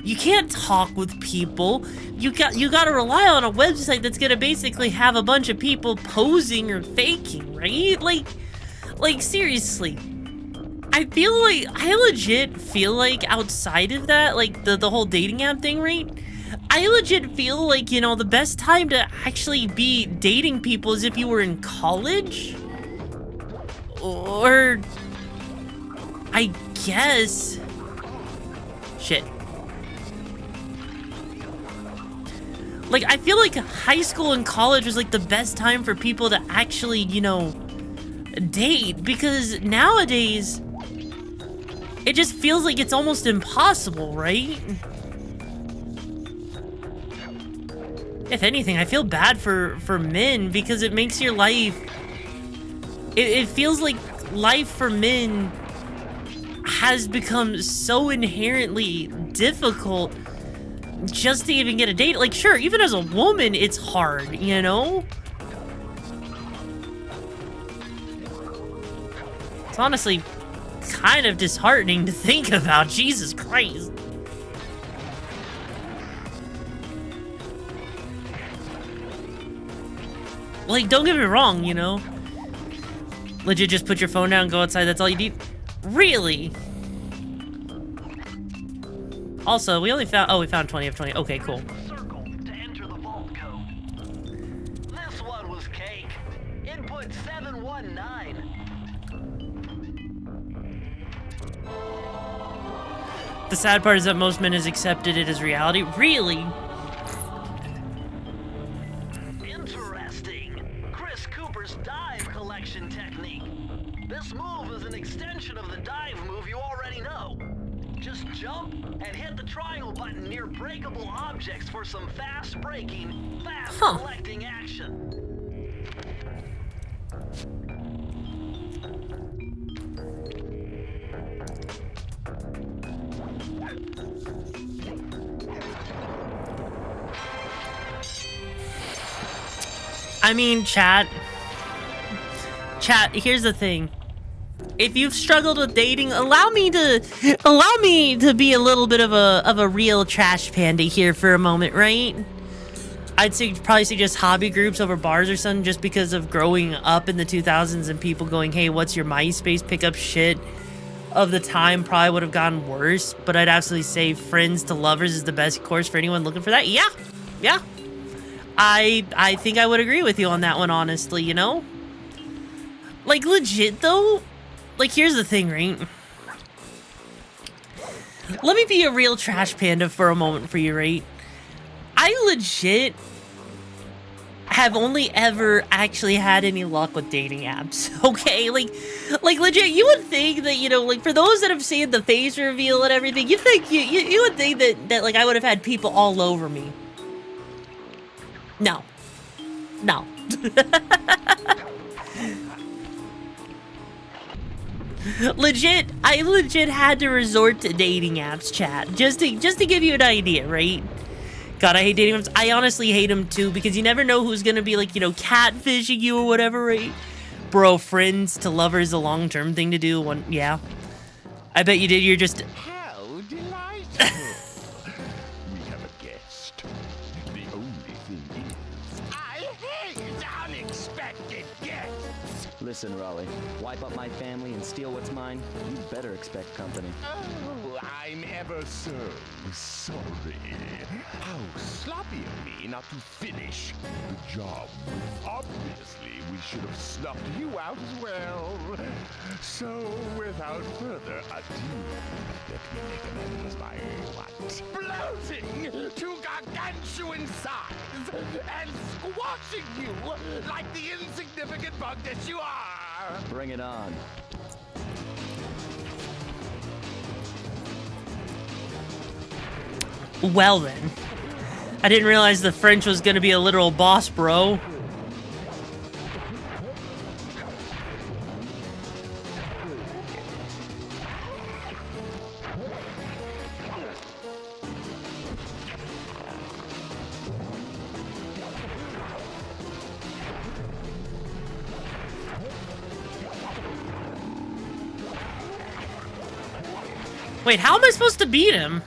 you can't talk with people. You got to rely on a website that's gonna basically have a bunch of people posing or faking, right? Like seriously. I legit feel like outside of that, like the whole dating app thing, right? I legit feel like, you know, the best time to actually be dating people is if you were in college. Or, I guess, shit. Like, I feel like high school and college was like the best time for people to actually, you know, date. Because nowadays, it just feels like it's almost impossible, right? If anything, I feel bad for men because it makes your life... It feels like life for men has become so inherently difficult just to even get a date. Like, sure, even as a woman, it's hard, you know? It's honestly kind of disheartening to think about. Jesus Christ. Like, don't get me wrong, you know? Legit, just put your phone down, go outside, that's all you need? Really? Also, we only found, oh, we found 20 of 20. Okay, cool. Circle to enter the vault code. This one was cake. Input 719. The sad part is that most men has accepted it as reality. Really? This move is an extension of the dive move you already know. Just jump and hit the triangle button near breakable objects for some fast braking, fast collecting action. I mean, chat, here's the thing. If you've struggled with dating, allow me to be a little bit of a real trash panda here for a moment, right? I'd probably suggest hobby groups over bars or something, just because of growing up in the 2000s and people going, hey, what's your MySpace pickup shit of the time probably would have gotten worse. But I'd absolutely say friends to lovers is the best course for anyone looking for that. Yeah. I think I would agree with you on that one, honestly, you know? Like, legit, though, like, here's the thing, right? Let me be a real trash panda for a moment for you, right? I legit have only ever actually had any luck with dating apps, okay? Like legit, you would think that, you know, like, for those that have seen the face reveal and everything, you would think that like, I would have had people all over me. No. I legit had to resort to dating apps, chat, just to give you an idea, right? God, I hate dating apps. I honestly hate them too, because you never know who's gonna be, like, you know, catfishing you or whatever, right? Bro, friends to lovers, a long-term thing to do. Yeah. I bet you did. You're just... How delightful. We have a guest. The only thing is, I hate unexpected guests. Listen, Raleigh, wipe up my family and steal what's mine? You better expect company. Oh, I'm ever so sorry. How sloppy of me not to finish the job. Obviously, we should have snuffed you out as well. So, without further ado, let me make amends by what? Bloating to gargantuan size and squashing you like the insignificant bug that you are. Bring it on. Well then. I didn't realize the French was gonna be a literal boss, bro. Wait, how am I supposed to beat him?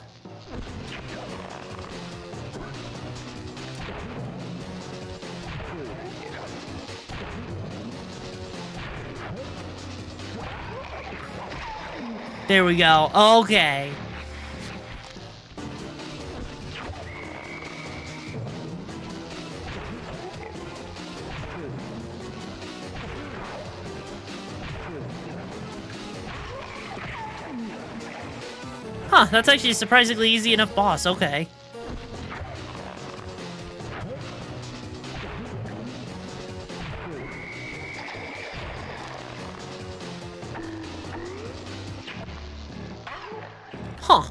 There we go. Okay. Huh, that's actually a surprisingly easy enough boss. Okay. Huh.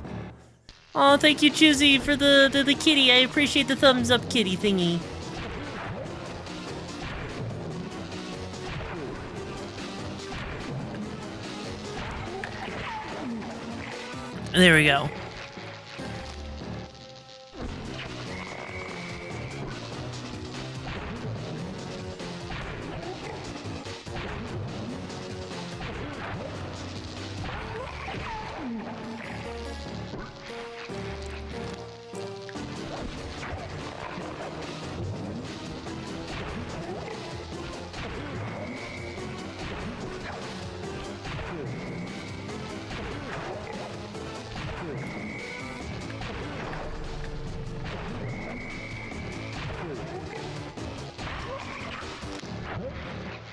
Oh, thank you, Choosy, for the kitty. I appreciate the thumbs up kitty thingy. There we go.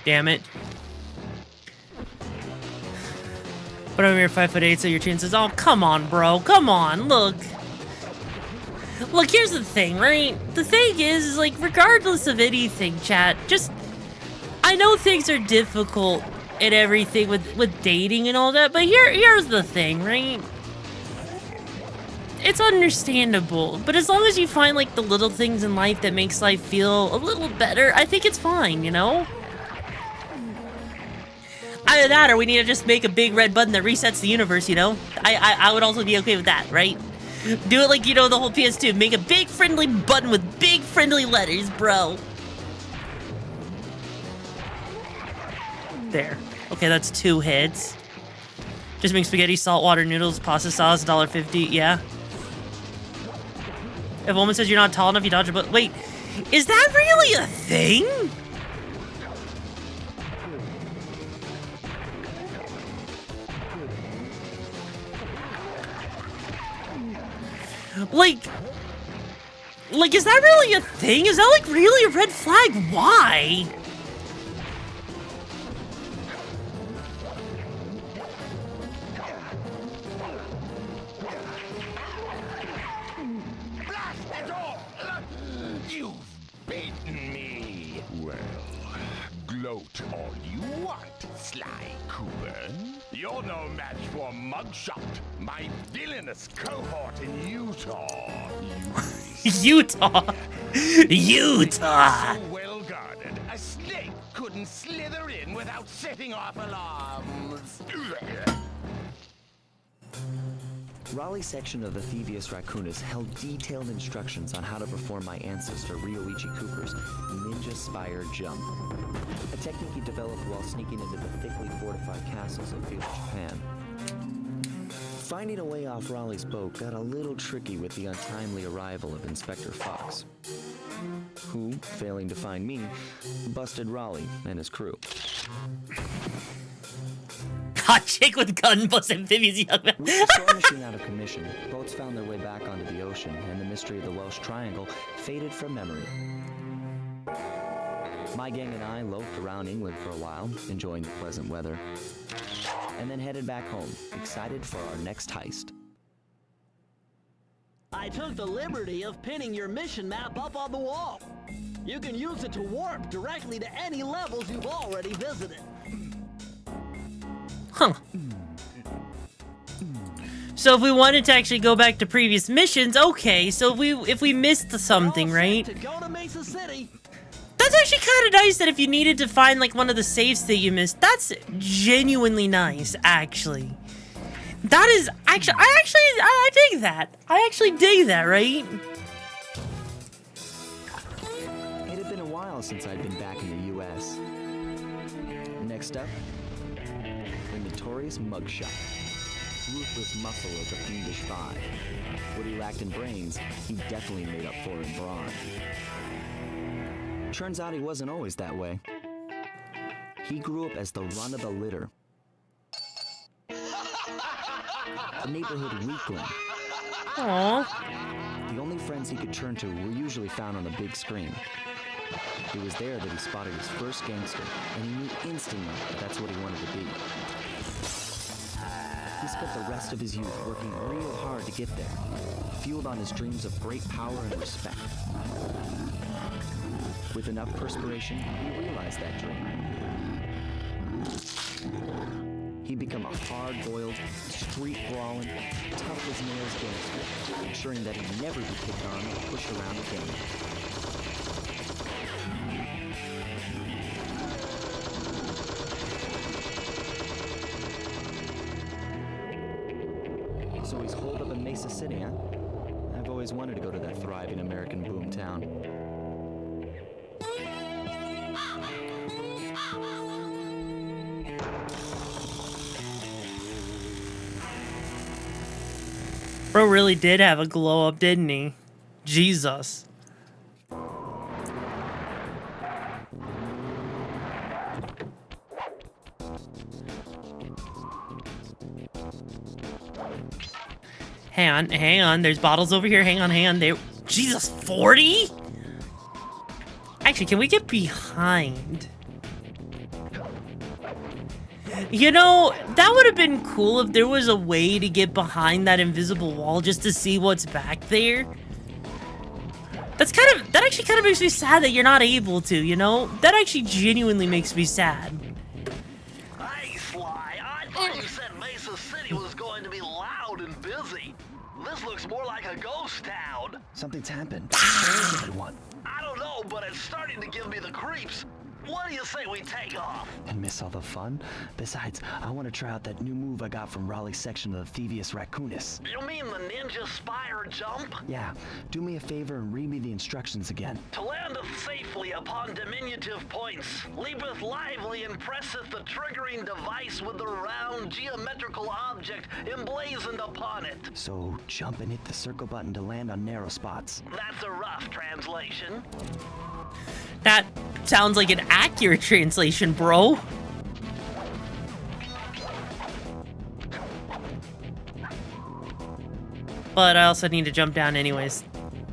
Damn it. But I'm here 5'8", so your chances. Oh, come on, bro. Come on. Look. Look, here's the thing, right? The thing is like, regardless of anything, chat, just... I know things are difficult and everything with dating and all that, but here's the thing, right? It's understandable, but as long as you find, like, the little things in life that makes life feel a little better, I think it's fine, you know? Either that, or we need to just make a big red button that resets the universe, you know? I would also be okay with that, right? Do it like, you know, the whole PS2. Make a big friendly button with big friendly letters, bro. There. Okay, that's 2 hits. Just make spaghetti, saltwater noodles, pasta sauce, $1.50. Yeah. If a woman says you're not tall enough, you dodge a bullet. Wait, is that really a thing? Like, is that really a thing? Is that, like, really a red flag? Why? Blast it all! You've beaten me. Well, gloat all you want, Sly Cooper. You're no match for Mugshot, my villainous cohort in Utah. Utah. Utah. So well guarded, a snake couldn't slither in without setting off alarms. Raleigh's section of the Thievius Raccoonus held detailed instructions on how to perform my ancestor Ryoichi Cooper's ninja spire jump, a technique he developed while sneaking into the thickly fortified castles of feudal Japan. Finding a way off Raleigh's boat got a little tricky with the untimely arrival of Inspector Fox, who, failing to find me, busted Raleigh and his crew. Hot chick with gun bust amphibious young man. With the Storm Machine out of commission, boats found their way back onto the ocean, and the mystery of the Welsh Triangle faded from memory. My gang and I loafed around England for a while, enjoying the pleasant weather, and then headed back home, excited for our next heist. I took the liberty of pinning your mission map up on the wall. You can use it to warp directly to any levels you've already visited. Huh. So if we wanted to actually go back to previous missions, okay, so if we missed something, right? To go to Mesa City. That's actually kind of nice that if you needed to find like one of the saves that you missed, that's genuinely nice, actually. That is actually, I dig that. I actually dig that, right? It had been a while since I'd been back in the U.S. Next up, the notorious Mugshot. Ruthless muscle of the fiendish five. What he lacked in brains, he definitely made up for in brawn. Turns out he wasn't always that way. He grew up as the run of the litter. A neighborhood weakling. Aww. The only friends he could turn to were usually found on the big screen. It was there that he spotted his first gangster, and he knew instantly that that's what he wanted to be. He spent the rest of his youth working real hard to get there, fueled on his dreams of great power and respect. With enough perspiration, he realized that dream. He'd become a hard-boiled, street-brawling, tough-as-nails gangster, ensuring that he'd never be picked on or pushed around again. So he's holed up in Mesa City, huh? I've always wanted to go to that thriving American boom town. Bro really did have a glow up, didn't he? Jesus. Hang on, there's bottles over here, hang on, Jesus, 40? Actually, can we get behind? You know, that would have been cool if there was a way to get behind that invisible wall just to see what's back there. That actually kind of makes me sad that you're not able to, you know? That actually genuinely makes me sad. Hey, Sly, I thought you said Mesa City was going to be loud and busy. This looks more like a ghost town. Something's happened. Where is everyone? I don't know, but it's starting to give me the creeps. What do you say we take off? And miss all the fun? Besides, I want to try out that new move I got from Raleigh's section of the Thievius Raccoonus. You mean the ninja spire jump? Yeah, do me a favor and read me the instructions again. To landeth safely upon diminutive points, leapeth lively and presseth the triggering device with the round geometrical object emblazoned upon it. So jump and hit the circle button to land on narrow spots. That's a rough translation. That sounds like an accurate translation, bro. But I also need to jump down anyways.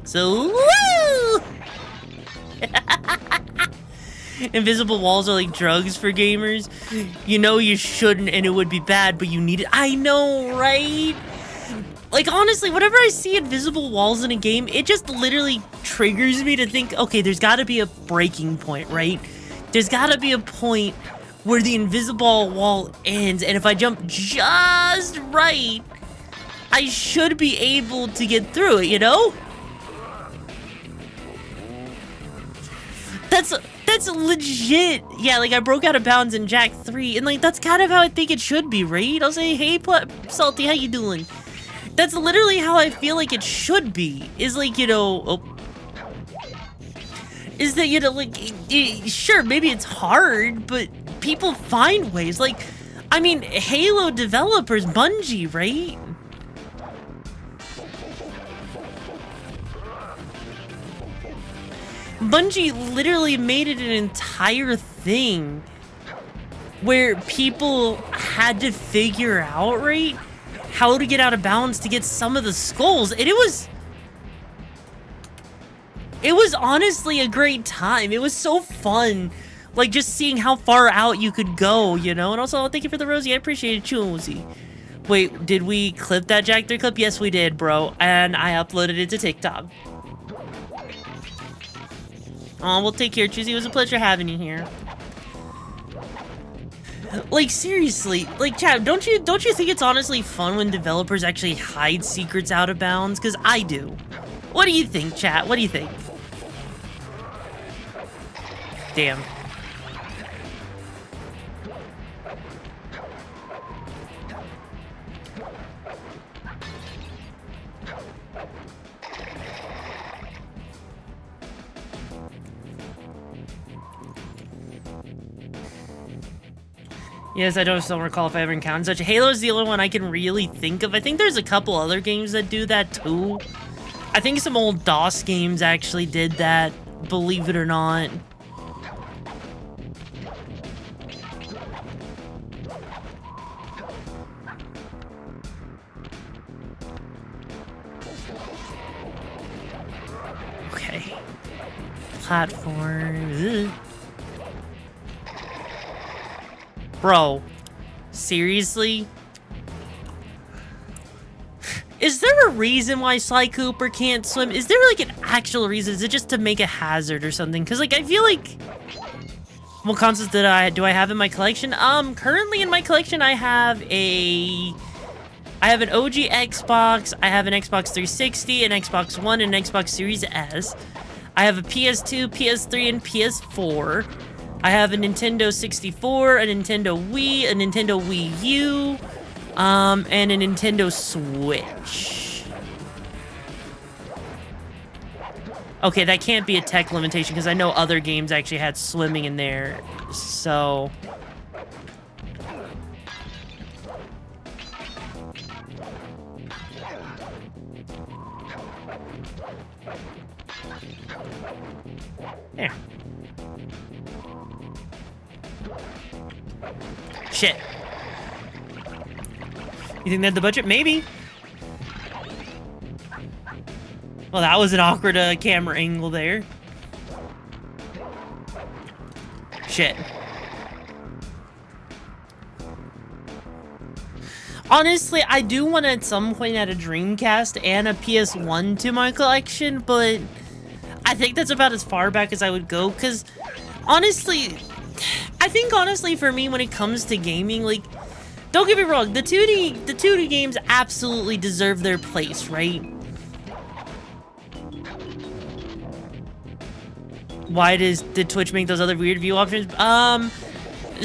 So, woo! Invisible walls are like drugs for gamers. You know you shouldn't and it would be bad, but you need it. I know, right? Like, honestly, whenever I see invisible walls in a game, it just literally triggers me to think, okay, there's gotta be a breaking point, right? There's gotta be a point where the invisible wall ends, and if I jump just right, I should be able to get through it, you know? That's legit. Yeah, like I broke out of bounds in Jack 3, and like that's kind of how I think it should be, right? I'll say, hey, Salty, how you doing? That's literally how I feel like it should be. Is like, you know, is that, you know, like, sure, maybe it's hard, but people find ways. Like, I mean, Halo developers, Bungie, right? Bungie literally made it an entire thing where people had to figure out, right, how to get out of bounds to get some of the skulls, and it was honestly a great time. It was so fun, like just seeing how far out you could go, you know. And also, thank you for the Rosie. I appreciate it, Josie. Wait, did we clip that Jack 3 clip? Yes, we did, bro. And I uploaded it to TikTok. Oh, we'll take care, Choosy. It was a pleasure having you here. Like, seriously, like, chat, don't you think it's honestly fun when developers actually hide secrets out of bounds? Because I do. What do you think, chat? What do you think? Damn. Yes, I don't recall if I ever encountered such. Halo's the only one I can really think of. I think there's a couple other games that do that too. I think some old DOS games actually did that, believe it or not. Okay. Platform. Ugh. Bro, seriously? Is there a reason why Sly Cooper can't swim? Is there like an actual reason? Is it just to make a hazard or something? Because like I feel like, what consoles do I have in my collection? Currently in my collection I have an OG Xbox, I have an Xbox 360, an Xbox One, and an Xbox Series S. I have a PS2, PS3, and PS4. I have a Nintendo 64, a Nintendo Wii, a Nintendo Wii U, and a Nintendo Switch. Okay, that can't be a tech limitation because I know other games actually had swimming in there, so... There. Shit. You think they had the budget? Maybe. Well, that was an awkward camera angle there. Shit. Honestly, I do want to at some point add a Dreamcast and a PS1 to my collection, but I think that's about as far back as I would go, because honestly, I think honestly for me when it comes to gaming, like, don't get me wrong, the 2D games absolutely deserve their place, right? Why did Twitch make those other weird view options?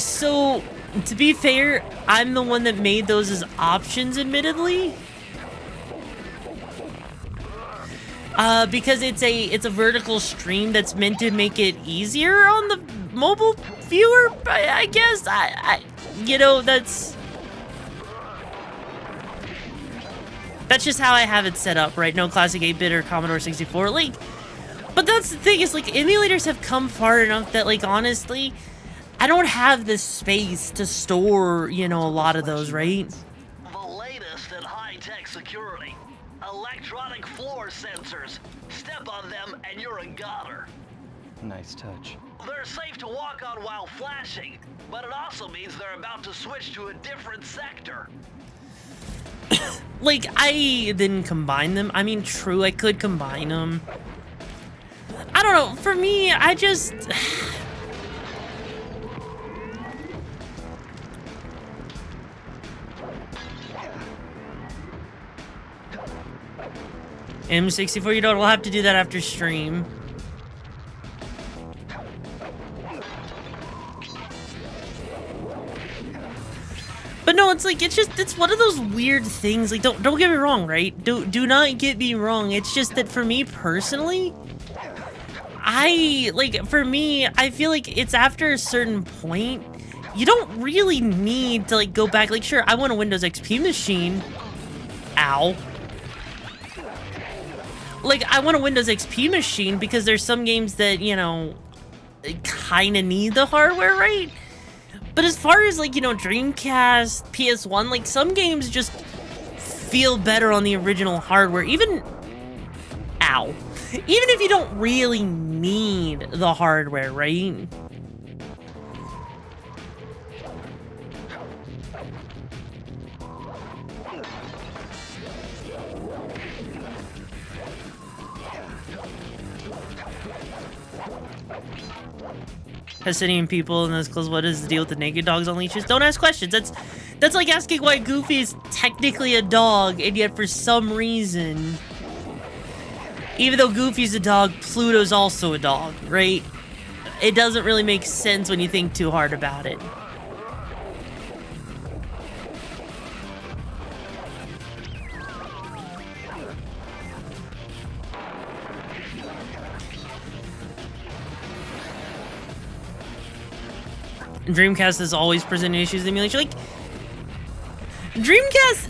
So to be fair, I'm the one that made those as options, admittedly. Because it's a vertical stream that's meant to make it easier on the mobile viewer, I guess. You know, that's just how I have it set up, right? No classic 8-bit or Commodore 64, like. But that's the thing, is like emulators have come far enough that, like, honestly, I don't have the space to store, you know, a lot of those, right? The latest in high-tech security. Electronic floor sensors. Step on them and you're a goner. Nice touch. They're safe to walk on while flashing, but it also means they're about to switch to a different sector. Like, I didn't combine them. I mean, true, I could combine them. I don't know, for me, I just... M64, you know, we'll have to do that after stream. But no, it's like, it's one of those weird things. Like, don't get me wrong, right? Do not get me wrong. It's just that for me personally, I feel like it's after a certain point, you don't really need to, like, go back. Like, sure, I want a Windows XP machine. Ow. Like, I want a Windows XP machine because there's some games that, you know, kind of need the hardware, right? But as far as, like, you know, Dreamcast, PS1, like, some games just feel better on the original hardware. Even if you don't really need the hardware, right? Hasidian people in this close. What is the deal with the naked dogs on leashes? Don't ask questions. That's like asking why Goofy is technically a dog, and yet for some reason, even though Goofy's a dog, Pluto's also a dog, right? It doesn't really make sense when you think too hard about it. Dreamcast is always presenting issues with emulation. Like, Dreamcast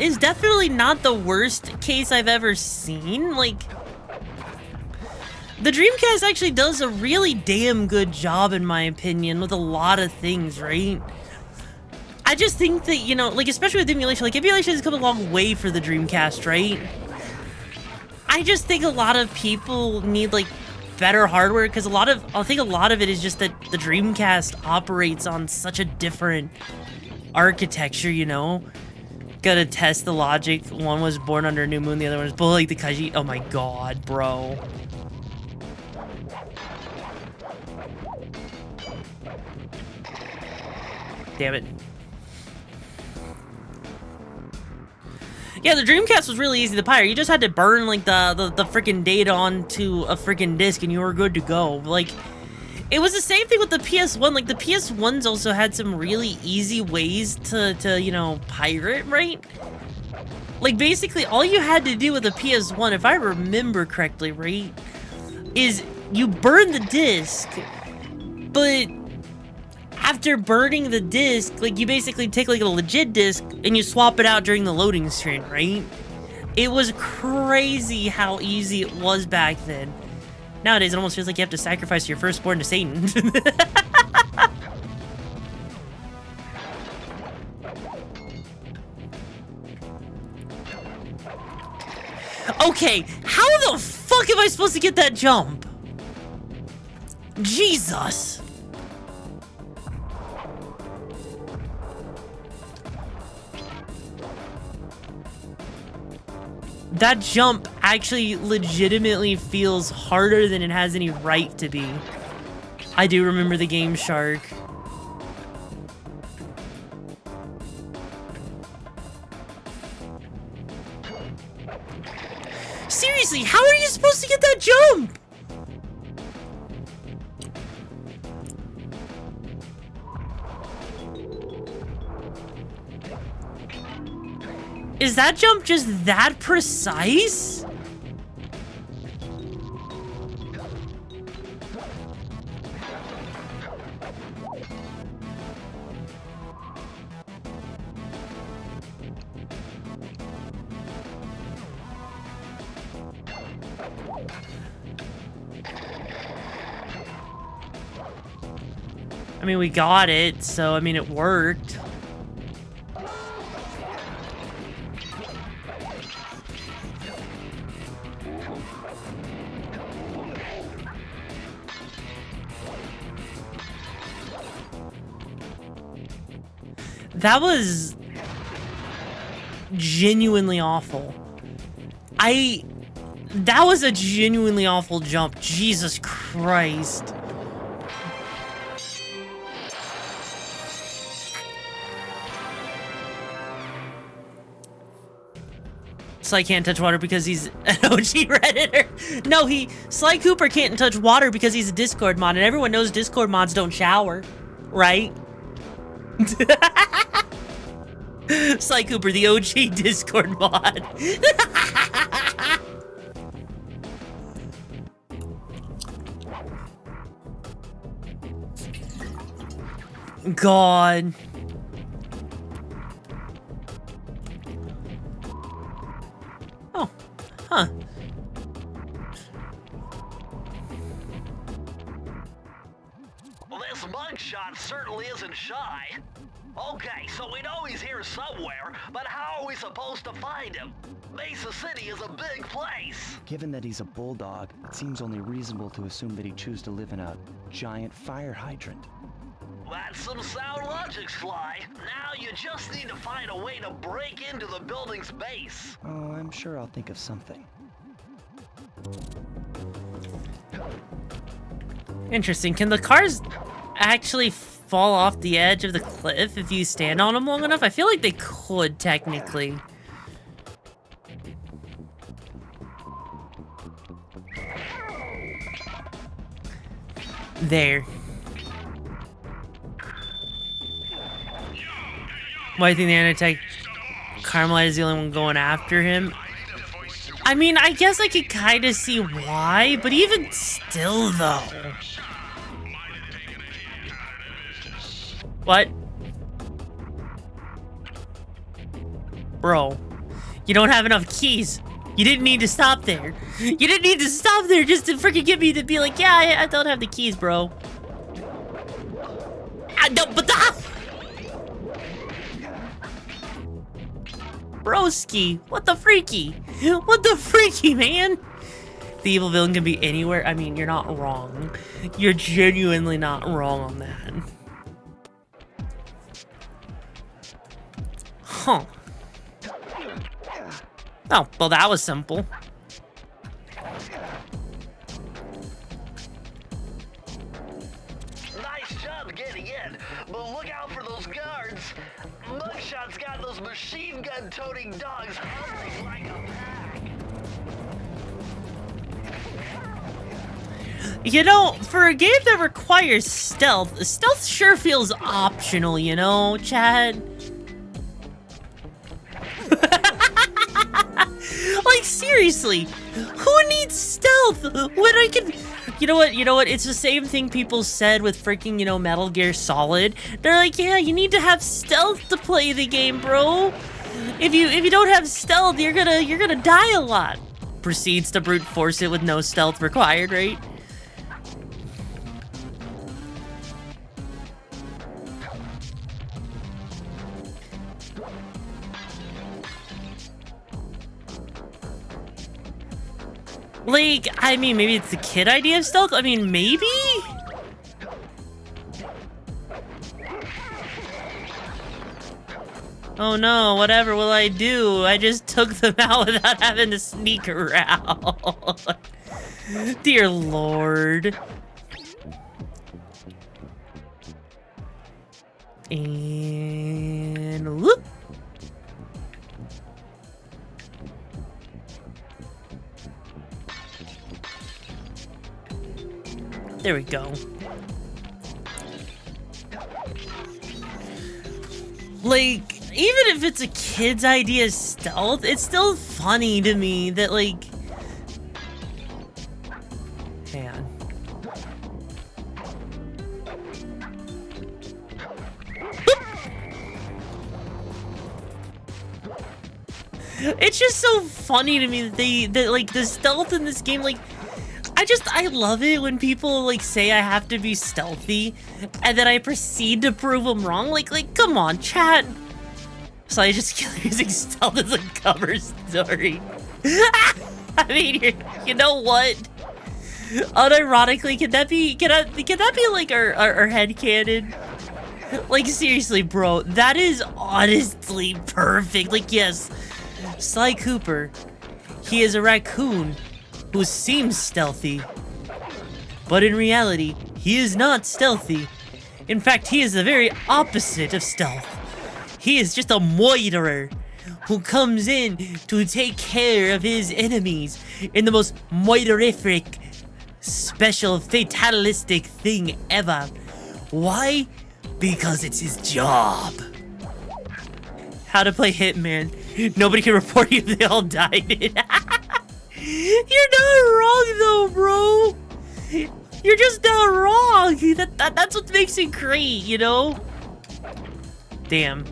is definitely not the worst case I've ever seen. Like, the Dreamcast actually does a really damn good job, in my opinion, with a lot of things, right? I just think that, you know, like, especially with emulation, like, emulation has come a long way for the Dreamcast, right? I just think a lot of people need, like, better hardware, because I think a lot of it is just that the Dreamcast operates on such a different architecture, you know? Gotta test the logic. One was born under a new moon, the other one was both like the Kaiji. Oh my god, bro. Damn it. Yeah, the Dreamcast was really easy to pirate. You just had to burn, like, the freaking data onto a freaking disc and you were good to go. Like, it was the same thing with the PS1. Like, the PS1s also had some really easy ways to you know, pirate, right? Like, basically, all you had to do with the PS1, if I remember correctly, right, is you burn the disc, but after burning the disc, like, you basically take, like, a legit disc and you swap it out during the loading screen, right? It was crazy how easy it was back then. Nowadays, it almost feels like you have to sacrifice your firstborn to Satan. Okay, how the fuck am I supposed to get that jump? Jesus. That jump actually legitimately feels harder than it has any right to be. I do remember the Game Shark. Seriously, how are you supposed to get that jump? Is that jump just that precise? I mean, we got it, so I mean, it worked. That was genuinely awful. That was a genuinely awful jump. Jesus Christ. Sly can't touch water because he's an OG Redditor. No, Sly Cooper can't touch water because he's a Discord mod, and everyone knows Discord mods don't shower, right? Sly Cooper, the OG Discord mod. God. Oh, huh. Well, this mugshot certainly isn't shy. Okay, so we know he's here somewhere, but how are we supposed to find him? Mesa City is a big place. Given that he's a bulldog, it seems only reasonable to assume that he'd choose to live in a giant fire hydrant. That's some sound logic, Sly. Now you just need to find a way to break into the building's base. Oh, I'm sure I'll think of something. Interesting. Can the cars actually fall off the edge of the cliff if you stand on them long enough? I feel like they could, technically. There. Why do you think the anti-tech Carmelite is the only one going after him? I mean, I guess I could kind of see why, but even still, though. What? Bro, you don't have enough keys. You didn't need to stop there. You didn't need to stop there just to freaking get me to be like, yeah, I don't have the keys, bro. I don't, but Broski, what the freaky? What the freaky, man? The evil villain can be anywhere. I mean, you're not wrong. You're genuinely not wrong on that. Huh. Oh, well, that was simple. Nice job getting in, but look out for those guards. Mugshot's got those machine gun toting dogs hungry like a pack. You know, for a game that requires stealth, stealth sure feels optional, you know, Chad? Like, seriously, who needs stealth when I can... You know what, it's the same thing people said with freaking, you know, Metal Gear Solid. They're like, yeah, you need to have stealth to play the game, bro. If you don't have stealth, you're gonna die a lot. Proceeds to brute force it with no stealth required, right? Like, I mean, maybe it's the kid idea of stealth? I mean, maybe? Oh no, whatever will I do? I just took them out without having to sneak around. Dear Lord. And whoop. There we go. Like, even if it's a kid's idea stealth, it's still funny to me that, like... Hang on. It's just so funny to me that like the stealth in this game, like I love it when people like say I have to be stealthy and then I proceed to prove them wrong. Like come on, chat. So I just kill using stealth as a cover story. I mean, you know what? Unironically, can that be like our headcanon? Like seriously, bro, that is honestly perfect. Like yes, Sly Cooper, he is a raccoon who seems stealthy, but in reality, he is not stealthy. In fact, he is the very opposite of stealth. He is just a moiterer who comes in to take care of his enemies in the most moiterific, special, fatalistic thing ever. Why? Because it's his job. How to play Hitman. Nobody can report you if they all died. You're not wrong though, bro. You're just not wrong. That's what makes it great, you know? Damn.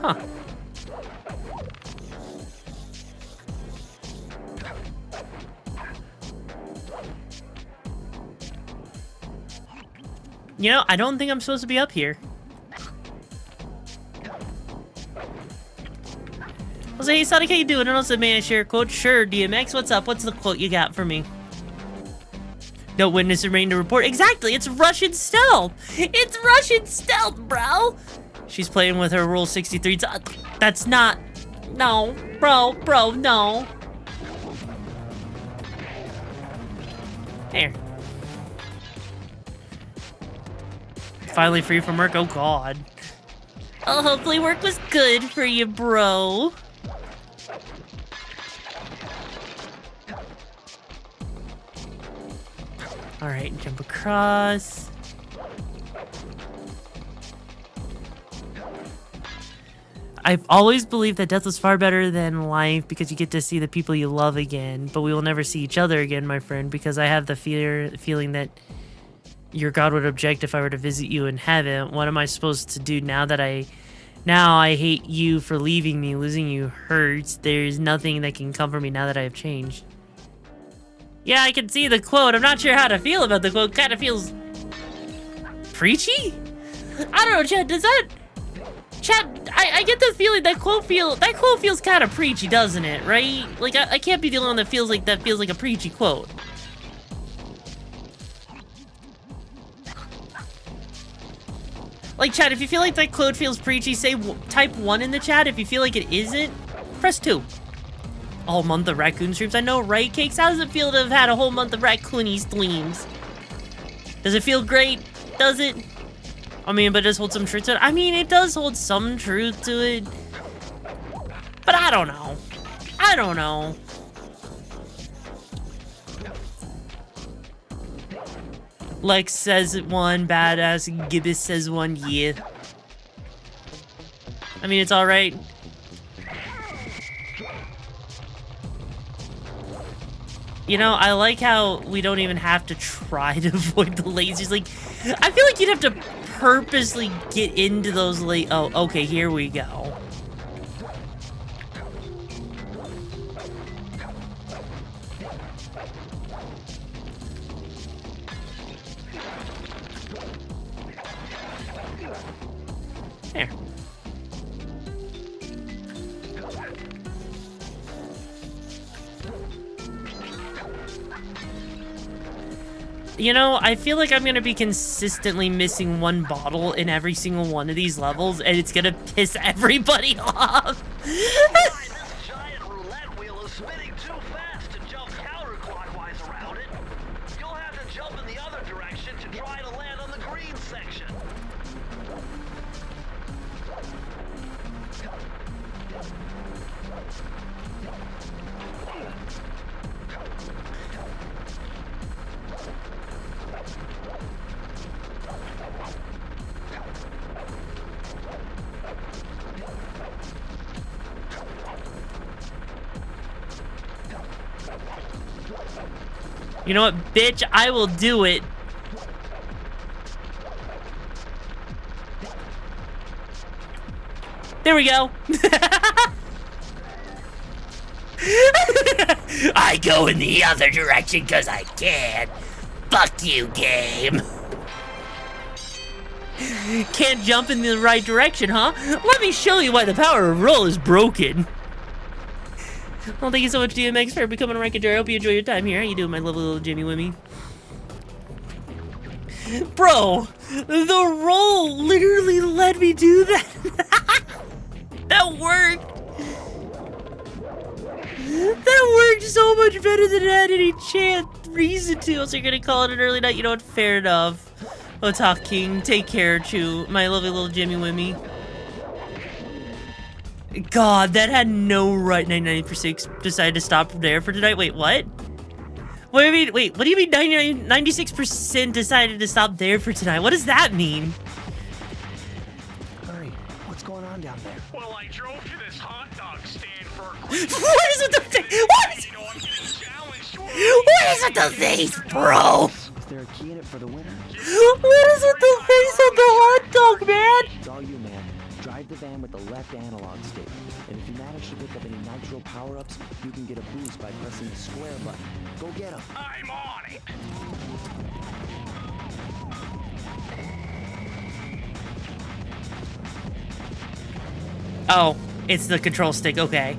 Huh. You know, I don't think I'm supposed to be up here. I was like, hey, Sonic, how you doing? And I said, man, share a quote. Sure, DMX, what's up? What's the quote you got for me? No witness remain to report. Exactly, it's Russian stealth. It's Russian stealth, bro. She's playing with her Rule 63. That's not... No, bro, no. Here. Finally free from work. Oh god. Oh, hopefully work was good for you, bro. Alright, jump across. I've always believed that death was far better than life because you get to see the people you love again, but we will never see each other again, my friend, because I have the feeling that your God would object if I were to visit you in heaven. What am I supposed to do now that I hate you for leaving me? Losing you hurts. There's nothing that can comfort me now that I have changed. Yeah, I can see the quote. I'm not sure how to feel about the quote. Kind of feels preachy? I don't know, Chad, does that... Chad, I get the feeling that quote feels kind of preachy, doesn't it? Right? Like, I can't be the only one that feels like a preachy quote. Like, chat, if you feel like that quote feels preachy, say type 1 in the chat. If you feel like it isn't, press 2. A whole month of raccoon streams. I know, right, Cakes? How does it feel to have had a whole month of raccoony streams? Does it feel great? Does it? I mean, but it does hold some truth to it. I mean, it does hold some truth to it. But I don't know. I don't know. Lex says one, badass. Gibbous says one, yeah. I mean, it's alright. You know, I like how we don't even have to try to avoid the lasers. Like, I feel like you'd have to purposely get into those oh, okay, here we go. There. You know, I feel like I'm gonna be consistently missing one bottle in every single one of these levels, and it's gonna piss everybody off. This giant roulette wheel is spinning too fast to jump counterclockwise around it. You'll have to jump in the other direction to try to land on the green section. You know what, bitch? I will do it. There we go. I go in the other direction because I can. Fuck you, game. Can't jump in the right direction, huh? Let me show you why the power of roll is broken. Well, thank you so much, DMX, for becoming a Racketeer. I hope you enjoy your time here. How you doing, my lovely little Jimmy Wimmy? Bro, the roll literally let me do that. That worked. That worked so much better than it had any reason to. So you're gonna call it an early night? You know what? Fair enough. Otak King, take care, too. My lovely little Jimmy Wimmy. God, that had no right. 99% decided to stop there for tonight. Wait, what? What do you mean? Wait, what do you mean 96% decided to stop there for tonight? What does that mean? Hurry, what's going on down there? Well, I drove to this hot dog stand for a What is with the thing? What is, you know, I'm getting challenged to What is with the face, bro? Is there a key in it for the winner? what is with the face of the hot dog, man? It's all you, man. Drive the van with the left analog stick. And if you manage to pick up any nitro power-ups, you can get a boost by pressing the square button. Go get them. I'm on it. Oh, it's the control stick. Okay.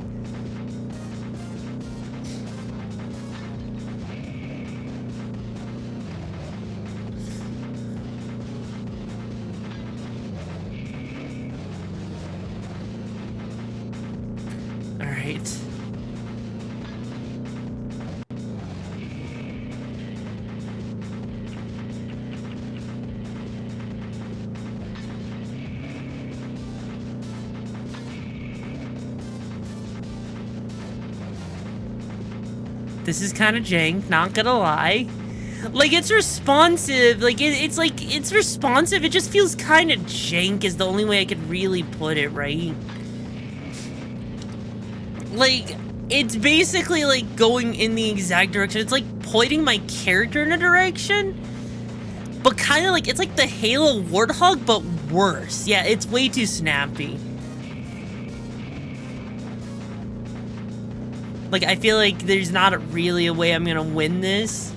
All right. This is kind of jank, not gonna lie. Like, it's responsive. Like, it's responsive. It just feels kind of jank is the only way I could really put it, right? Like, it's basically like going in the exact direction. It's like pointing my character in a direction, but kind of like, it's like the Halo Warthog, but worse. Yeah, it's way too snappy. Like, I feel like there's not really a way I'm gonna win this.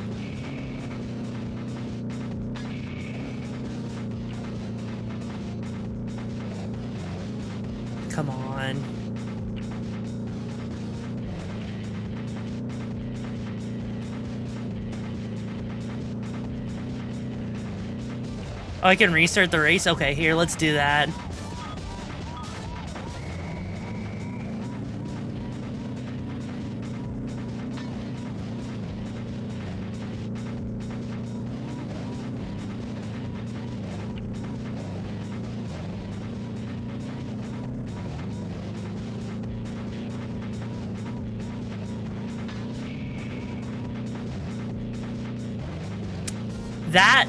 Come on. Oh, I can restart the race? Okay, here, let's do that. That...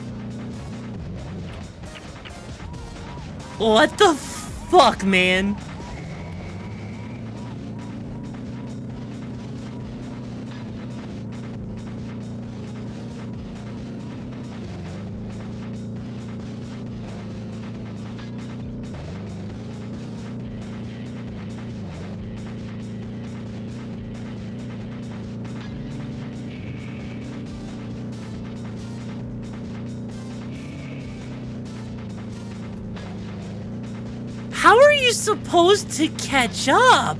What the fuck, man? How are you supposed to catch up?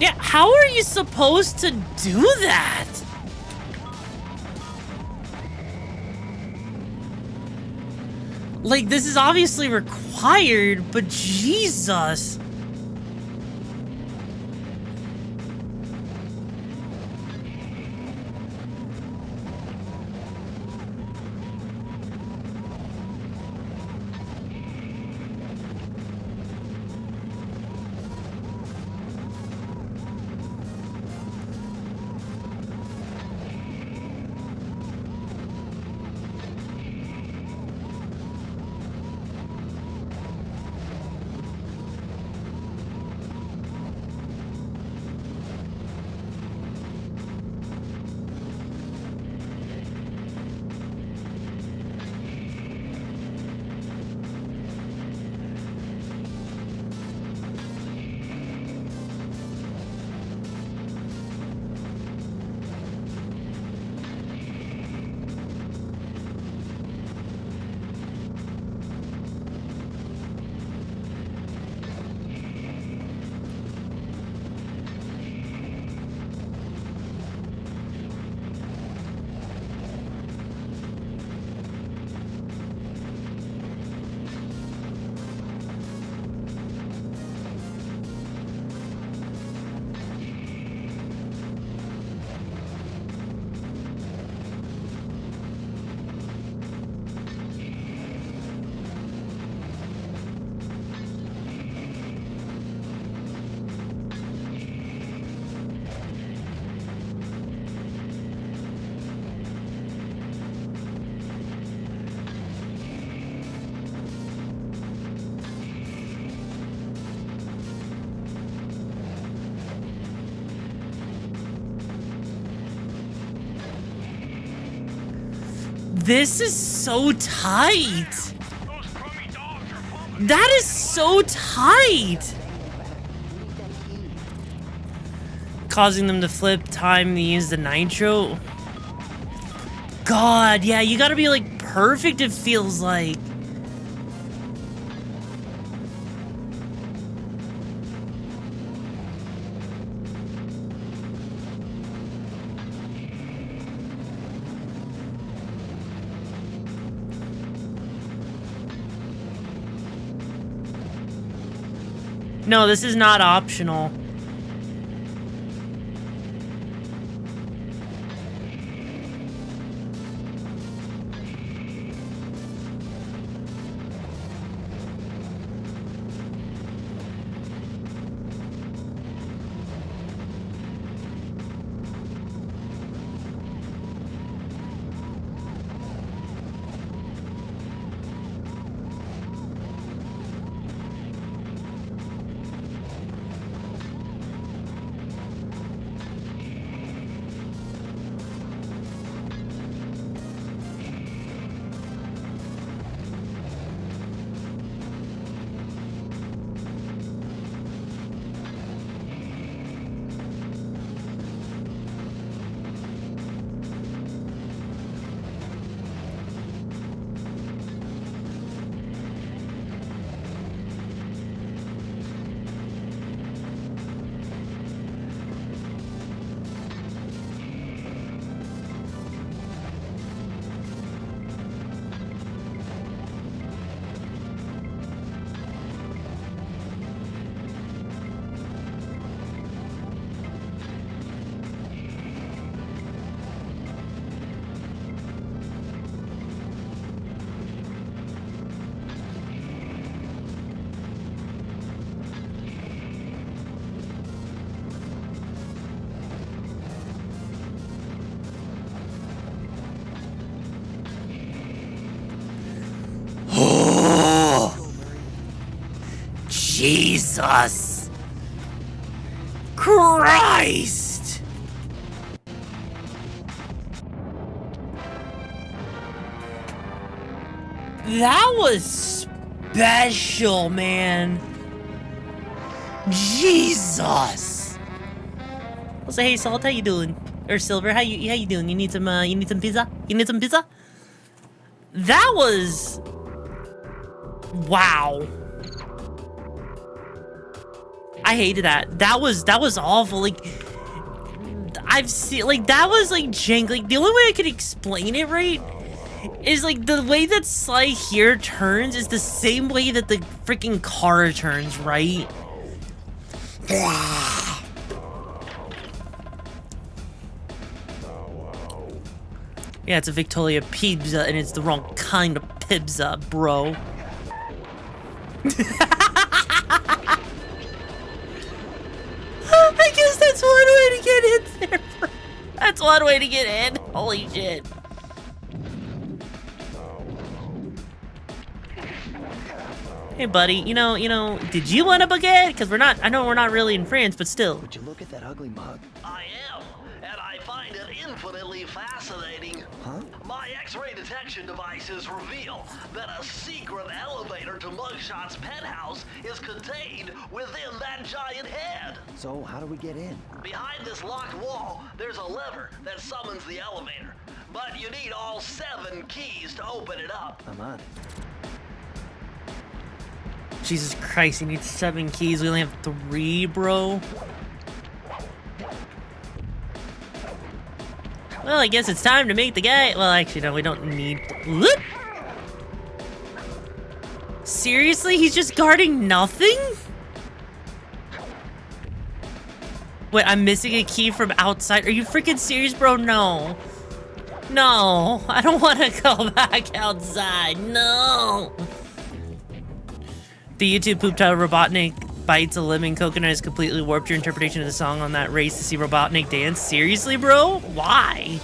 Yeah, how are you supposed to do that? Like, this is obviously required, but Jesus. This is so tight. That is so tight. Causing them to flip time to use the nitro. God, yeah, you gotta be like perfect, it feels like. No, this is not optional. Jesus Christ! That was special, man. Jesus. I'll say, hey, Salt, how you doing? Or Silver, how you doing? You need some pizza? You need some pizza? That was... Wow. I hated that. That was awful. Like, I've seen, like, that was like jank. Like, the only way I could explain it right is like the way that Sly here turns is the same way that the freaking car turns, right? Yeah, it's a Victoria pizza, and it's the wrong kind of pizza, bro. I guess that's one way to get in there, bro. That's one way to get in. Holy shit. Hey, buddy, you know, did you want a baguette? Because I know we're not really in France, but still. Would you look at that ugly mug? I am, and I find it infinitely fascinating. Huh? My X-ray detection devices reveal that a secret elevator to Mugshot's penthouse is contained within that giant head. So, how do we get in? Behind this locked wall, there's a lever that summons the elevator. But you need all 7 keys to open it up. I'm on it. Jesus Christ, you need 7 keys. We only have 3, bro. Well, I guess it's time to meet the guy. Well, actually, no, we don't need... Whoop! Seriously? He's just guarding nothing? Wait, I'm missing a key from outside. Are you freaking serious, bro? No. No. I don't want to go back outside. No. The YouTube poop title Robotnik bites a lemon coconut has completely warped your interpretation of the song on that race to see Robotnik dance. Seriously, bro? Why?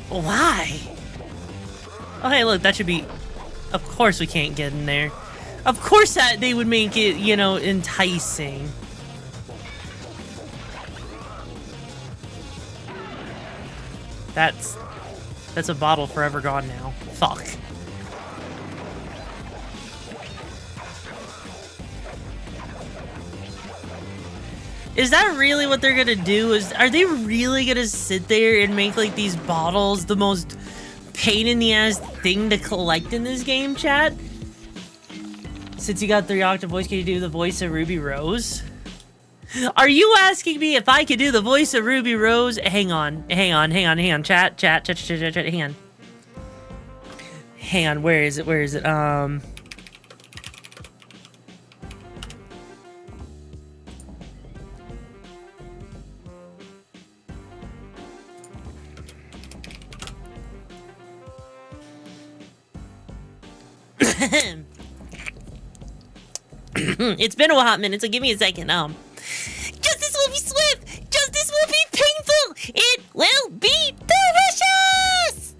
Why? Oh, hey, look, that should be... Of course we can't get in there. Of course that they would make it, you know, enticing. That's a bottle forever gone now. Fuck. Is that really what they're gonna do? Are they really gonna sit there and make like these bottles the most pain in the ass thing to collect in this game, chat? Since you got 3-octave voice, can you do the voice of Ruby Rose? Are you asking me if I could do the voice of Ruby Rose? Hang on, chat, hang on. Hang on, where is it? It's been a hot minute, so give me a second. Justice will be swift! Justice will be painful! It will be delicious!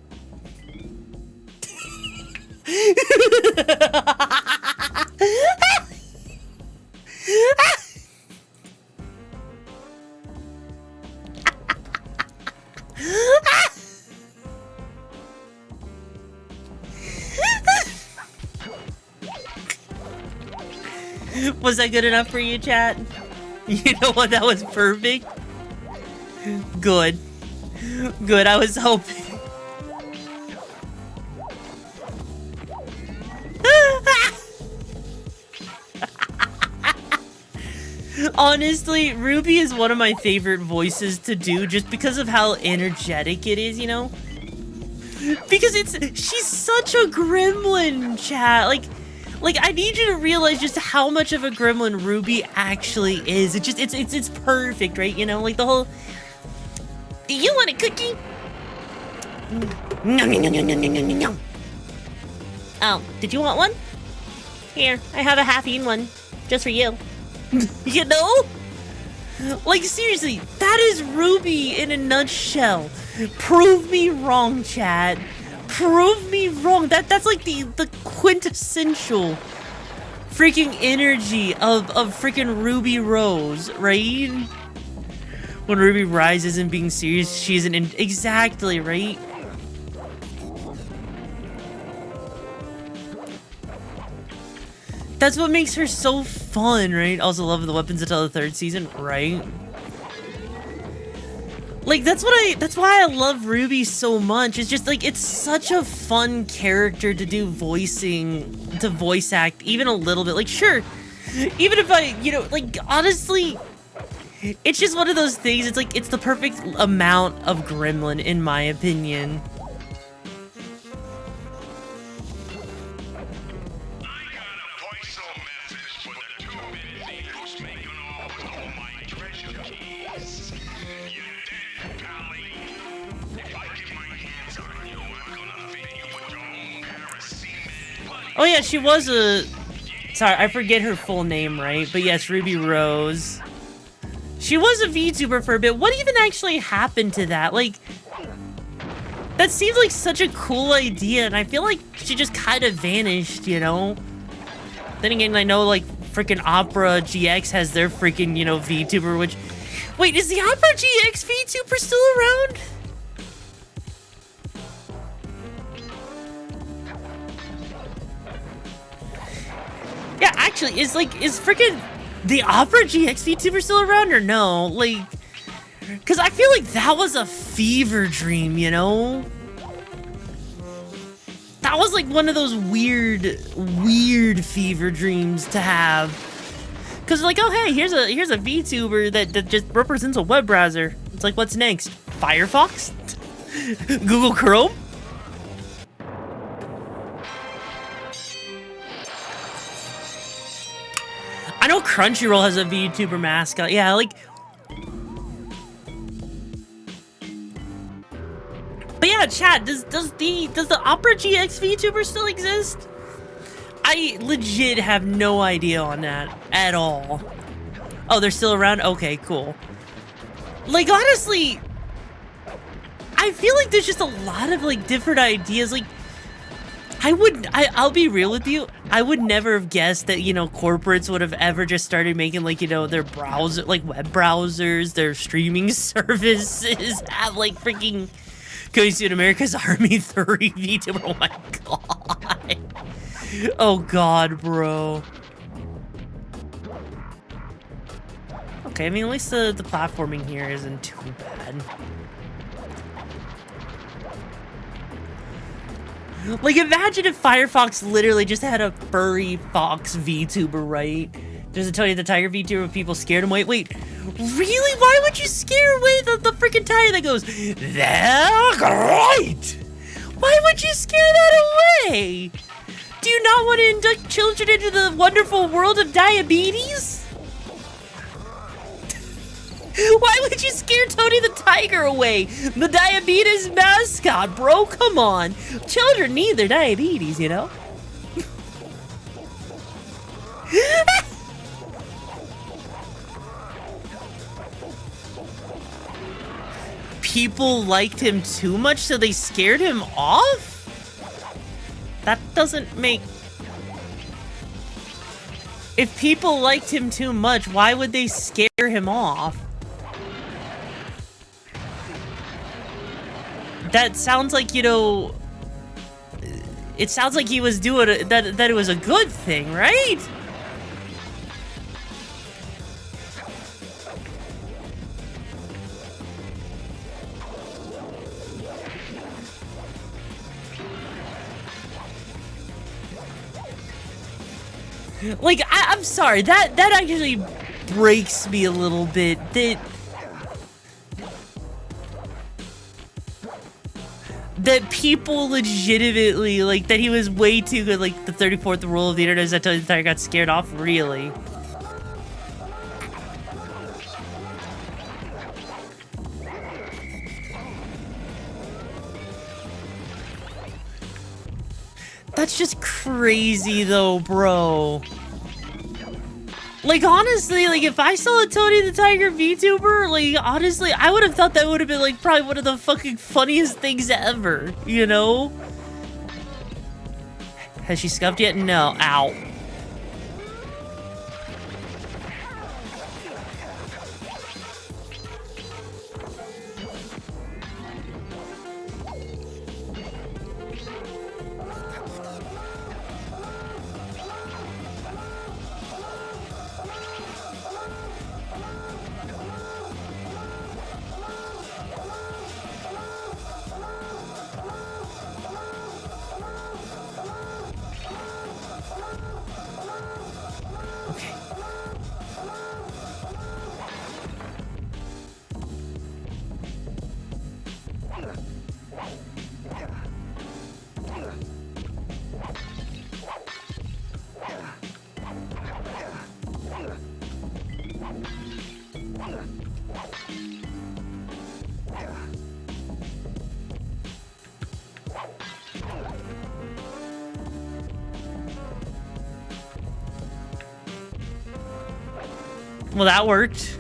Was that good enough for you, chat? You know what? That was perfect. Good. Good, I was hoping. Honestly, Ruby is one of my favorite voices to do just because of how energetic it is, you know? Because she's such a gremlin, chat. Like, I need you to realize just how much of a gremlin Ruby actually is. It's perfect, right? You know, like the whole... You want a cookie? No. Oh, did you want one? Here, I have a half-eaten one. Just for you. You know? Like, seriously, that is Ruby in a nutshell. Prove me wrong, chat. Prove me wrong. That's like the quintessential freaking energy of freaking Ruby Rose, right? When Ruby Rise isn't being serious, she isn't in... Exactly, right? That's what makes her so fun, right? Also love the weapons until the 3rd season, right? Like, that's why I love Ruby so much. It's just, like, it's such a fun character to do voice act, even a little bit. Like, sure, Even if I, you know, like, honestly, it's just one of those things. It's like, it's the perfect amount of gremlin, in my opinion. Oh yeah, she was a... Sorry, I forget her full name, right? But yes, Ruby Rose. She was a VTuber for a bit. What even actually happened to that? Like, that seems like such a cool idea, and I feel like she just kind of vanished, you know? Then again, I know, like, freaking Opera GX has their freaking, you know, VTuber, which... Wait, is the Opera GX VTuber still around? Yeah, actually, is freaking the Opera GX VTuber still around or no? Like, because I feel like that was a fever dream, you know? That was like one of those weird fever dreams to have. Because like, oh hey, here's a VTuber that just represents a web browser. It's like, what's next? Firefox? Google Chrome? I know Crunchyroll has a VTuber mascot. Yeah, like... But yeah, chat, does the Opera GX VTuber still exist? I legit have no idea on that at all. Oh, they're still around? Okay, cool. Like, honestly, I feel like there's just a lot of, like, different ideas. Like, I'll be real with you. I would never have guessed that, you know, corporates would have ever just started making, like, you know, their browser, like, web browsers, their streaming services have, like, freaking Cozy in America's Army 3 VTuber. Oh my god. Oh god, bro. Okay, I mean, at least the platforming here isn't too bad. Like, imagine if Firefox literally just had a furry fox VTuber, right? There's a Tony the Tiger VTuber where people scared him away. Wait, really? Why would you scare away the freaking tiger that goes, "They're great"? Why would you scare that away? Do you not want to induct children into the wonderful world of diabetes? Why would you scare Tony the Tiger away? The diabetes mascot, bro, come on. Children need their diabetes, you know? People liked him too much, so they scared him off? That doesn't make... If people liked him too much, why would they scare him off? That sounds like, you know... It sounds like he was doing that it was a good thing, right? Like, I'm sorry, that actually breaks me a little bit. That people legitimately, like, that he was way too good, like, the 34th rule of the internet is that Tony the Tiger got scared off, really. That's just crazy, though, bro. Like, honestly, like, if I saw a Tony the Tiger VTuber, like, honestly, I would have thought that would have been, like, probably one of the fucking funniest things ever, you know? Has she scuffed yet? No. Ow. Well, that worked.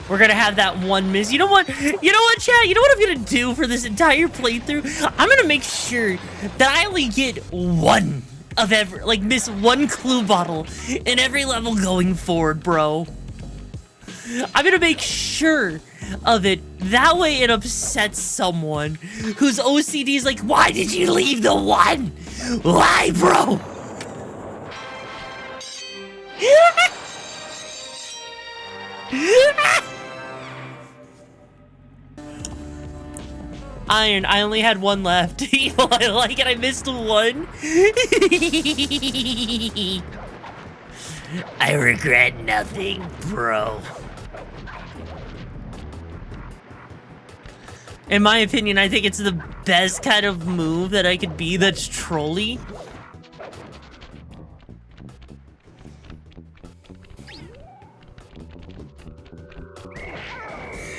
We're gonna have that one miss. You know what? You know what, chat? You know what I'm gonna do for this entire playthrough? I'm gonna make sure that I only get one of every, like, miss one clue bottle in every level going forward, bro. I'm gonna make sure of it. That way it upsets someone whose OCD is like, why did you leave the one? Why, bro? Iron, I only had one left. Evil, I like it. I missed one. I regret nothing, bro. In my opinion, I think it's the best kind of move that I could be that's trolly.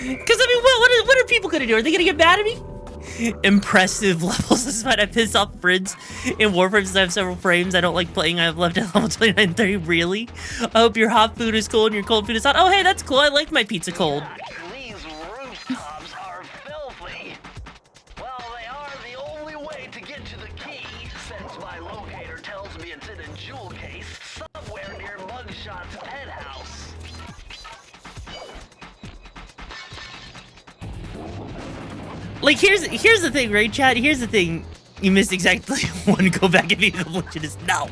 Because, I mean, what are people gonna do? Are they gonna get mad at me? Impressive levels. Despite I piss off friends in Warframe since I have several frames I don't like playing. I've left at level 29-30. Really? I hope your hot food is cold and your cold food is hot. Oh, hey, that's cool. I like my pizza cold. These rooftops are filthy. Well, they are the only way to get to the key, since my locator tells me it's in a jewel case somewhere near Mugshot's penthouse. Like, here's the thing, right, chat? Here's the thing. You missed exactly one. Go back and be a completionist. No.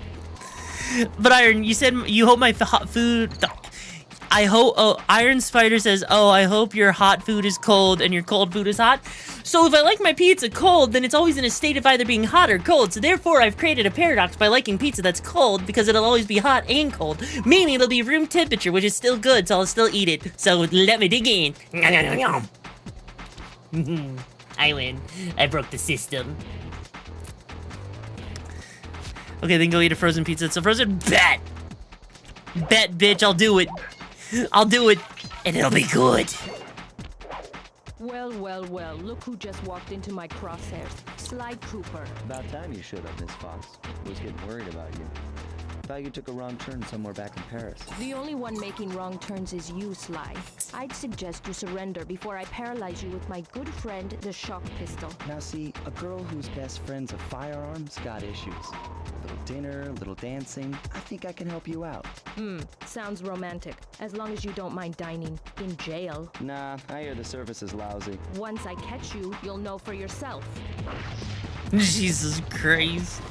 But Iron, you said you hope my hot food. I hope. Oh, Iron Spider says, "Oh, I hope your hot food is cold and your cold food is hot." So if I like my pizza cold, then it's always in a state of either being hot or cold. So therefore, I've created a paradox by liking pizza that's cold because it'll always be hot and cold, meaning it'll be room temperature, which is still good, so I'll still eat it. So let me dig in. I win. I broke the system. Okay, then go eat a frozen pizza. It's a frozen bet. Bet, bitch. I'll do it. I'll do it, and it'll be good. Well, well, well. Look who just walked into my crosshairs. Sly Cooper. About time you showed up, Miss Fox. I was getting worried about you. Thought you took a wrong turn somewhere back in Paris. The only one making wrong turns is you, Sly. I'd suggest you surrender before I paralyze you with my good friend, the shock pistol. Now see, a girl whose best friend's a firearm's got issues. A little dinner, a little dancing. I think I can help you out. Sounds romantic. As long as you don't mind dining in jail. Nah, I hear the service is lousy. Once I catch you, you'll know for yourself. Jesus Christ.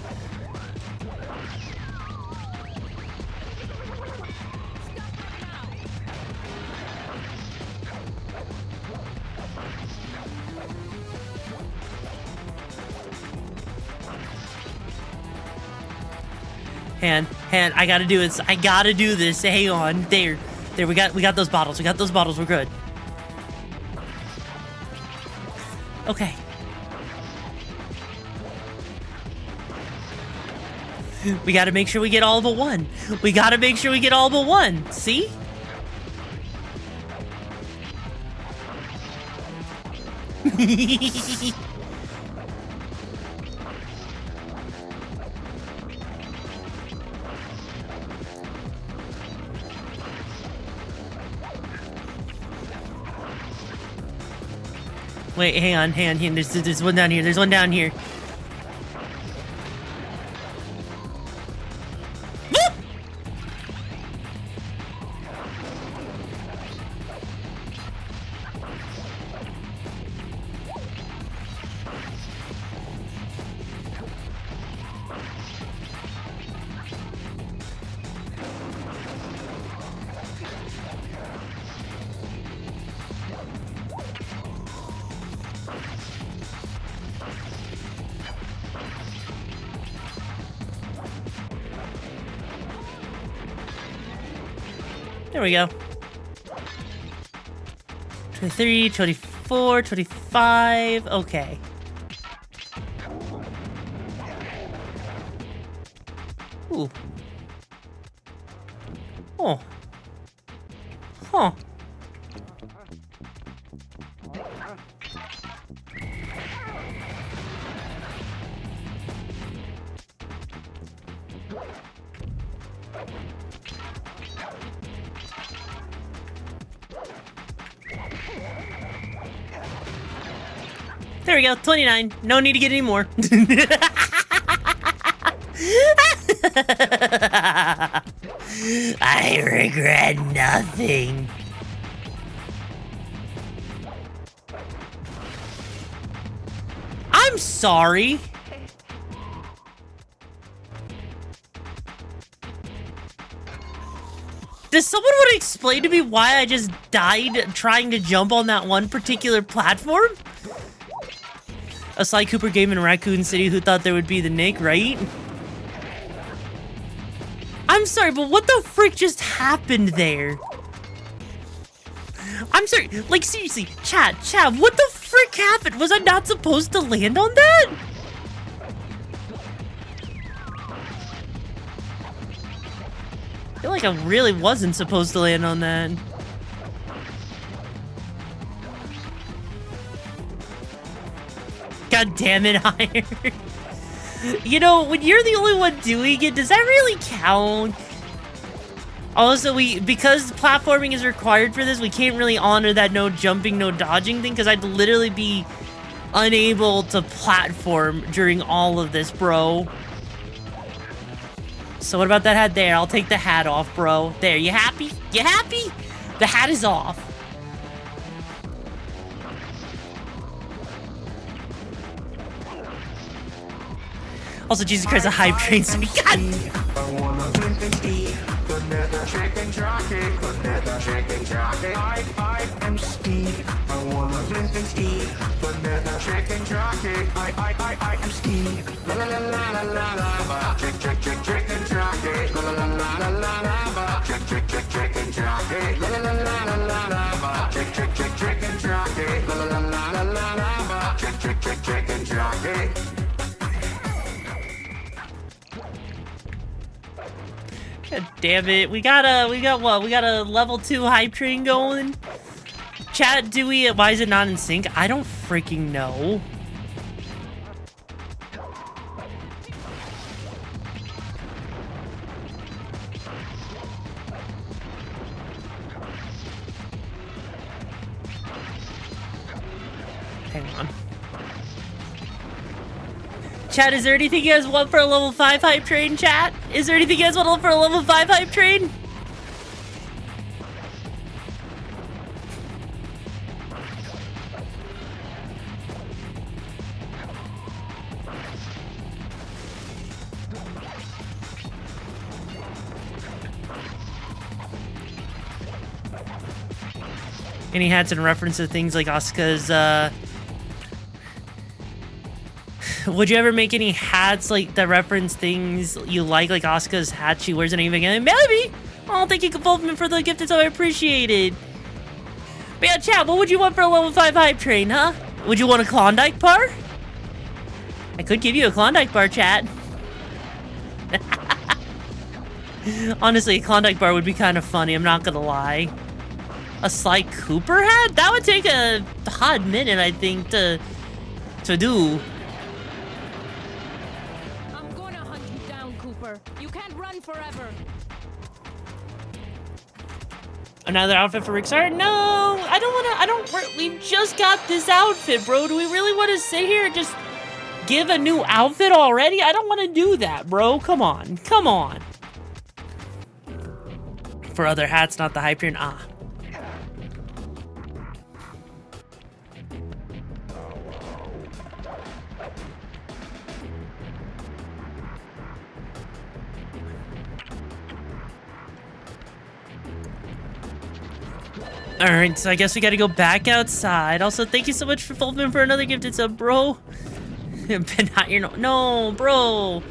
Hand, I gotta do this. I gotta do this. Hang on. There, we got those bottles. We got those bottles. We're good. Okay. We gotta make sure we get all but one. We gotta make sure we get all but one. See? Wait, hang on. There's one down here. There's one down here. There we go. 23, 24, 25. Okay. Ooh. Oh. Huh. There we go, 29. No need to get any more. I regret nothing. I'm sorry. Does someone want to explain to me why I just died trying to jump on that one particular platform? A Sly Cooper game in Raccoon City, who thought there would be the Nick, right? I'm sorry, but what the frick just happened there? I'm sorry, like seriously, chat, what the frick happened? Was I not supposed to land on that? I feel like I really wasn't supposed to land on that. God damn it, Iron. You know, when you're the only one doing it, does that really count? Also, because platforming is required for this, we can't really honor that no jumping, no dodging thing, because I'd literally be unable to platform during all of this, bro. So what about that hat there? I'll take the hat off, bro. There, you happy? You happy? The hat is off. Also, Jesus Christ, a hype train. So God. I am Steve. I wanna blink and Steve. Banana chicken jockey. I am Steve. La la la la la la. Chicken jockey. La la la la la la. Chicken jockey. La la la la la la. Chicken jockey. La la la la la. Chicken jockey. God damn it. We got what? We got a level 2 hype train going. Chat, why is it not in sync? I don't freaking know. Hang on. Chat, is there anything you guys want for a level 5 hype train, chat? Is there anything you guys want for a level 5 hype train? Any hats in reference to things like Asuka's, would you ever make any hats like that reference things you like Asuka's hat she wears in anything? Maybe. Oh, thank you, Fulfillment, for the gift. It's so appreciated. But yeah, chat, what would you want for a level 5 hype train, huh? Would you want a Klondike bar? I could give you a Klondike bar, chat. Honestly, a Klondike bar would be kind of funny, I'm not gonna lie. A Sly Cooper hat? That would take a hot minute, I think, to do. You can't run forever. Another outfit for RIXARA? No, I don't wanna, we just got this outfit, bro. Do we really want to sit here and just give a new outfit already? I don't want to do that, bro. Come on. For other hats, not the hype train. Alright, so I guess we gotta go back outside. Also, thank you so much for Fulfillment for another gifted sub, bro. But not your no, bro.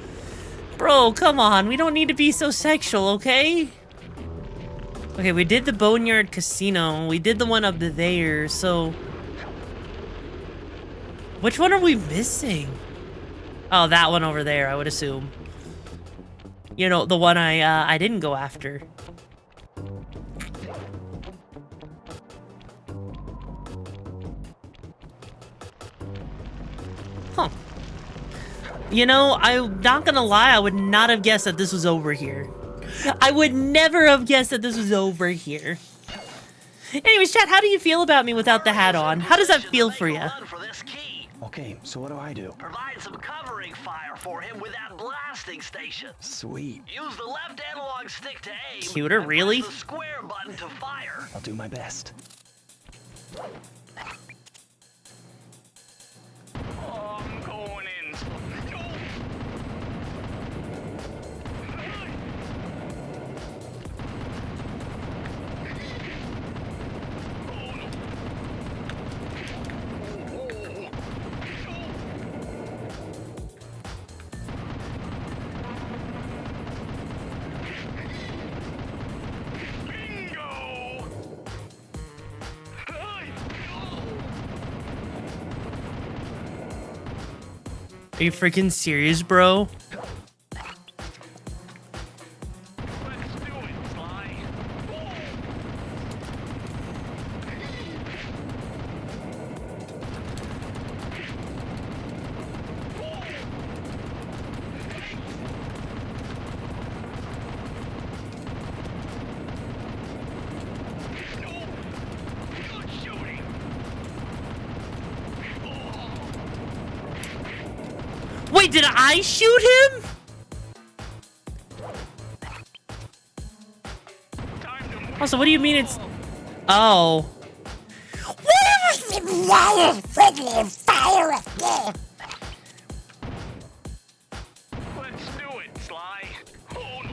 Bro, come on. We don't need to be so sexual, okay? Okay, we did the Boneyard Casino. We did the one up there, so... Which one are we missing? Oh, that one over there, I would assume. You know, the one I didn't go after. Huh. You know, I'm not gonna lie, I would not have guessed that this was over here. I would never have guessed that this was over here. Anyways, chat, how do you feel about me without the hat on? How does that feel for you? Okay, so what do I do? Provide some covering fire for him with that blasting station. Sweet. Use the left analog stick to aim. Cuter, and really? press the square button to fire. I'll do my best. Oh, I'm going in. Bingo! Are you freaking serious, bro? Let's do it, Sly. Good shooting. Wait, did I shoot him? Time to move. Also, what do you mean it's... Oh. Friggin' fire again. Let's do it, Sly. Oh, no.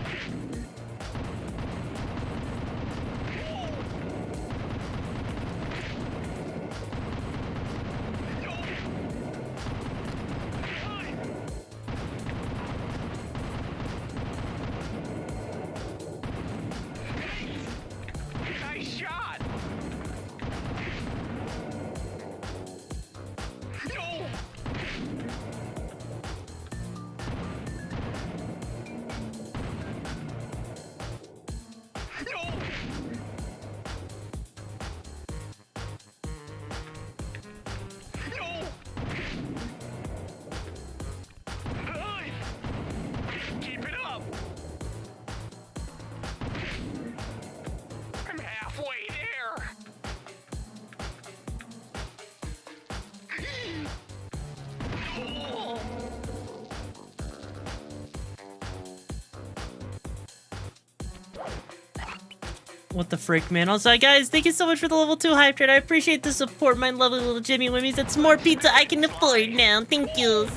Nice shot. No. No. No. Hey. Keep it up. I'm halfway there. Oh. What the frick, man? Also, guys, thank you so much for the level 2 hype train. I appreciate the support, my lovely little Jimmy Wimmies. That's more pizza I can afford now. Thank you.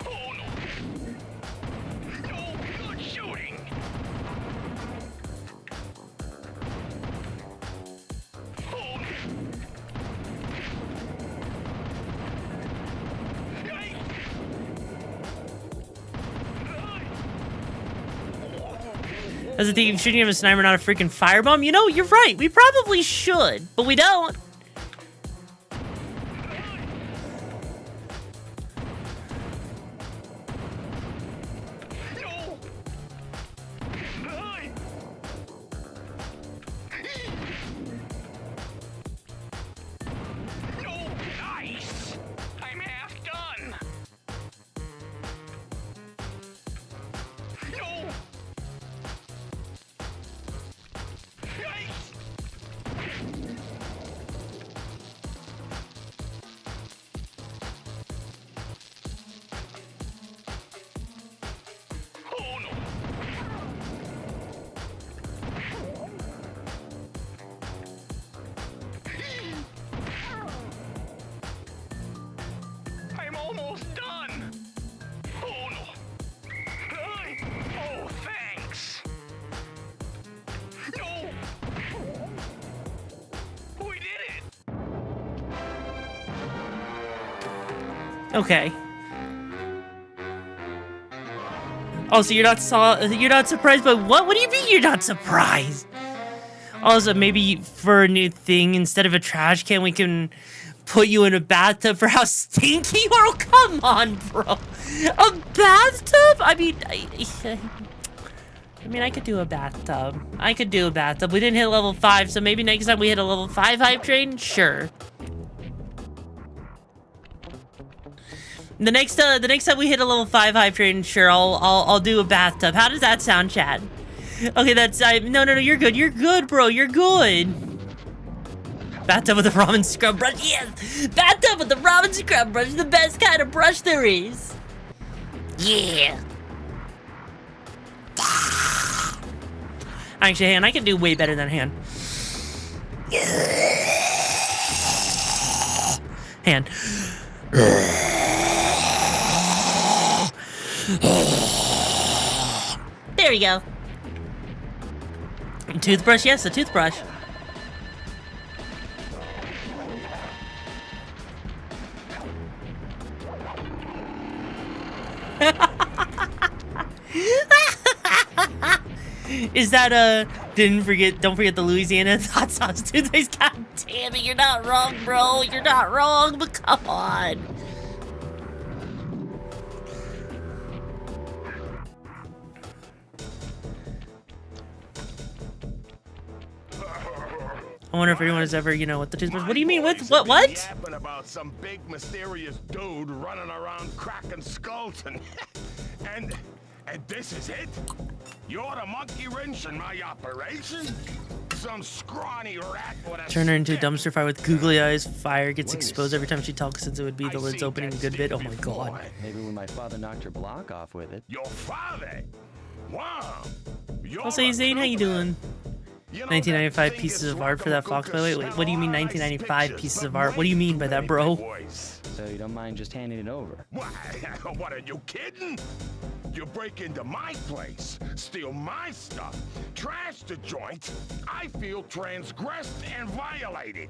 Oh no. No, good shooting. Oh no. Hey. As a thief, shouldn't you have a sniper, not a freaking firebomb? You know, you're right. We probably should, but we don't. No. Hey. No. Nice. I'm half done. No. Hey. Oh no. I'm almost done. Oh no. Hey. Oh, thanks. No. We did it. Okay. Oh, so you're not surprised by what? What do you mean you're not surprised? Also, maybe for a new thing, instead of a trash can, we can put you in a bathtub for how stinky you are. Oh, come on, bro. A bathtub? I mean, I mean, I could do a bathtub. I could do a bathtub. We didn't hit level 5, so maybe next time we hit a level 5 hype train? Sure. The next time we hit a level 5 hype train, sure, I'll do a bathtub. How does that sound, Chad? Okay, that's no, you're good. You're good, bro. You're good. Bathtub with a ramen scrub brush. Yes! Bathtub with the ramen scrub brush, the best kind of brush there is. Yeah. Actually, Han, I can do way better than Han. Han. There you go. Toothbrush, yes, a toothbrush. Is that don't forget the Louisiana hot sauce toothpaste. God damn it, you're not wrong, bro. You're not wrong, but come on. I wonder if anyone has ever, you know, what the toothbrush. What do you mean? What? Yapping about some big mysterious dude running around cracking skulls and this is it? You're the monkey wrench in my operation? Some scrawny rat with a Turn her into a dumpster fire with googly eyes. Fire gets exposed every time she talks, since it would be the lids opening a good bit. Oh my god. Maybe when my father knocked her block off with it. Your father? Wow. Also, Zane, how you doing? 1995 pieces of art for that fox. Wait, what do you mean 1995 pieces of art? What do you mean by that, bro? So you don't mind just handing it over? What, are you kidding? You break into my place, steal my stuff, trash the joint. I feel transgressed and violated.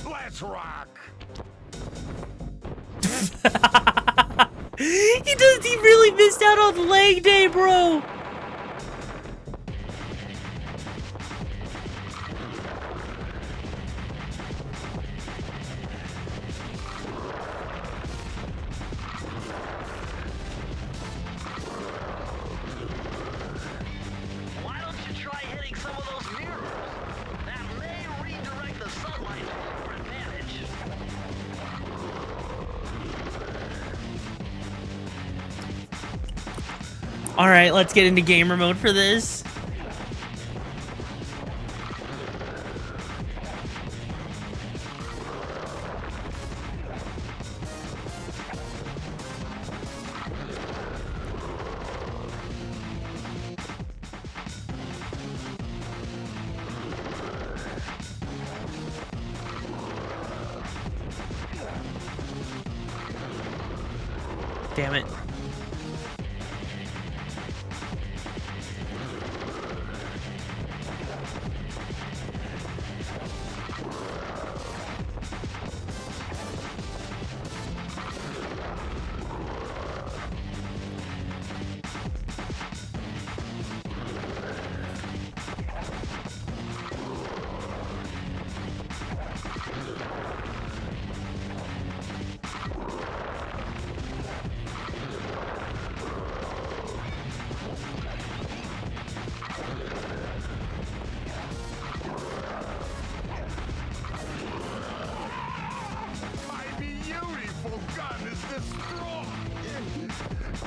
Let's rock. He really missed out on leg day, bro. Alright, let's get into gamer mode for this. Damn it.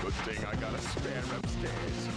Good thing I got a spare upstairs.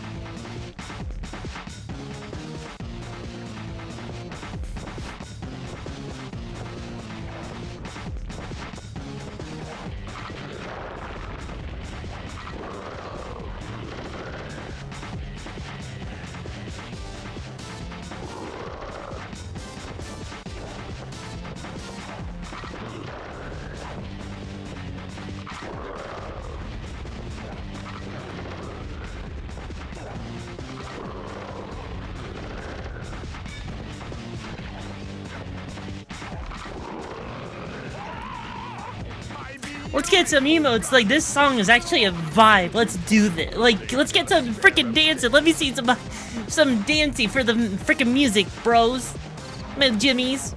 Let's get some emotes. Like, this song is actually a vibe. Let's do this. Like, let's get some freaking dancing. Let me see some dancing for the freaking music, bros. Jimmies.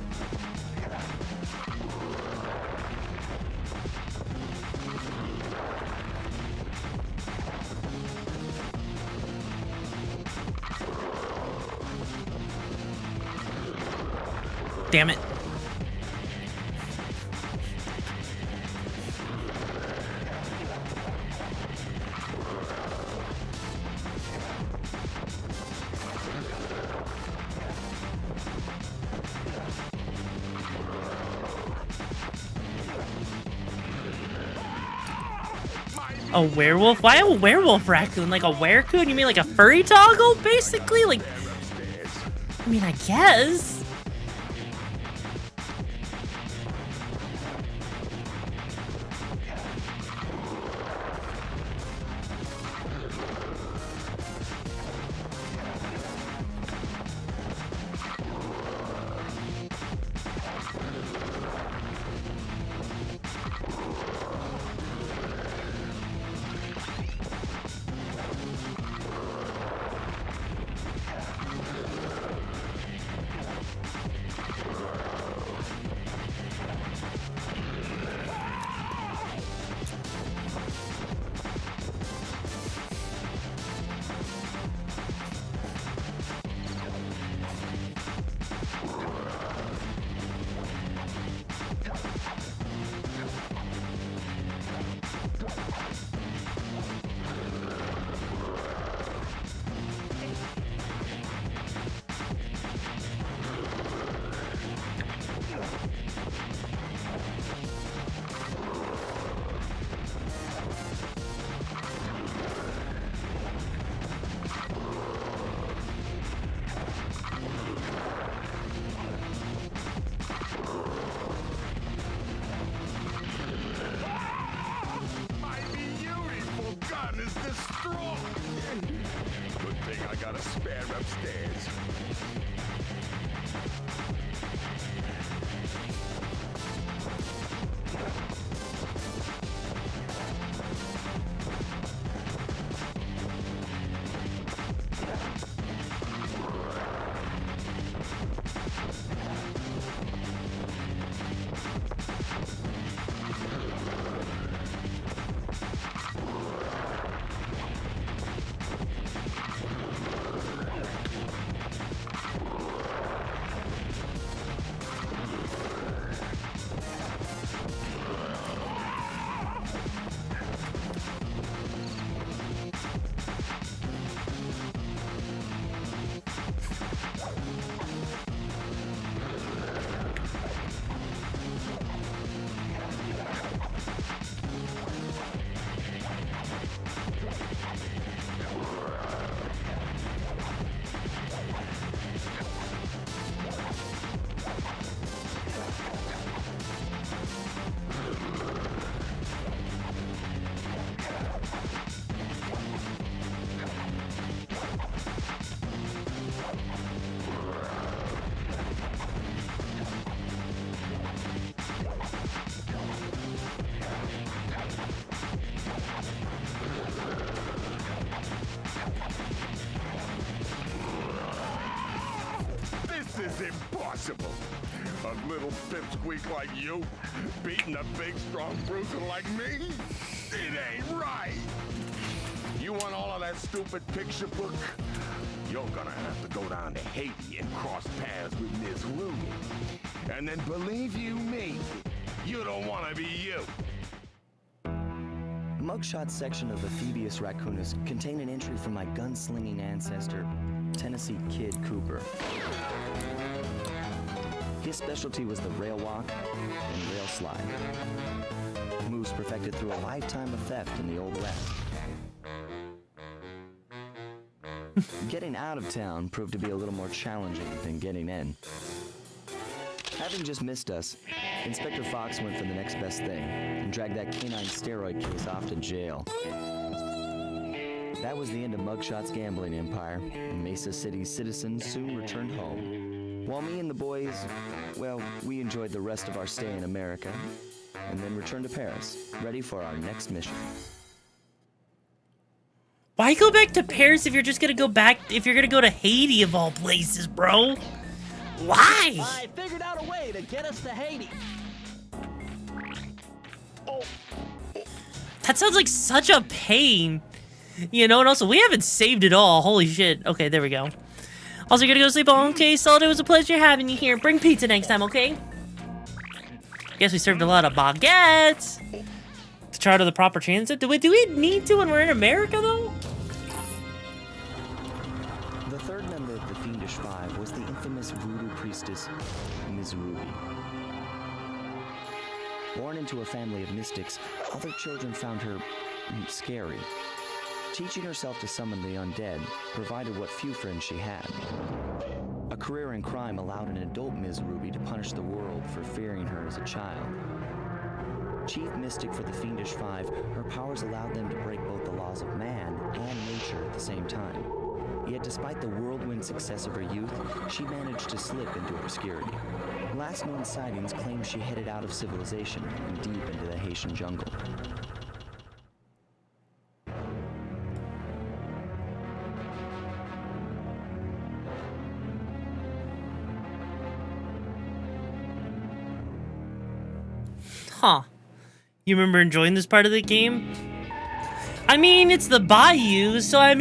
Damn it. A werewolf? Why a werewolf raccoon? Like a werecoon? You mean like a furry toggle, basically? Like, I mean, I guess. This is impossible. A little pipsqueak like you beating a big, strong bruiser like me? It ain't right. You want all of that stupid picture book? You're gonna have to go down to Haiti and cross paths with Miss Ruby. And then believe you me, you don't want to be you. The mugshot section of the Phoebius Raccoonus contained an entry from my gunslinging ancestor, Tennessee Kid Cooper. His specialty was the rail walk and rail slide. Moves perfected through a lifetime of theft in the Old West. Getting out of town proved to be a little more challenging than getting in. Having just missed us, Inspector Fox went for the next best thing and dragged that canine steroid case off to jail. That was the end of Mugshot's gambling empire, and Mesa City's citizens soon returned home. While me and the boys, well, we enjoyed the rest of our stay in America, and then returned to Paris, ready for our next mission. Why go back to Paris if you're just gonna go back, if you're gonna go to Haiti of all places, bro? Why? I figured out a way to get us to Haiti. That sounds like such a pain. You know, and also, we haven't saved it all. Holy shit. Okay, there we go. Also, you're gonna go sleep. Okay, Solid, it was a pleasure having you here. Bring pizza next time, okay? Guess we served a lot of baguettes. To charter the proper transit. Do we need to when we're in America, though? The third member of the Fiendish Five was the infamous voodoo priestess, Ms. Ruby. Born into a family of mystics, other children found her scary. Teaching herself to summon the undead provided what few friends she had. A career in crime allowed an adult Ms. Ruby to punish the world for fearing her as a child. Chief mystic for the Fiendish Five, her powers allowed them to break both the laws of man and nature at the same time. Yet despite the whirlwind success of her youth, she managed to slip into obscurity. Last known sightings claim she headed out of civilization and deep into the Haitian jungle. Huh. You remember enjoying this part of the game? I mean, it's the bayou, so I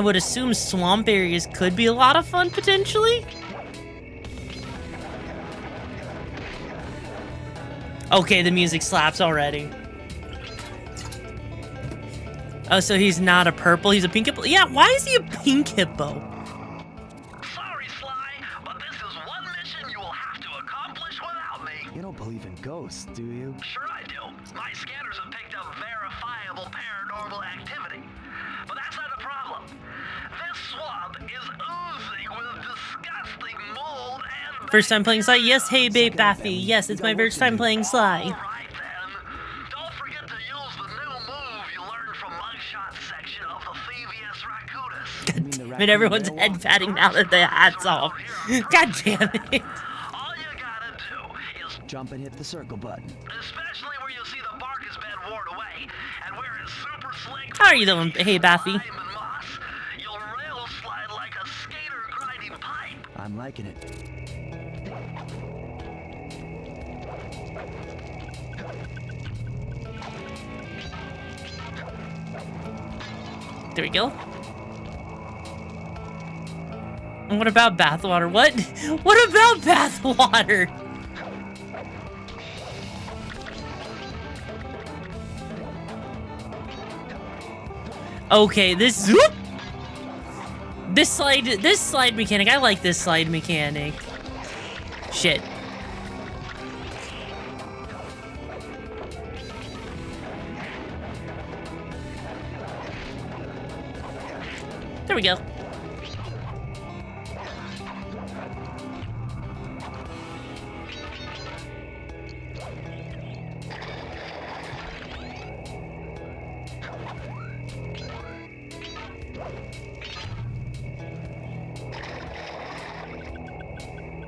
would assume swamp areas could be a lot of fun, potentially? Okay, the music slaps already. Oh, so he's not a purple, he's a pink hippo? Yeah, why is he a pink hippo? Sorry, Sly, but this is one mission you will have to accomplish without me. You don't believe in ghosts, do you? Sure I do. My scanners have picked up verifiable paranormal activity. But that's not the problem. This swamp is oozing with disgusting mold and... First time playing Sly? Yes, hey babe, Baffy. Yes, it's my first time playing Sly. Alright then. Don't forget to use the new move you learned from Mugshot section of the Thievius Raccoonus. God damn it, everyone's head patting now that the hat's off. God damn it. All you gotta do is Jump and hit the circle button. especially where you see the bark has been worn away, and where it's super slick. How are you doing? Hey, Baffy. Lime and moss, you'll rail slide like a skater grinding pipe. I'm liking it. There we go. And what about bathwater? What? What about bathwater? Okay, this slide mechanic. I like this slide mechanic. Shit. There we go.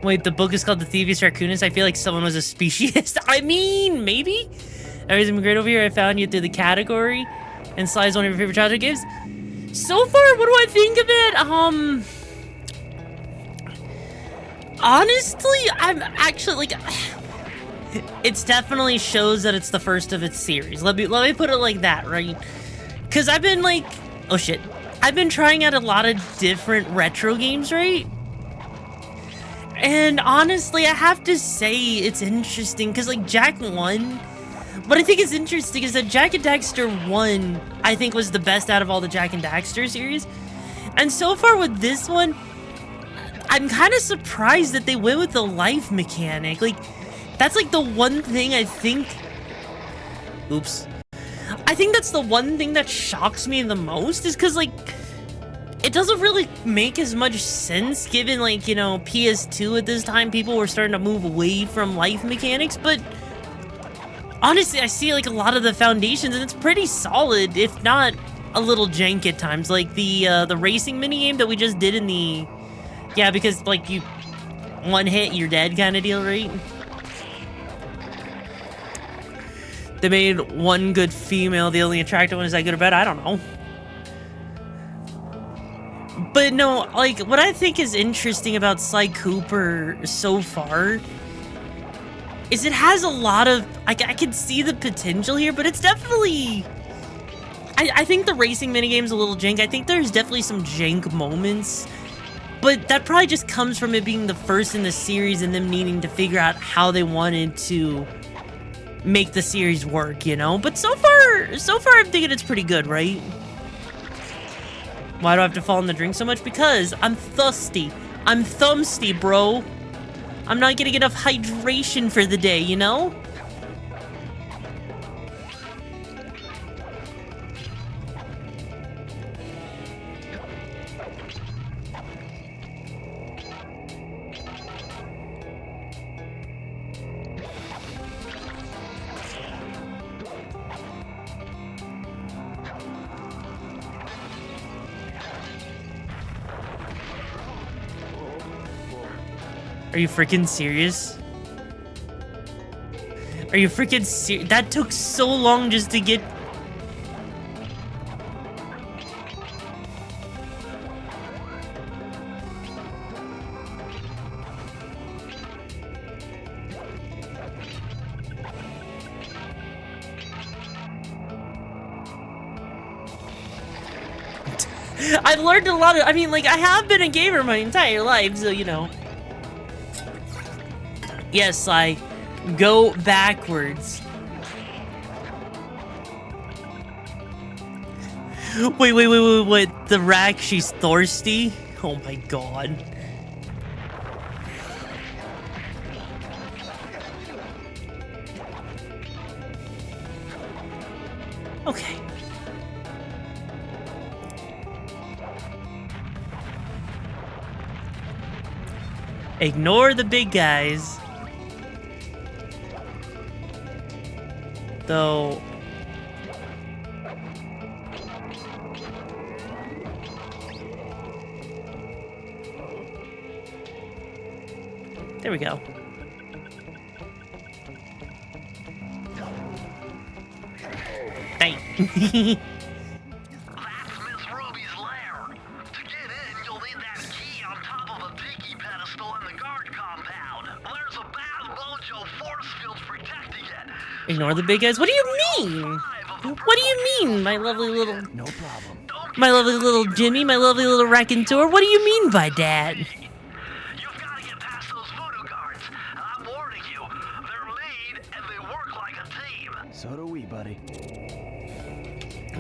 Wait, the book is called The Thievius Raccoonus. I feel like someone was a speciesist. I mean, maybe? Everything's been great over here. I found you through the category. And Sly is one of your favorite childhood games. So far, what do I think of it? Honestly, I'm actually, like... It's definitely shows that it's the first of its series. Let me put it like that, right? Because I've been, like... Oh, shit. I've been trying out a lot of different retro games, right? And honestly, I have to say it's interesting because, like, Jak 1, what I think is interesting is that Jak and Daxter 1, I think, was the best out of all the Jak and Daxter series. And so far with this one, I'm kind of surprised that they went with the life mechanic. Like, that's, like, the one thing I think... Oops. I think that's the one thing that shocks me the most is because, like... It doesn't really make as much sense given, like, you know, PS2 at this time, people were starting to move away from life mechanics, but honestly, I see, like, a lot of the foundations, and it's pretty solid, if not a little jank at times, like the racing minigame that we just did in the... Yeah, because, like, you... One hit, you're dead kind of deal, right? They made one good female the only attractive one. Is that good or bad? I don't know. But no, like, what I think is interesting about Sly Cooper so far is it has a lot of... I can see the potential here, but it's definitely... I think the racing minigame's a little jank. I think there's definitely some jank moments But that probably just comes from it being the first in the series and them needing to figure out how they wanted to make the series work, you know? But so far I'm thinking it's pretty good, right? Why do I have to fall in the drink so much? Because I'm thirsty. I'm thumbsty, bro. I'm not getting enough hydration for the day, you know? Are you freaking serious? Are you freaking serious? That took so long just to get... I've learned a lot of... I mean, like, I have been a gamer my entire life, so, you know... Yes, I go backwards. Wait. The rack, she's thirsty? Oh my god. Okay. Ignore the big guys. Though... There we go. Hey. That's Miss Ruby's lair. To get in, you'll need that key on top of a tiki pedestal in the guard compound. There's a bad mojo force field protecting it. Ignore the big guys? What do you mean? What do you mean, my lovely little... No problem. My lovely little Jimmy, my lovely little raconteur? What do you mean by that? You've got to get past those voodoo guards. I'm warning you, they're mean and they work like a team. So do we, buddy.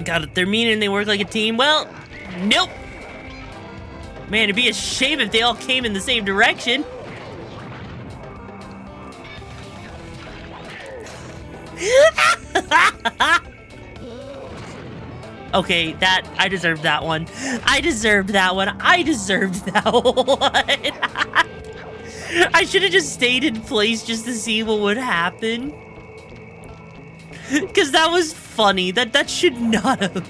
Got it, they're mean and they work like a team? Well, nope. Man, it'd be a shame if they all came in the same direction. Okay, I deserved that one. I deserved that one. I should have just stayed in place just to see what would happen. Because that was funny. That should not have.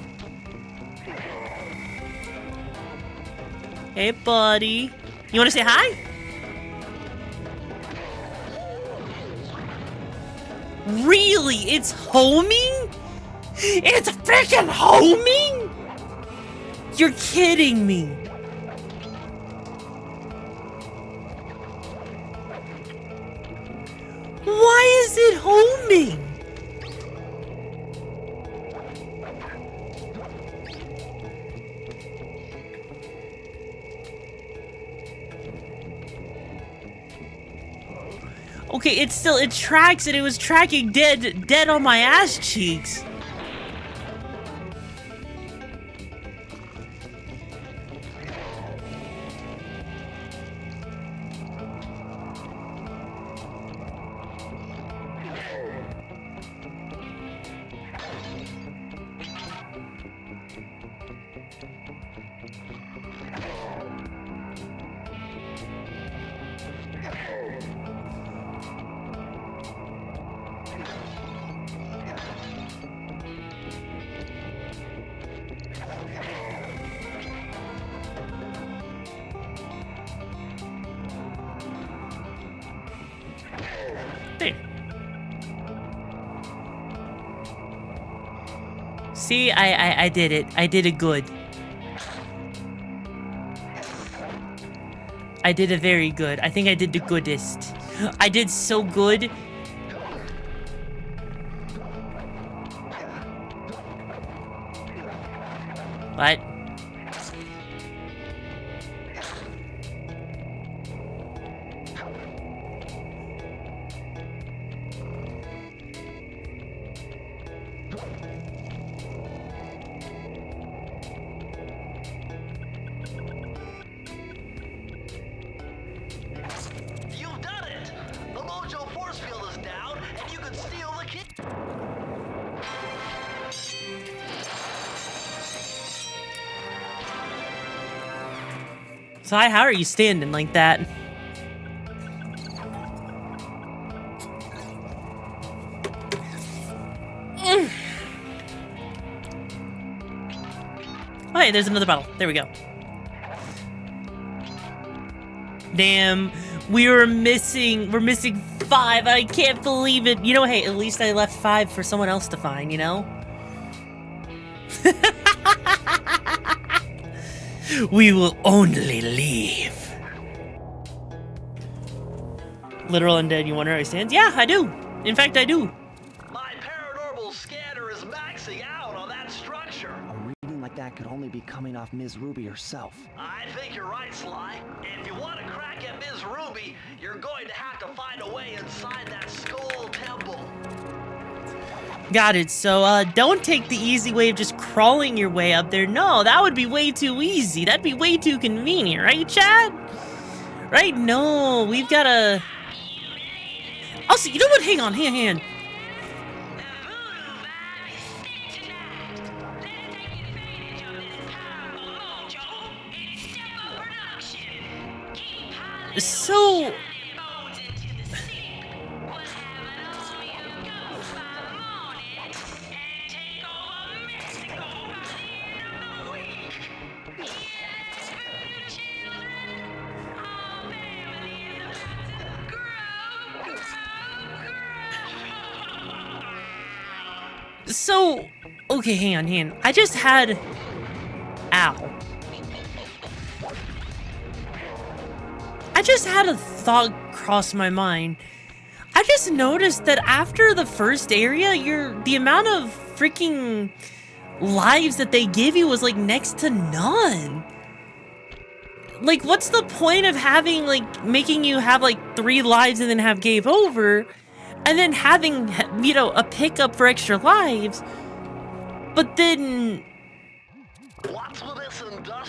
Hey, buddy. You want to say hi? Really? It's homing? It's freaking homing? You're kidding me. Why is it homing? Okay, it tracks and it was tracking dead on my ass cheeks. There. See, I did it. I did it good. I did it very good. I think I did the goodest. I did so good. What? So how are you standing like that? Oh, hey, there's another bottle. There we go. Damn, we're missing 5. I can't believe it. You know, hey, at least I left 5 for someone else to find, you know? We will only leave. Literal undead, you wonder how he stands? Yeah, I do. In fact, I do. My paranormal scanner is maxing out on that structure. A reading like that could only be coming off Ms. Ruby herself. I think you're right, Sly. And if you want to crack at Ms. Ruby, you're going to have to find a way inside that skull temple. Got it. So, don't take the easy way of just crawling your way up there. No, that would be way too easy. That'd be way too convenient, right, Chad? Right? No, we've gotta... Also, you know what? Hang on. So... okay, hang on. I just had... Ow. I just had a thought cross my mind. I just noticed that after the first area, the amount of freaking lives that they give you was, like, next to none. Like, what's the point of having, like, making you have, like, 3 lives and then have game over, and then having, you know, a pickup for extra lives, but then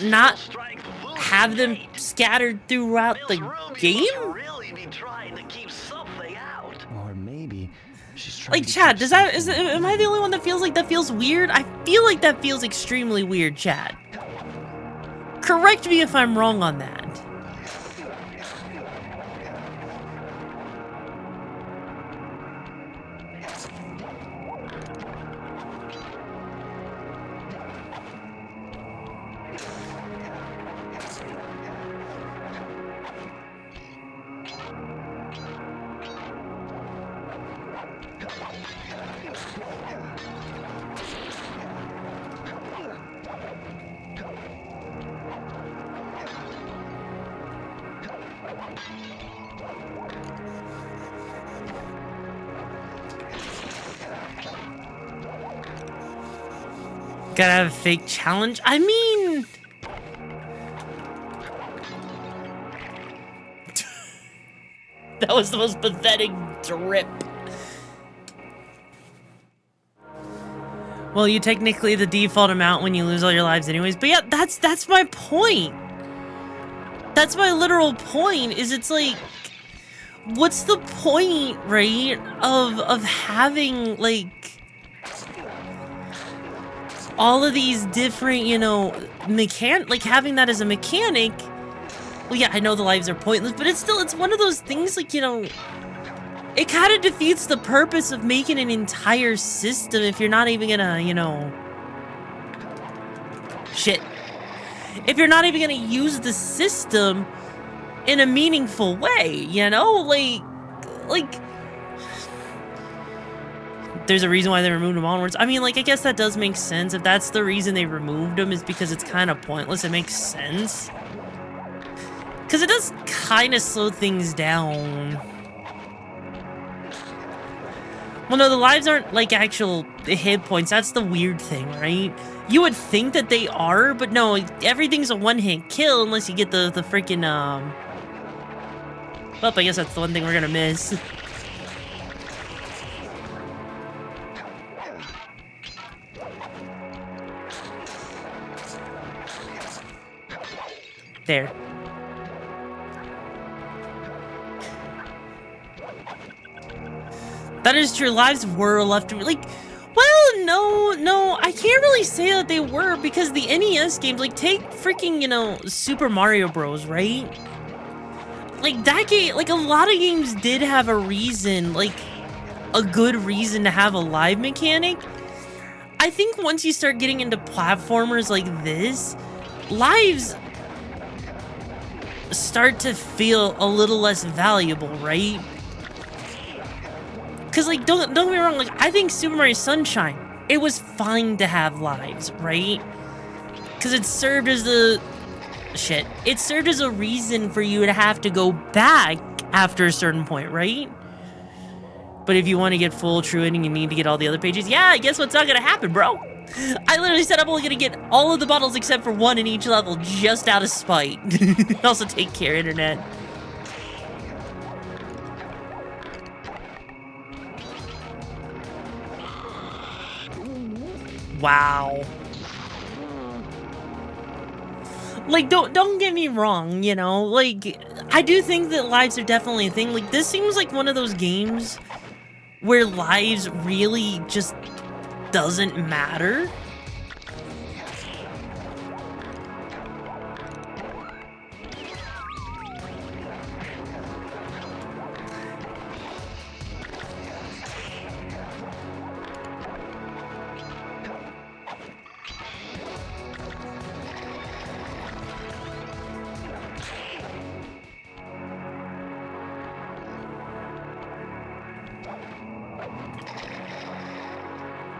not have them scattered throughout the game? Or maybe she's trying like, to Chad, teach am I the only one that feels like that feels weird? I feel like that feels extremely weird, Chad. Correct me if I'm wrong on that. Gotta have a fake challenge? I mean... that was the most pathetic drip. Well, you technically the default amount when you lose all your lives anyways. But yeah, that's my point. That's my literal point, is it's like... what's the point, right, of having, like... all of these different, you know, like having that as a mechanic. Well, yeah, I know the lives are pointless, but it's one of those things, like, you know, it kind of defeats the purpose of making an entire system if you're not even gonna, you know, if you're not even gonna use the system in a meaningful way, you know, like, there's a reason why they removed them onwards. I mean, like, I guess that does make sense. If that's the reason they removed them is because it's kind of pointless, it makes sense. Because it does kind of slow things down. Well, no, the lives aren't, like, actual hit points. That's the weird thing, right? You would think that they are, but no, everything's a one-hit kill unless you get the freaking, well, I guess that's the one thing we're gonna miss. There. That is true. Lives were left to, like, well, No, I can't really say that they were, because the NES games, like, take freaking, you know, Super Mario Bros, right? Like, that game, like, a lot of games did have a reason, like, a good reason to have a live mechanic. I think once you start getting into platformers like this, lives start to feel a little less valuable, right? Because, like, don't get me wrong, like, I think Super Mario Sunshine, it was fine to have lives, right? Because it served as a... Shit. It served as a reason for you to have to go back after a certain point, right? But if you want to get full true ending, you need to get all the other pages. Yeah, guess what's not going to happen, bro? I literally said I'm only going to get all of the bottles except for one in each level, just out of spite. Also, take care, internet. Wow. Like, don't get me wrong, you know? Like, I do think that lives are definitely a thing. Like, this seems like one of those games where lives really just doesn't matter.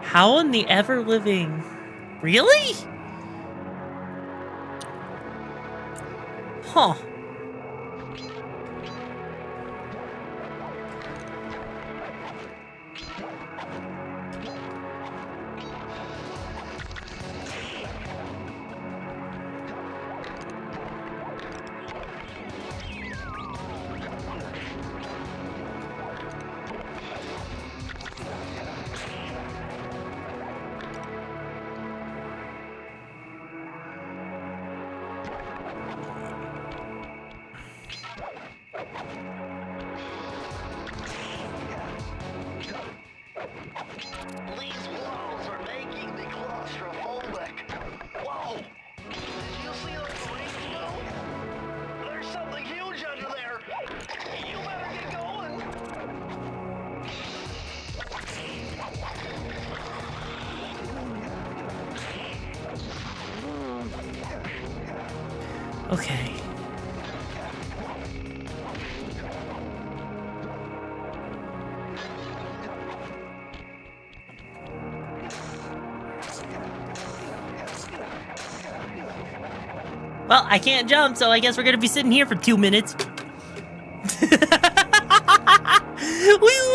How in the ever-living... Really? Huh. These walls are making me claustrophobic. Whoa! Did you see those rings move? There's something huge under there. You better get going. Okay. Well, I can't jump, so I guess we're gonna be sitting here for 2 minutes. We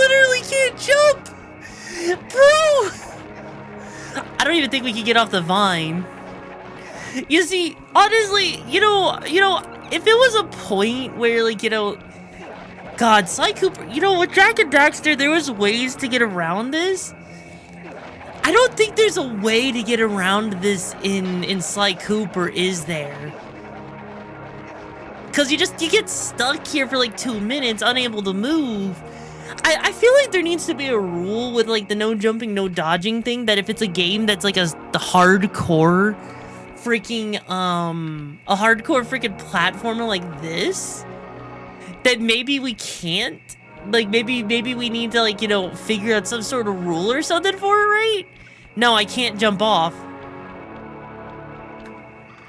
literally can't jump! Bro! I don't even think we can get off the vine. You see, honestly, you know, if it was a point where, like, you know, God, Sly Cooper, you know, with Jack and Daxter, there was ways to get around this. I don't think there's a way to get around this in Sly Cooper, is there? Because you get stuck here for like 2 minutes, unable to move. I feel like there needs to be a rule with like the no jumping, no dodging thing, that if it's a game that's like the hardcore freaking, a hardcore freaking platformer like this, that maybe we can't, like maybe we need to, like, you know, figure out some sort of rule or something for it, right? No, I can't jump off.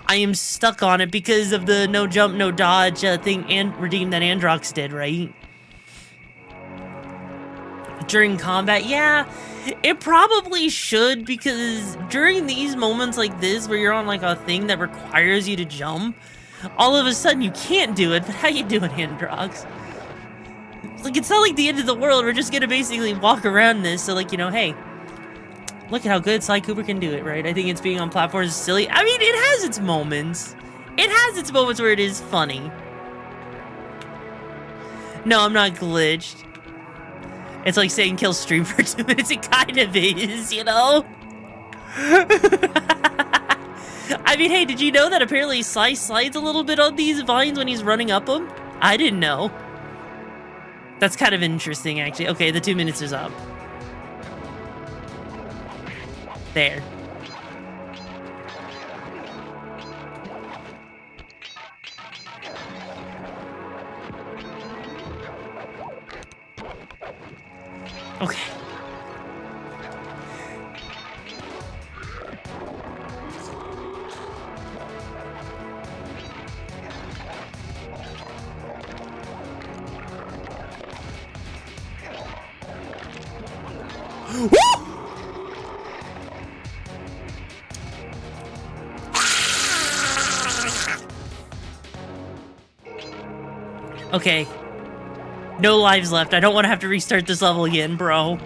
I am stuck on it because of the no jump, no dodge thing and redeem that Androx did, right? During combat, yeah, it probably should, because during these moments like this where you're on like a thing that requires you to jump, all of a sudden you can't do it. But how you doing, Androx? Like, it's not like the end of the world. We're just gonna basically walk around this, so, like, you know, hey, look at how good Sly Cooper can do it, right? I think it's being on platforms is silly. I mean, it has its moments. It has its moments where it is funny. No, I'm not glitched. It's like saying kill stream for 2 minutes. It kind of is, you know? I mean, hey, did you know that apparently Sly slides a little bit on these vines when he's running up them? I didn't know. That's kind of interesting, actually. Okay, the 2 minutes is up. There. Okay. Okay. No lives left. I don't want to have to restart this level again, bro.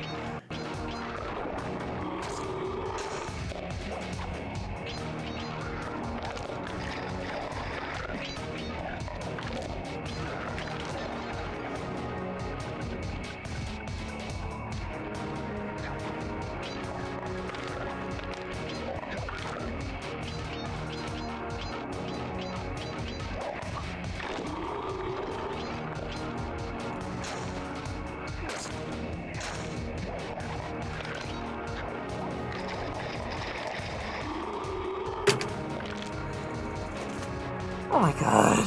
Oh my god.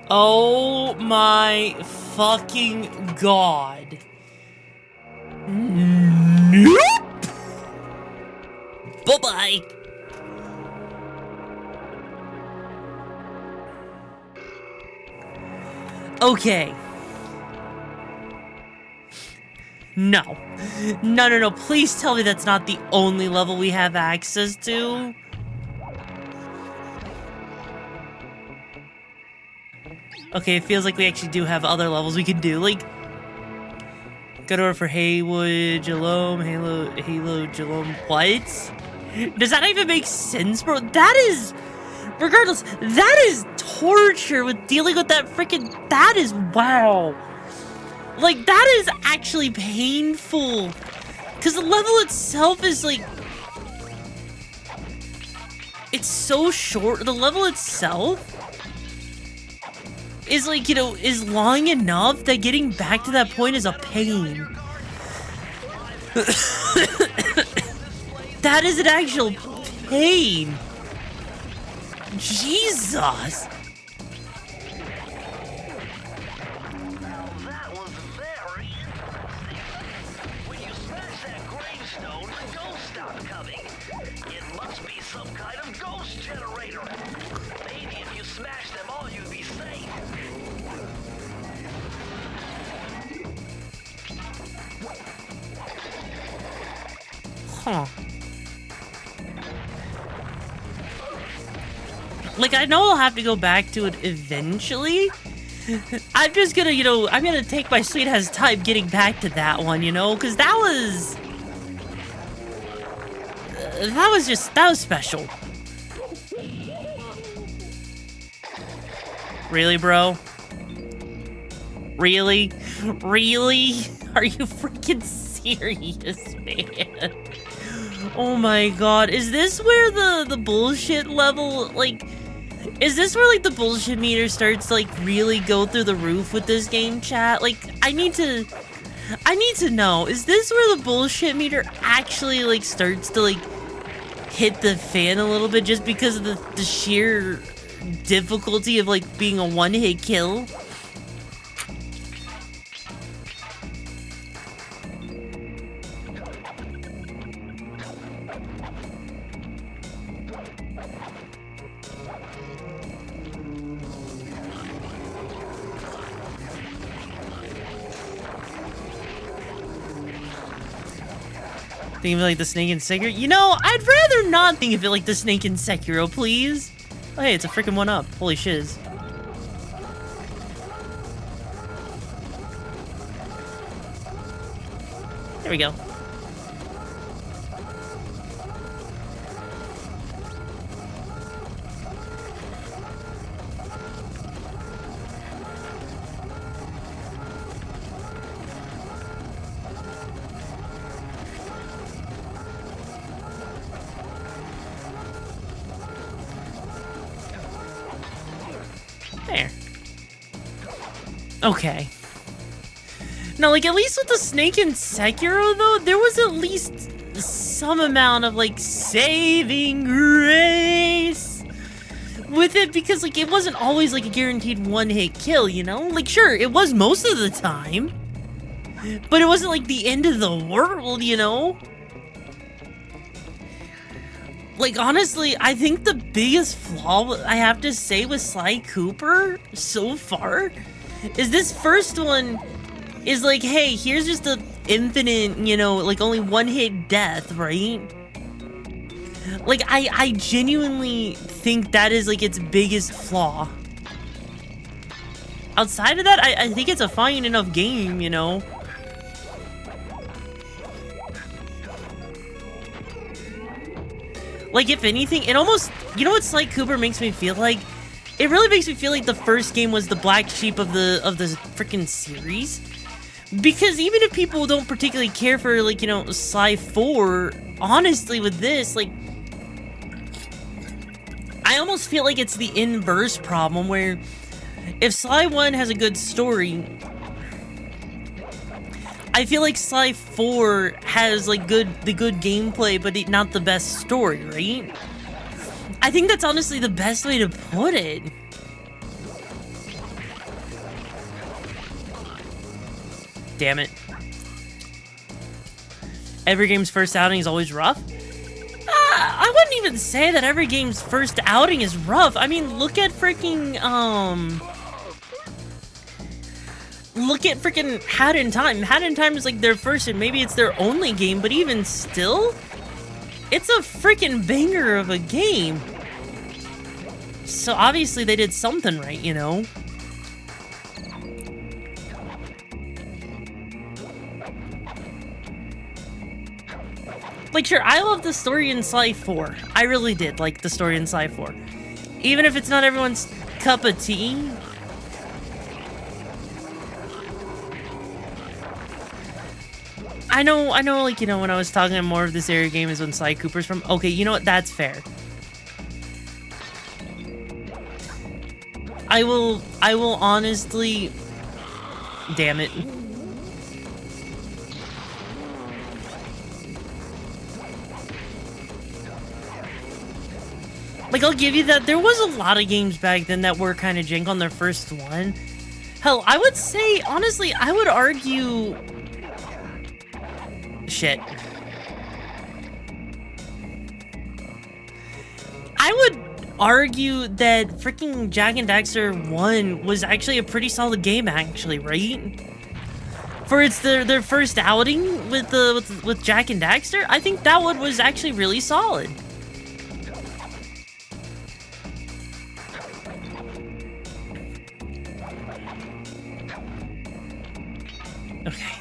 Oh my fucking god. Nope. Bye-bye. Okay. No. No, no, no. Please tell me that's not the only level we have access to. Okay, it feels like we actually do have other levels we can do. Like, go over for Haywood, Jalom, Halo, Jalom. What? Does that even make sense, bro? That is... Regardless, that is torture with dealing with that freaking... That is... Wow. Like, that is actually painful. Because the level itself is, like... It's so short. The level itself is, like, you know, is long enough that getting back to that point is a pain. That is an actual pain. Jesus. Huh. Like, I know I'll have to go back to it eventually. I'm just gonna, you know, I'm gonna take my sweet ass time getting back to that one, you know? Because that was... that was special. Really, bro? Really? Really? Are you freaking serious, man? Oh my god, is this where the bullshit level, like, is this where, like, the bullshit meter starts to, like, really go through the roof with this game, chat? Like, I need to know, is this where the bullshit meter actually, like, starts to, like, hit the fan a little bit just because of the sheer difficulty of, like, being a one-hit kill? Think of it like the Snake in Sekiro? You know, I'd rather not think of it like the Snake in Sekiro, please. Oh, hey, it's a freaking 1-up. Holy shiz. There we go. There. Okay. No, like, at least with the snake in Sekiro, though, there was at least some amount of, like, saving grace with it, because, like, it wasn't always, like, a guaranteed one-hit kill, you know? Like, sure, it was most of the time, but it wasn't, like, the end of the world, you know? Like, honestly, I think the biggest flaw I have to say with Sly Cooper so far is this first one is like, hey, here's just a infinite, you know, like, only one-hit death, right? Like, I genuinely think that is, like, its biggest flaw. Outside of that, I think it's a fine enough game, you know? Like, if anything, it almost, you know what Sly Cooper makes me feel like? It really makes me feel like the first game was the black sheep of the freaking series. Because even if people don't particularly care for, like, you know, Sly 4, honestly, with this, like, I almost feel like it's the inverse problem, where if Sly 1 has a good story, I feel like Sly 4 has, like, the good gameplay, but not the best story, right? I think that's honestly the best way to put it. Damn it. Every game's first outing is always rough? I wouldn't even say that every game's first outing is rough. I mean, look at freaking, look at freaking Hat in Time. Hat in Time is like their first and maybe it's their only game, but even still, it's a freaking banger of a game. So obviously they did something right, you know? Like, sure, I love the story in Sly 4. I really did like the story in Sly 4. Even if it's not everyone's cup of tea. I know, like, you know, when I was talking more of this area game is when Sly Cooper's from. Okay, you know what? That's fair. I will honestly... Damn it. Like, I'll give you that. There was a lot of games back then that were kind of jank on their first one. Hell, I would say, honestly, I would argue... Shit. I would argue that freaking Jak and Daxter 1 was actually a pretty solid game, actually, right? For it's their first outing with Jak and Daxter, I think that one was actually really solid. Okay.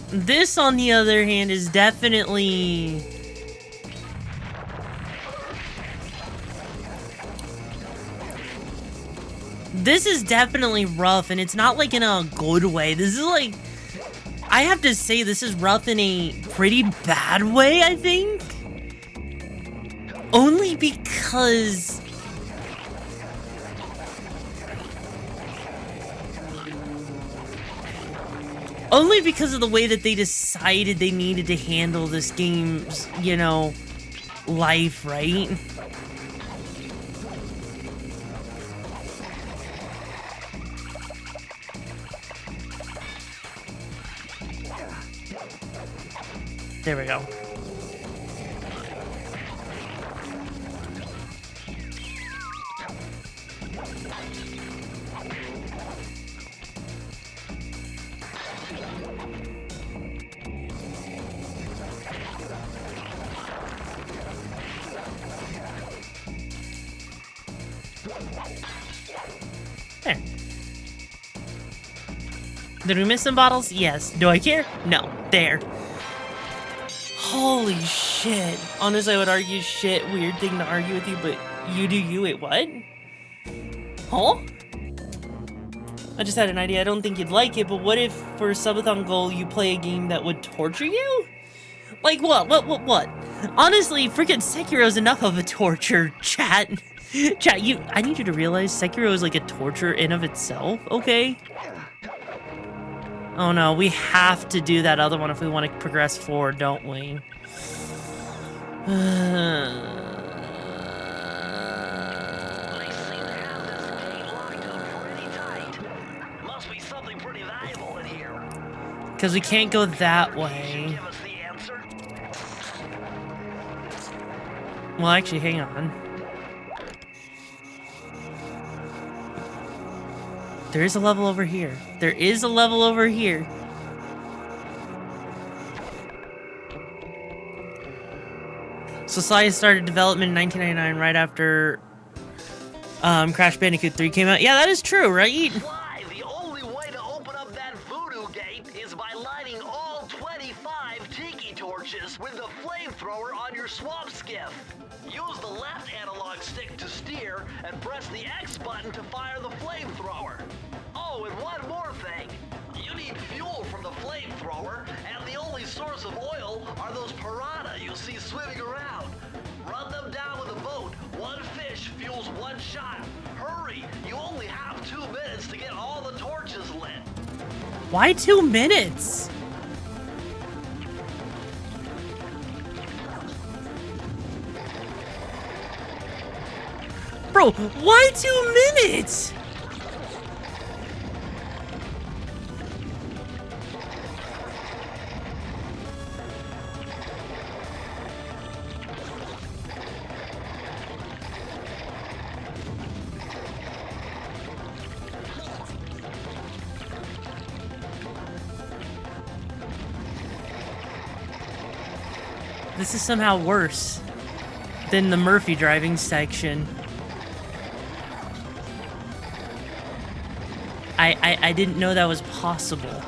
This, on the other hand, is definitely... This is definitely rough, and it's not like in a good way. This is like... I have to say, this is rough in a pretty bad way, I think. Only because... Only because of the way that they decided they needed to handle this game's, you know, life, right? There we go. There. Did we miss some bottles? Yes. Do I care? No. There. Holy shit. Honestly, I would argue shit. Weird thing to argue with you, but you do you. Wait, what? Huh? I just had an idea. I don't think you'd like it, but what if for a subathon goal you play a game that would torture you? Like what? What? Honestly, freaking Sekiro's enough of a torture, chat. Chat, I need you to realize Sekiro is like a torture in of itself, okay? Oh no, we have to do that other one if we want to progress forward, don't we? Must be something pretty valuable in here. Because we can't go that way. Give us the answer. Well, actually, hang on. There is a level over here. There is a level over here. Society started development in 1999, right after Crash Bandicoot 3 came out. Yeah, that is true, right? Why? The only way to open up that voodoo gate is by lighting all 25 tiki torches with the flamethrower on your swamp skiff. Use the left analog stick to steer and press the X button to fire the flamethrower. Oh, and one more thing. You need fuel from the flamethrower, and the only source of oil are those piranha you see swimming around. Run them down with a boat. One fish fuels one shot. Hurry! You only have 2 minutes to get all the torches lit. Why 2 minutes? Bro, why 2 minutes? This is somehow worse than the Murphy driving section. I didn't know that was possible.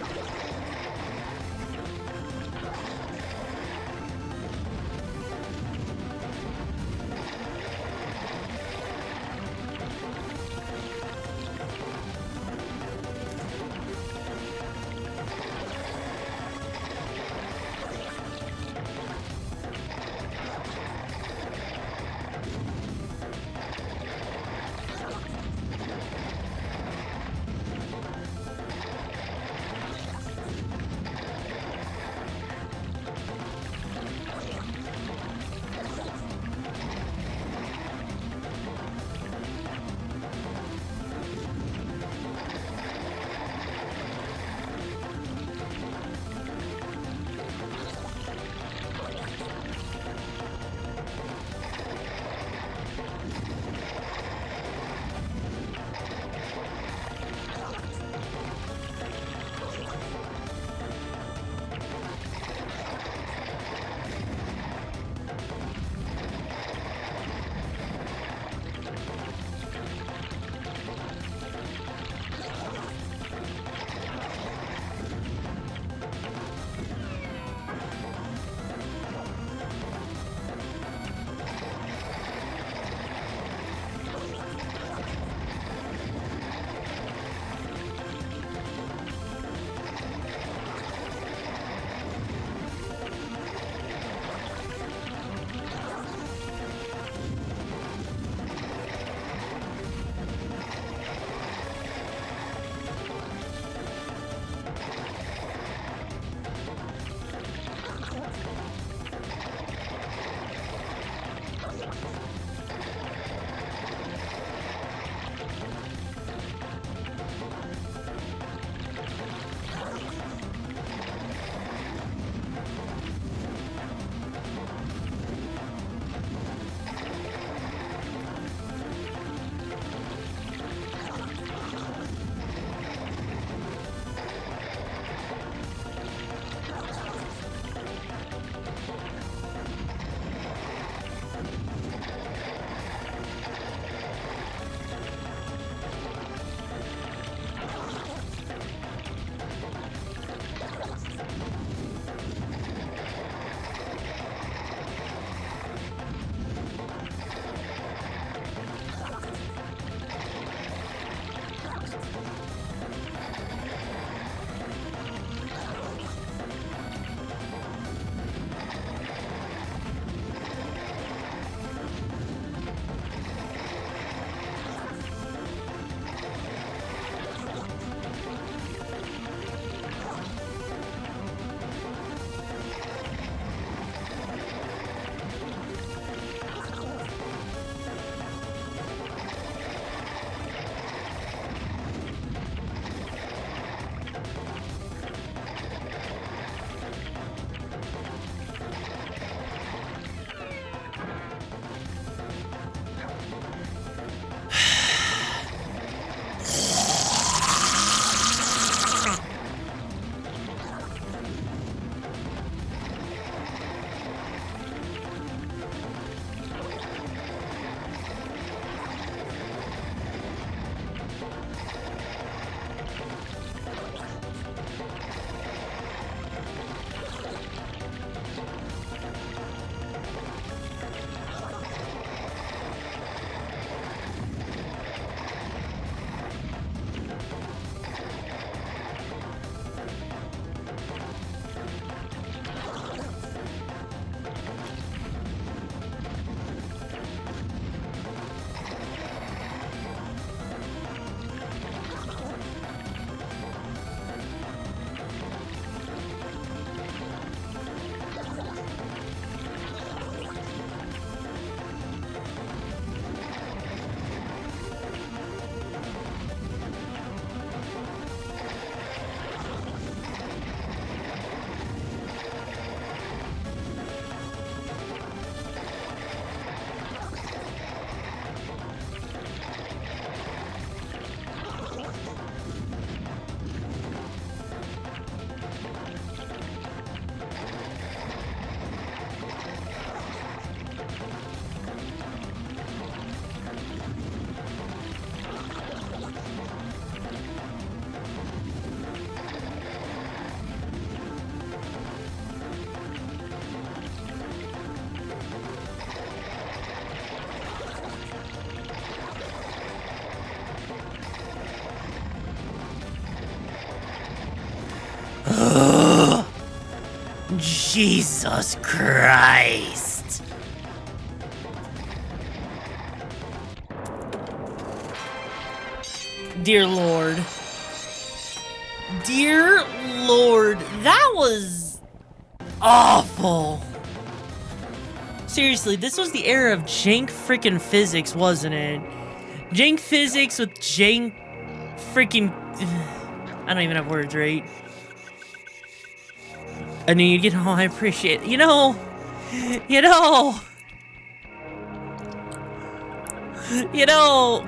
Jesus Christ. Dear Lord. Dear Lord, that was awful. Seriously, this was the era of jank freaking physics, wasn't it? Jank physics with jank freaking... I don't even have words, right? I mean, you know, I appreciate it. You know,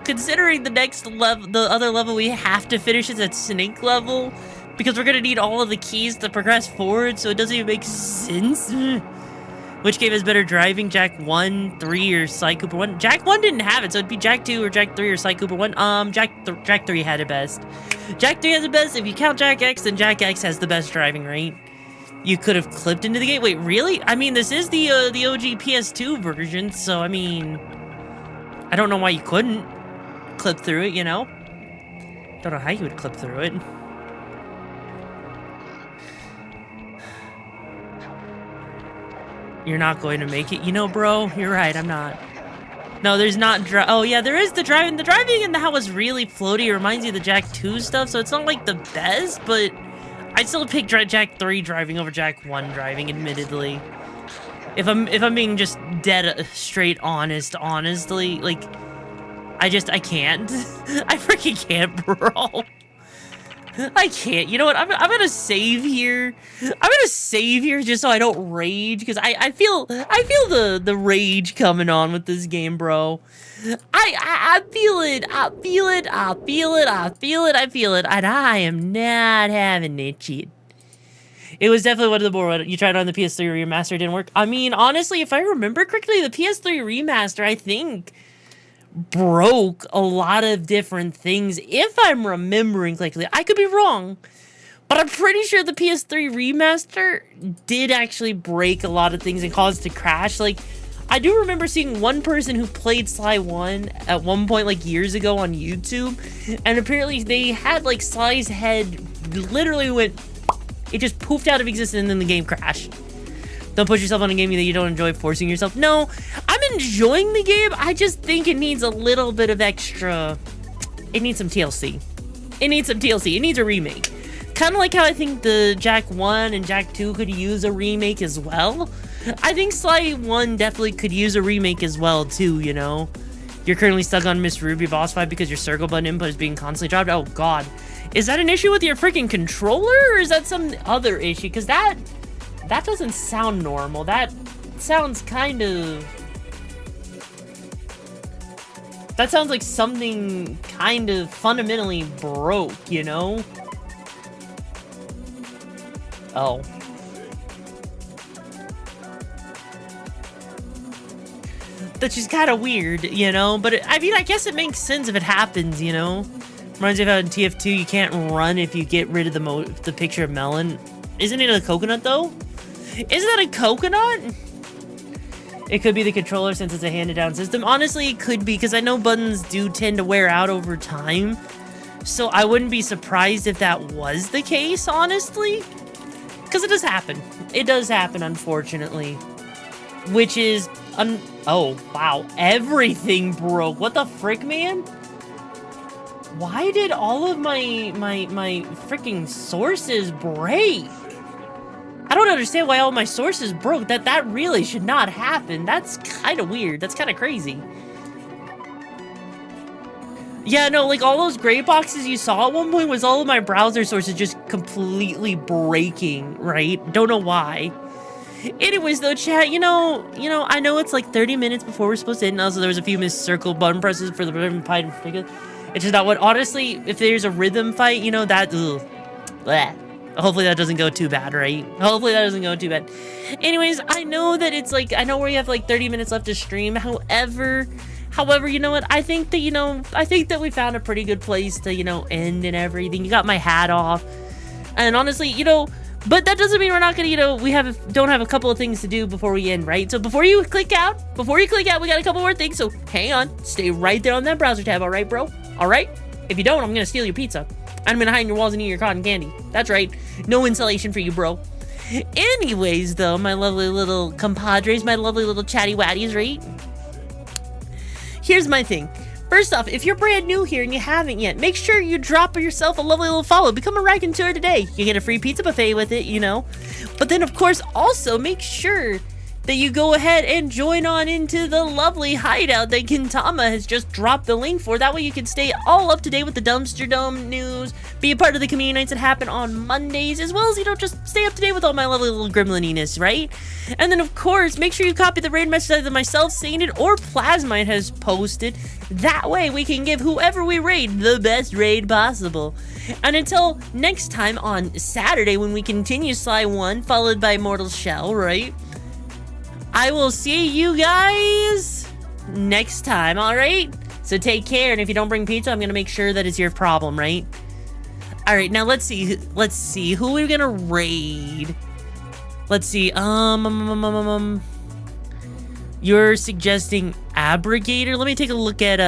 considering the next level, the other level we have to finish is at snake level, because we're gonna need all of the keys to progress forward, so it doesn't even make sense. Which game has better driving, Jak 1, 3, or Sly Cooper 1? Jak 1 didn't have it, so it'd be Jak 2 or Jak 3 or Sly Cooper 1. Jak 3 had it best. Jak 3 has the best. If you count Jak-X, then Jak-X has the best driving, right? You could have clipped into the game. Wait, really? I mean, this is the OG PS2 version, so I mean, I don't know why you couldn't clip through it, you know? Don't know how you would clip through it. You're not going to make it. You know, bro, you're right, I'm not. No, there's not oh yeah, there is the driving. The driving in the house is really floaty. It reminds you of the Jak 2 stuff, so it's not like the best, but I'd still pick Jak 3 driving over Jak 1 driving, admittedly. If I'm being just dead straight honestly, like, I can't. I freaking can't, bro. I can't. You know what? I'm gonna save here. I'm gonna save here just so I don't rage, because I feel the rage coming on with this game, bro. I feel it, and I am not having it, shit. It was definitely one of the more, you tried on the PS3 remaster, didn't work. I mean, honestly, if I remember correctly, the PS3 remaster, I think, broke a lot of different things, if I'm remembering correctly. I could be wrong, but I'm pretty sure the PS3 remaster did actually break a lot of things and cause it to crash. Like, I do remember seeing one person who played Sly 1 at one point, like, years ago on YouTube, and apparently they had, like, Sly's head literally went, it just poofed out of existence and then the game crashed. Don't push yourself on a game that you don't enjoy forcing yourself. No, I'm enjoying the game. I just think it needs a little bit of extra. It needs some TLC. It needs some TLC. It needs a remake. Kind of like how I think the Jak 1 and Jak 2 could use a remake as well. I think Sly 1 definitely could use a remake as well too, you know? You're currently stuck on Miss Ruby boss fight because your circle button input is being constantly dropped. Oh god. Is that an issue with your freaking controller, or is that some other issue? Because that doesn't sound normal. That sounds kind of... That sounds like something kind of fundamentally broke, you know? Oh. That's just kind of weird, you know? But, I mean, I guess it makes sense if it happens, you know? Reminds me of how in TF2 you can't run if you get rid of the picture of Melon. Isn't it a coconut, though? Isn't that a coconut? It could be the controller since it's a handed-down system. Honestly, it could be, because I know buttons do tend to wear out over time. So I wouldn't be surprised if that was the case, honestly. Because it does happen. It does happen, unfortunately. Which is... oh, wow. Everything broke. What the frick, man? Why did all of my freaking sources break? I don't understand why all my sources broke. That really should not happen. That's kind of weird. That's kind of crazy. Yeah, no, like all those gray boxes you saw at one point was all of my browser sources just completely breaking, right? Don't know why. Anyways, though, chat, you know, I know it's like 30 minutes before we're supposed to end. Also, there was a few missed circle button presses for the rhythm fight in particular. It's just not what, honestly, if there's a rhythm fight, you know, that, ugh, bleh. Hopefully that doesn't go too bad, right? Hopefully that doesn't go too bad. Anyways, I know that it's like, I know where you have like 30 minutes left to stream. However, you know what? I think that we found a pretty good place to, you know, end and everything. You got my hat off. And honestly, you know, but that doesn't mean we're not gonna, you know, don't have a couple of things to do before we end, right? So before you click out, we got a couple more things. So hang on, stay right there on that browser tab, all right, bro? All right? If you don't, I'm gonna steal your pizza. I'm gonna hide in your walls and eat your cotton candy. That's right. No insulation for you, bro. Anyways, though, my lovely little compadres, my lovely little chatty watties, right? Here's my thing. First off, if you're brand new here and you haven't yet, make sure you drop yourself a lovely little follow. Become a raconteur today. You get a free pizza buffet with it, you know. But then, of course, also make sure that you go ahead and join on into the lovely hideout that Gintama has just dropped the link for. That way you can stay all up to date with the Dumpster Dome news, be a part of the community nights that happen on Mondays, as well as, you know, just stay up to date with all my lovely little gremlininess, right? And then, of course, make sure you copy the raid message either myself, Sainted, or Plasmite has posted. That way we can give whoever we raid the best raid possible. And until next time on Saturday when we continue Sly 1, followed by Mortal Shell, right? I will see you guys next time, alright? So take care, and if you don't bring pizza, I'm gonna make sure that it's your problem, right? Alright, now let's see who we're gonna raid. Let's see, you're suggesting Abrogator? Let me take a look at,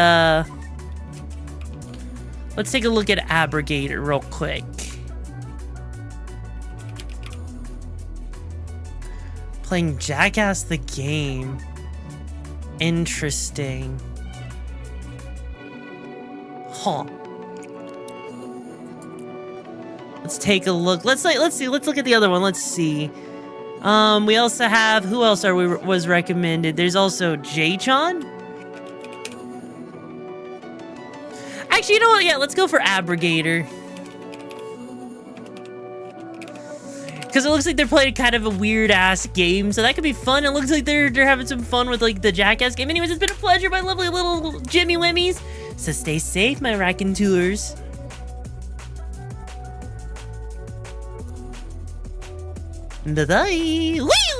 let's take a look at Abrogator real quick. Playing Jackass the game. Interesting. Huh. Let's take a look. Let's see. Let's look at the other one. Let's see. We also have, who else was recommended? There's also J-Chan. Actually, you know what? Yeah, let's go for Abrogator. Because it looks like they're playing kind of a weird-ass game, so that could be fun. It looks like they're having some fun with, like, the Jackass game. Anyways, it's been a pleasure, my lovely little Jimmy Wimmies. So stay safe, my raconteurs. Bye-bye. Whee!